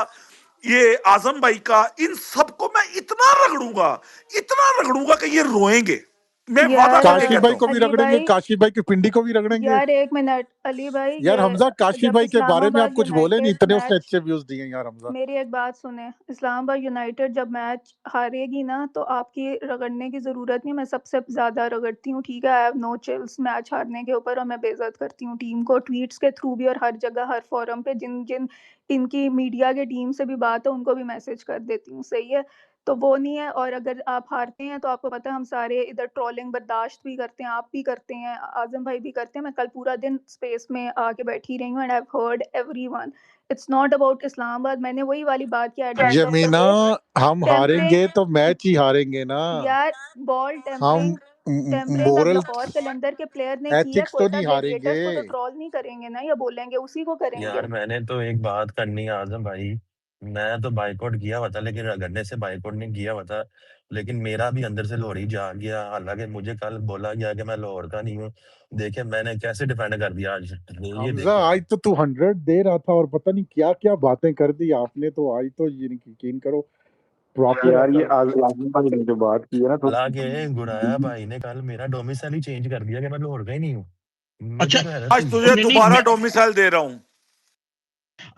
ये आजम भाई का, इन सबको मैं इतना रगड़ूंगा कि ये रोएंगे। मैं वादा
यार
करके
काशिफ भाई
कहता
को
हूं।
भी
अली
रगड़ेंगे,
भाई,
काशिफ भाई की पिंडी को भी रगड़ेंगे।
यार एक मिनट अली भाई,
यार
ये
हमजा, काशिफ
जब
भाई के बारे में आप
इस्लामाबाद
कुछ बोले नहीं,
यूनाइटेड
इतने उसने
मैच,
अच्छे व्यूज दिए हैं यार हमजा।
मेरी एक बात सुने, इस्लामाबाद यूनाइटेड जब मैच हारेगी ना तो आपकी रगड़ने की ज़रूरत नहीं, मैं सबसे ज़्यादा रगड़ती हूँ, ठीक है। I have no chills match हारने के ऊपर, और मैं बेइज्जत करती हूँ टीम को ट्वीट्स के थ्रू भी, और हर जगह हर फोरम पे जिन जिन इनकी मीडिया के टीम से भी बात है उनको भी मैसेज कर देती हूँ, सही है। तो वो नहीं है, और अगर आप हारते हैं तो आपको पता है हम सारे इधर ट्रोलिंग बर्दाश्त भी करते हैं, आप भी करते हैं, आजम भाई भी करते हैं। मैं कल पूरा दिन स्पेस में आके बैठी रही हूँ and I have heard everyone. It's not about Islamabad, मैंने वही वाली बात की at the end of the
जमीना,
डे।
हम
टेम्परिंग,
हारेंगे तो मैच ही हारेंगे ना।
यार बॉल
हम
टेम्परिंग, टेम्परिंग अब
मोरल
लाहौर कलंदर के प्लेयर ने की है,
एथिक्स तो
कोयटा
नहीं हारेंगे।
ग्लैडिएटर्स को तो ट्रोल नहीं करेंगे ना, या बोलेंगे उसी को करेंगे।
यार मैंने तो एक बात करनी है आजम भाई, मैं तो बाइकआउट किया हुआ था, लेकिन रगड़ने से बाइकआउट नहीं किया हुआ था, लेकिन मेरा भी अंदर से लोहड़ी जाग गया। हालांकि मुझे कल बोला गया कि मैं लाहौर का नहीं हूँ, देखे मैंने कैसे डिफेंड कर दिया आज, ये
हमजा
देखे।
आज तो तू 100 दे रहा था और पता नहीं क्या क्या बातें कर दी आपने, तो आज तो यकीन करो प्रॉपर
यार ये
ऐसा।
आजम भाई ने जो बात की है ना तो
हालांकि गुराया भाई ने कल मेरा डोमिसाइल ही चेंज कर दिया कि मैं लाहौर का ही नहीं हूँ,
अच्छा
मुझे तो हैरत
आज
हुई।
तुझे
नहीं नहीं
दोबारा
मैं
डोमिसाइल दे रहा हूं।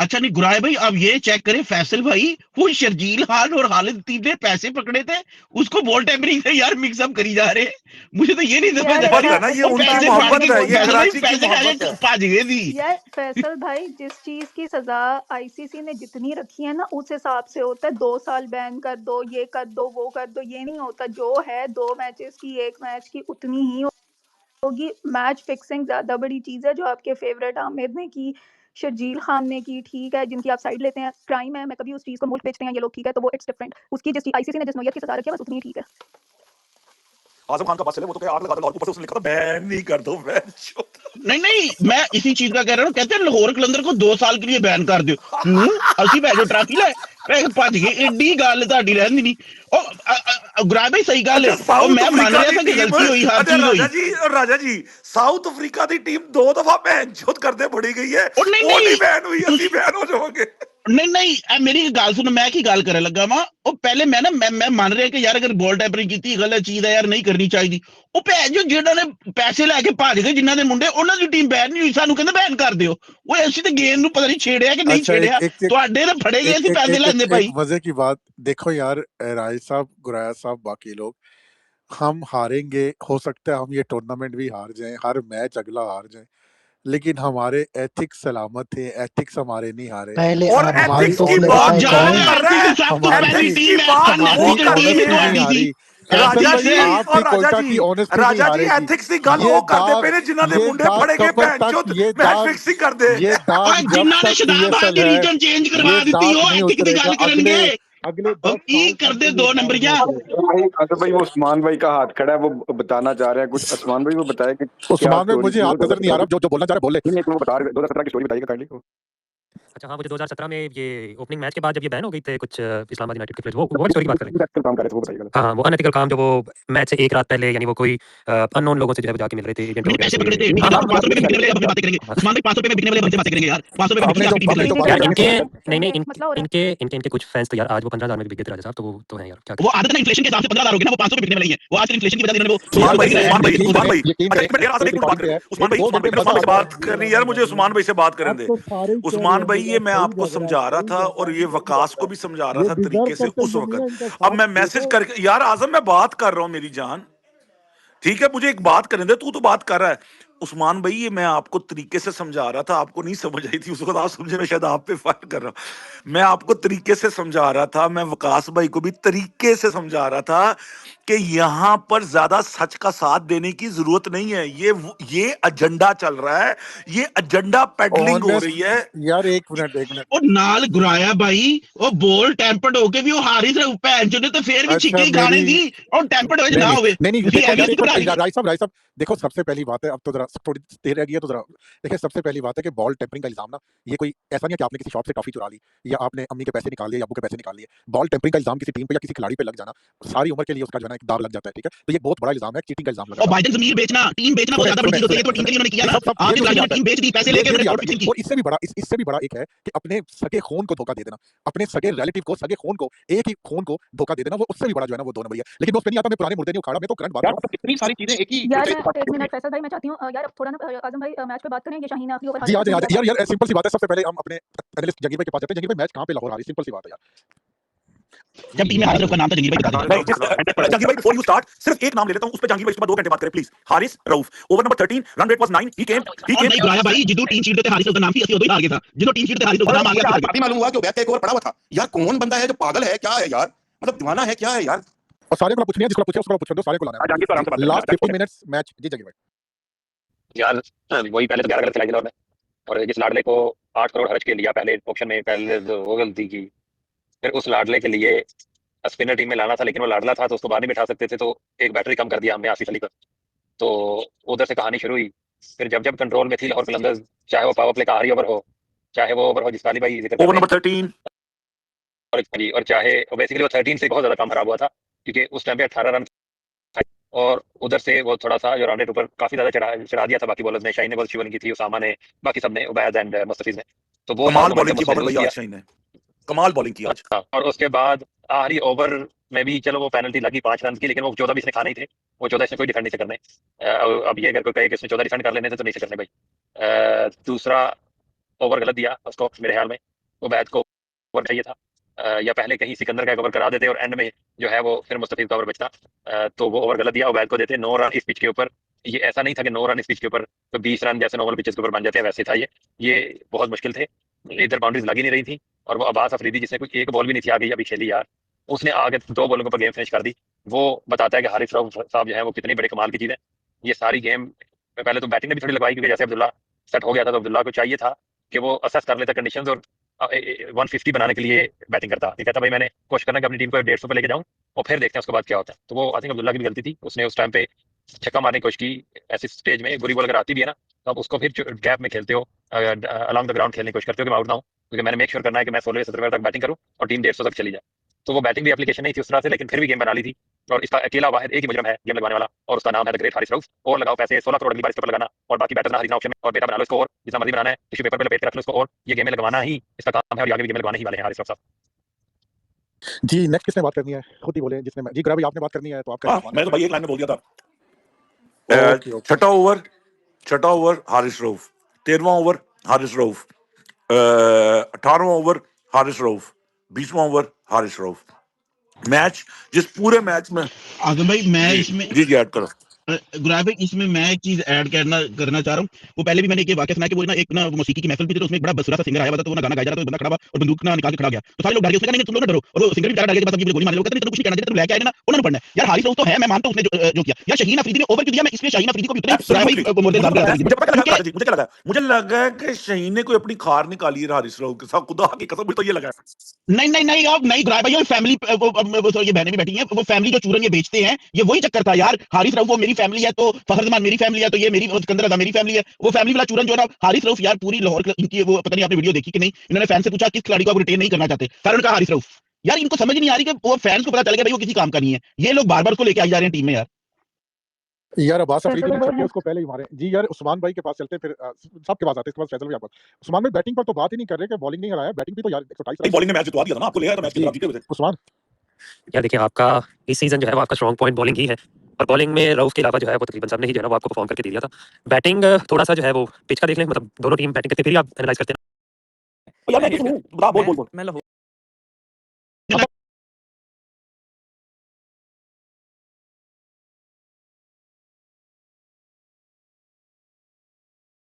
अच्छा नहीं गुराए भाई, आप ये चेक करें फैसल भाई, वो शर्जील खान और खालिद तीन ने पैसे पकड़े थे, उसको बॉल टेम्परिंग से यार मिक्सअप करी जा रहे हैं। मुझे तो ये नहीं समझ
यार
आ
मोहब्बत
रही,
है ना, ये
वो
एक
उनकी
बात
पैसे खा
मैं
मोहब्बत
भी
के
है, ये
बोलूं,
फैसल भाई
कराची की
पैसे खा
मोहब्बत
के
है।
भाज गए थी।
यार फैसल भाई जिस चीज की सजा आईसीसी ने जितनी रखी है ना उस हिसाब से होता है, 2 साल बैन कर दो, ये कर दो, वो कर दो, ये नहीं होता। जो है 2 मैचेस की, 1 मैच की उतनी ही होगी। मैच फिक्सिंग ज्यादा बड़ी चीज है, जो आपके फेवरेट आमिर ने की, शर्जील खान ने की, ठीक है, जिनकी आप साइड लेते हैं, क्राइम है, मैं कभी उस चीज को मुल्क बेचते हैं ये लोग, ठीक है, तो वो इट्स डिफरेंट। उसकी जिस आईसीसी ने जिस नोयत की सजा रखी है बस उतनी ही ठीक है।
आजम खान का पास चले, वो तो क्या आग लगा दो, और ऊपर से उसने लिखा था बैन नहीं कर दो बैन।
नहीं नहीं मैं इसी चीज का कह रहा हूँ, कहते हैं लाहौर कलंदर को 2 साल के लिए बैन कर दो, क्यों असि भैजो ट्राफी लाए भज गए, एडी गल ਤੁਹਾਡੀ ਰਹਿੰਦੀ नहीं। और गुराय भाई सही गल
अच्छा
है, और
साउथ
मैं मान
अफ्रीका
रहा
की
था कि
टीम,
गलती हुई, हर
अच्छा
चीज हुई।
राजा जी साउथ अफ्रीका की टीम 2 दफा बैन चोद करते पड़ी गई है,
और नहीं
वो नहीं
नहीं
बैन हुई, असि बैन हो जाओगे।
नहीं नहीं मेरी गल सुनो, मैं की गल करन लगा वा, ਉਹ ਪਹਿਲੇ मैं मान रहा कि यार अगर बॉल टैंपरिंग ਕੀਤੀ गलत चीज है यार, नहीं करनी चाहिए। ਉਹ ਭੈਣ ਜੋ ਜਿਹਨਾਂ ਨੇ ਪੈਸੇ ਲੈ ਕੇ ਭੱਜ ਗਏ, ਜਿਨ੍ਹਾਂ ਦੇ ਮੁੰਡੇ, ਉਹਨਾਂ ਦੀ ਟੀਮ ਬੈਨ ਨਹੀਂ ਹੋਈ, ਸਾਨੂੰ ਕਹਿੰਦੇ ਬੈਨ ਕਰ ਦਿਓ। ਉਹ ਅਸੀਂ ਤੇ ਗੇਮ ਨੂੰ ਪਤਾ ਨਹੀਂ ਛੇੜਿਆ ਕਿ ਨਹੀਂ
अच्छा
ਛੇੜਿਆ,
एक एक
ਤੁਹਾਡੇ ਤਾਂ ਫੜੇ ਗਏ ਸੀ ਪੈਸੇ ਲੈਂਦੇ
एक
ਭਾई।
मजे की बात देखो यार, राय साहब, गुराया साहब, बाकी लोग, हम हारेंगे, हो सकता है हम ये टूर्नामेंट भी हार जाएं, हर मैच अगला हार जाएं, लेकिन हमारे एथिक्स सलामत हैं, एथिक्स हमारे नहीं हारे।
पहले
और
आप
हमारी
एथिक्स
भारत
की
में
ऑनेस्टी
बात
जा
बताए
कौन
नहीं,
कौन
कर रहा
एथिक्स
है?
सब तो
हमारी
पहली
एथिक्स की
टीम है,
बात वो
हमारी
अनएथिकल टीम
करते
है
ऑनेस्टी नहीं
हैं
ਤੁਹਾਡੀ।
हारी। फैसल
राजा
भाई
जी
आपकी
और
कोयटा की ऑनेस्टी नहीं
राजा जी
हारेगी।
एथिक्स की गल
ये
वो करते
दाग,
पे ने जिन्हां दे
ये
मुंडे
दाग
फड़े गए,
कबर तक,
भैंचोद
ये
मैच
दाग,
फिक्सिंग कर दे।
ये दाग जब
जिन्होंने
तक
शदाबाद
पीएसएल
की
है,
रीजन चेंज करवा
ये
दी थी,
दाग
वो
नहीं
एथिक्स की
उतरेगा।
गल करनगे।
अगले
और
10
की
साल तक
कर दे
तो
दो
ये दाग
नंबरिया।
भाई भाई वो उस्मान भाई का हाथ खड़ा है, वो बताना चाह रहे हैं कुछ। उस्मान भाई वो बताए कि क्या
उस्मान में
स्टोरी
मुझे
थी वो
हाथ नजर नहीं आ रहा, जो जो बोलना चाह रहा है बोले।
नहीं नहीं, तो वो बता रहे 2017 की स्टोरी बताइएगा काइंडली।
अच्छा हाँ, वो जो 2017 में ये ओपनिंग मैच के बाद जब ये बैन हो गई थे कुछ इस्लामाबाद यूनाइटेड के प्लेयर्स, वो स्टोरी की बात कर रहे हैं।
काम कर रहे थे वो बताइएगा।
हाँ हाँ, वो अनएथिकल काम जो वो मैच से एक रात पहले, यानी वो कोई अननोन लोगों से जो है वो जाके मिल रहे थे, एजेंट
मैंने
वगैरह
पैसे
से।
पकड़े थे,
हाँ हाँ,
500 रुपए में बिकने वाले बंदे बातें करेंगे। उस्मान भाई 500 रुपए में बिकने वाले बंदे बातें करेंगे यार, 500 रुपए में
हमने
बिकी
तो
आपकी टीम
हमने
चलाई।
तो बात
यार
करनी
इनके
है।
नहीं नहीं
मसला हो रहा है।
इनके कुछ फैंस तो यार आज वो 15,000 में भी बिक गए थे राजा साहब, तो वो तो है यार, क्या
वो आदत ना इन्फ्लेशन के हिसाब से 15,000 हो गया ना, वो 500 पे बिकने वाली है। वो आज इन्फ्लेशन की वजह से इन्होंने वो
उस्मान भाई
यकीन
उस्मान भाई
करें,
उस्मान भाई
यकीन
अच्छा
करें,
एक मिनट यार, आजम एक मिनट बात
बात
करें।
है,
उस्मान भाई
2
उस्मान भाई
घंटे
उस्मान भाई से
मजा
बात करनी है यार, मुझे उस्मान भाई से बात करने
अब
दे।
तो सारे ही कह रहे
उस्मान
हैं
भाई ये मैं
सही
आपको
लग रहा है,
समझा रहा
सही
था,
लग रहा
और
है,
ये
सही
वकास
लग
को
रहा
भी
है।
समझा रहा
ये
था
डिजर्व
तरीके से
करते
उस
हैं
वक्त।
जमीना, इनका
अब
साथ
मैं मैसेज
देखो।
करके यार आजम मैं बात कर रहा हूं मेरी जान, ठीक है मुझे एक बात करने दे, तू तो बात कर रहा है। उस्मान भाई ये मैं आपको तरीके से समझा रहा था, आपको नहीं समझ आई थी उस वक्त, आप समझे मैं शायद आप पे फायर कर रहा हूँ। मैं आपको तरीके से समझा रहा था, मैं वकास भाई को भी तरीके से समझा रहा था कि यहाँ पर ज्यादा सच का साथ देने की जरूरत नहीं है। ये एजेंडा चल रहा है, ये एजेंडा पेडलिंग हो
ऑनेस्ट
रही है।
यार एक मिनट
ਉਹ ਨਾਲ ਗੁਰਾਇਆ ਭਾਈ ਉਹ ਬੋਲ ਟੈਂਪਰਡ ਹੋ ਕੇ ਵੀ ਉਹ ਹਾਰਿਸ ਭੈਣ ਚੋਦ ਨੇ ਤਾਂ ਫੇਰ ਵੀ
अच्छा
ਛਿੱਕੀ ਖਾਣੀ
मेरी
ਸੀ ਉਹ टैंपर्ड हो
नहीं
ना
नहीं
होवे
नहीं नहीं
ਤੁਸੀਂ
देखो
ਐਵੇਂ
यार एक
घबरा
मिनट
रहे
राय साहब देखो सबसे पहली बात है, अब तो जरा थोड़ी देर रह गई है तो जरा देखिए, सबसे पहली बात है कि बॉल टेम्परिंग का इल्जाम ना, ये कोई ऐसा नहीं है कि आपने किसी शॉप से टॉफी चुरा ली या आपने अम्मी के पैसे निकाल लिए या अब्बू के पैसे निकाल लिए। बॉल टेम्परिंग का इल्जाम किसी टीम पे या किसी खिलाड़ी पे लग जाना सारी उम्र के लिए उसका जो है ना एक दाग लग जाता है, ठीक है। तो ये बहुत बड़ा इल्जाम है, चीटिंग का इल्जाम लगा
और बाइडेन जमीर बेचना टीम बेचना बहुत ज्यादा बड़ी चीज होती है तो टीम के लिए उन्होंने किया ना
सब
आपके खिलाड़ियों ने टीम बेच दी पैसे लेके उन्होंने रिपोर्ट फिक्सिंग की
और इससे भी बड़ा एक है कि अपने सगे खून को धोखा दे देना, अपने सगे रिलेटिव को, सगे खून को, एक ही खून को धोखा दे देना, वो उससे भी बड़ा जो है ना वो 2 नंबर है। लेकिन मैं उस पे नहीं आता, मैं पुराने मुर्दे नहीं उखाड़ा, मैं तो करंट बात कर रहा हूं।
कितनी सारी चीजें एक ही यार मैं 1 मिनट फैसल भाई मैं चाहती हूं यार अब थोड़ा ना आजम भाई मैच पे बात करें कि शाहीन आखिरी ओवर
जी आज यार सिंपल सी बात है, सबसे पहले हम अपने एनालिस्ट जंगीर भाई के पास जाते हैं। जंगीर भाई मैच कहां पे लाहौर हारी, सिंपल सी बात है यार।
जब टीम में हारिस रऊफ का नाम था जंगीर भाई बता दीजिए
जहांगीर भाई बिफोर यू स्टार्ट सिर्फ एक नाम ले लेता हूं, उस पे जहांगीर भाई इसके बाद 2 घंटे बात करें please. Haris Rauf, over number 13, run rate was 9, ही केम
और नहीं गुराया भाई जिदू टीम शीट पे हारिस रऊफ का नाम थी असली उਦੋਂ ही हार गया था जिदू टीम शीट पे हारिस रऊफ का नाम आ गया था
बात मालूम हुआ कि उबैद का एक ओवर पड़ा हुआ था। यार कौन बंदा है जो पागल है, क्या है यार, मतलब दीवाना है क्या है यार।
और सारे को पूछनी है, जिसको पूछे उसको पूछ दो, सारे को लाना है। लास्ट 50 मिनट्स मैच जी जंगीर भाई।
यार वही पहले तो 11 गलत खिलाई दिला और जिस लाडले को 8 करोड़ खर्च के लिया पहले ऑप्शन में, पहले वो गलती की, फिर उस लाडले के लिए स्पिनर टीम में लाना था लेकिन वो लाडला था तो उसको बाहर नहीं बिठा सकते थे, तो एक बैटरी कम कर दिया हमने आसिफ अली पर। तो उधर से कहानी शुरू हुई। फिर जब कंट्रोल में थी लाहौर कलंदर्स, चाहे वो पावर प्ले का आखिरी ओवर हो, चाहे वो ओवर हो जिसका अली भाई जिक्र कर
ओवर
रहे
नंबर
हैं,
13
और चाहे बेसिकली वो 13 से बहुत ज्यादा काम खराब हुआ था क्योंकि उस टाइम पे 18 रन और उधर से वो थोड़ा सा जो रन रेट ऊपर काफी ज्यादा चढ़ा दिया था बाकी बॉलर्स ने। शाहीन ने बहुत अच्छी बॉलिंग की थी, उसामा ने, बाकी सबने, उबैद एंड मुस्तफिज ने, तो वो
कमाल बॉलिंग की बाबर भाई आज शाहीन ने, कमाल बॉलिंग की आज।
और उसके बाद आखिरी ओवर में भी चलो वो पेनल्टी लगी 5 रन की, लेकिन वो 14 भी इसने खाने ही थे, वो 14 इसने कोई डिफेंड नहीं से करने। अब ये अगर कोई कहे कि इसने 14 डिफेंड कर लेने थे तो नहीं से करने भाई। दूसरा ओवर गलत दिया उसको मेरे ख्याल में, उबैद को ओवर चाहिए था, या पहले कहीं सिकंदर का ओवर करा देते और एंड में जो है वो फिर मुस्तफिज का ओवर बचता, तो वो ओवर गलत दिया, उबैद को देते 9 रन इस पिच के ऊपर। ये ऐसा नहीं था कि 9 रन इस पिच के ऊपर तो 20 रन जैसे नॉर्मल पिचेस के ऊपर बन जाते हैं, वैसे था ये बहुत मुश्किल थे। इधर बाउंड्रीज लगी नहीं रही थी और वो अब्बास अफरीदी जिसने कोई एक बॉल भी नहीं थी आगे अभी खेली यार, उसने आगे 2 बॉलों के ऊपर गेम फिनिश कर दी। वो बताता है कि हारिस रऊफ साहब जो है वो कितनी बड़े कमाल की चीज है। ये सारी गेम पहले तो बैटिंग ने भी थोड़ी लगवाई क्योंकि जैसे अब्दुल्ला सेट हो गया था तो अब्दुल्ला को चाहिए था कि वो असेस कर लेता कंडीशंस और 150 बनाने के लिए बैटिंग करता। ये कहता भाई मैंने कोशिश करना कि अपनी टीम को 150 पे लेके जाऊं और फिर देखते हैं उसके बाद क्या होता है। तो वो आई थिंक अब्दुल्ला की भी गलती थी, उसने उस टाइम पे छक्का मारने की कोशिश की। ऐसी स्टेज में बुरी बॉल अगर आती भी है ना तो आप उसको फिर गैप में खेलते हो, अलॉन्ग द ग्राउंड खेलने की कोशिश करते हो कि मैं आउट ना हूं, क्योंकि मैंने मेक श्योर करना है कि मैं 16-17 तक बैटिंग करूं और टीम 150 तक चली जाए। तो वो बैटिंग भी एप्लीकेशन नहीं थी उस तरह से, लेकिन फिर भी गेम बना ली थी। और इसका अकेला वाहिद एक ही मुजरम है गेम लगाने वाला और उसका नाम है द ग्रेट हारिस रऊफ। और लगाओ पैसे 16 करोड़ अगली बार इसके ऊपर लगाना और बाकी बैटर ना खरीदना ऑप्शन में और बेटा बना लो इसको और जितना मर्जी बनाना है टिश्यू पेपर पे लपेट के रख लो इसको और ये गेम में लगवाना ही इसका काम है और आगे भी गेम लगवाने ही वाले हैं हारिस रऊफ साहब।
जी नेक्स्ट किसने बात करनी है, खुद ही बोले जिसने। जी भाई आपने बात करनी है तो आपका
मैं तो भाई एक लाइन में बोल दिया था। छठा ओवर हारिस रऊफ, 13वां ओवर हारिस रऊफ, 18वां ओवर हारिस रऊफ, 20वां ओवर हारिस रऊफ। मैच जिस पूरे मैच में
आजम भाई मैं इसमें
जी ऐड करो
गुलाब भाई, इसमें मैं एक चीज ऐड करना चाह रहा हूँ। वो पहले भी मैंने एक वाकया सुना कि वो ना एक ना मौसीकी की महफिल भी थी तो उसमें एक बड़ा बसुरा सा सिंगर आया हुआ था, तो वो ना गाना गा जा रहा था, तो बंदा खड़ा हुआ और बंदूक ना निकाल के खड़ा गया, तो सारे लोग डर गए। उसने कहा नहीं तुम लोग ना डरो, और वो सिंगर भी डरा के बस अब गोली मारने लोग कहते नहीं कुछ नहीं करना चाहिए, तुम लेके आए ना उन्होंने पढ़ना है। यार हारिस रऊफ तो है, मैं मानता हूं उसने जो किया। यार शाहीन अफरीदी ने ओवर क्यों दिया, मैं इसलिए शाहीन अफरीदी को भी उतने
मुझे लगा कि शाहीन ने कोई अपनी खार निकाली है हारिस रऊफ के साथ, खुदा की कसम मुझे तो ये लगा।
नहीं आप नहीं गुलाब भाई, फैमिली ये बहनें भी बैठी हैं, वो फैमिली जो चूरन ये बेचते हैं, ये वही चक्कर था यार। हारिस रऊफ वो मेरी फैमिली है तो फखर जमान मेरी फैमिली है, तो ये मेरी सिकंदर रजा मेरी फैमिली है, वो फैमिली वाला चूरन जो है ना हारिस रऊफ। यार पूरी लाहौर इनकी वो पता नहीं आपने वीडियो देखी कि नहीं, इन्होंने फैन से पूछा किस खिलाड़ी को आप रिटेन नहीं करना चाहते, सारे उनका हारिस रऊफ। यार इनको समझ नहीं आ रही कि वो फैंस को पता चल गया भाई वो किसी काम का नहीं है, ये लोग बार बार उसको लेके आ जा रहे हैं टीम में।
यार अब्बास अफरीदी ने छक्के उसको पहले ही मारे। जी यार उस्मान भाई के पास चलते हैं, फिर सबके पास आते हैं, इसके बाद फैसल भाई आपको। उस्मान भाई बैटिंग पर तो बात ही नहीं कर रहे कि बॉलिंग नहीं हराया, बैटिंग भी तो यार 128
बॉलिंग में मैच जितवा दिया था ना आपको, ले आया था मैच के जीते हुए।
उस्मान
यार देखिए आपका इस सीजन जो है वो आपका स्ट्रॉन्ग पॉइंट बॉलिंग ही है, और बॉलिंग में रऊफ के अलावा जो है वो तकरीबन सबने ही जो है ना वो आपको परफॉर्म करके दे दिया था। बैटिंग थोड़ा सा जो है वो पिच का देख लें, मतलब दोनों टीम बैटिंग करते फिर आप एनालाइज करते हैं।
यार मैं बोल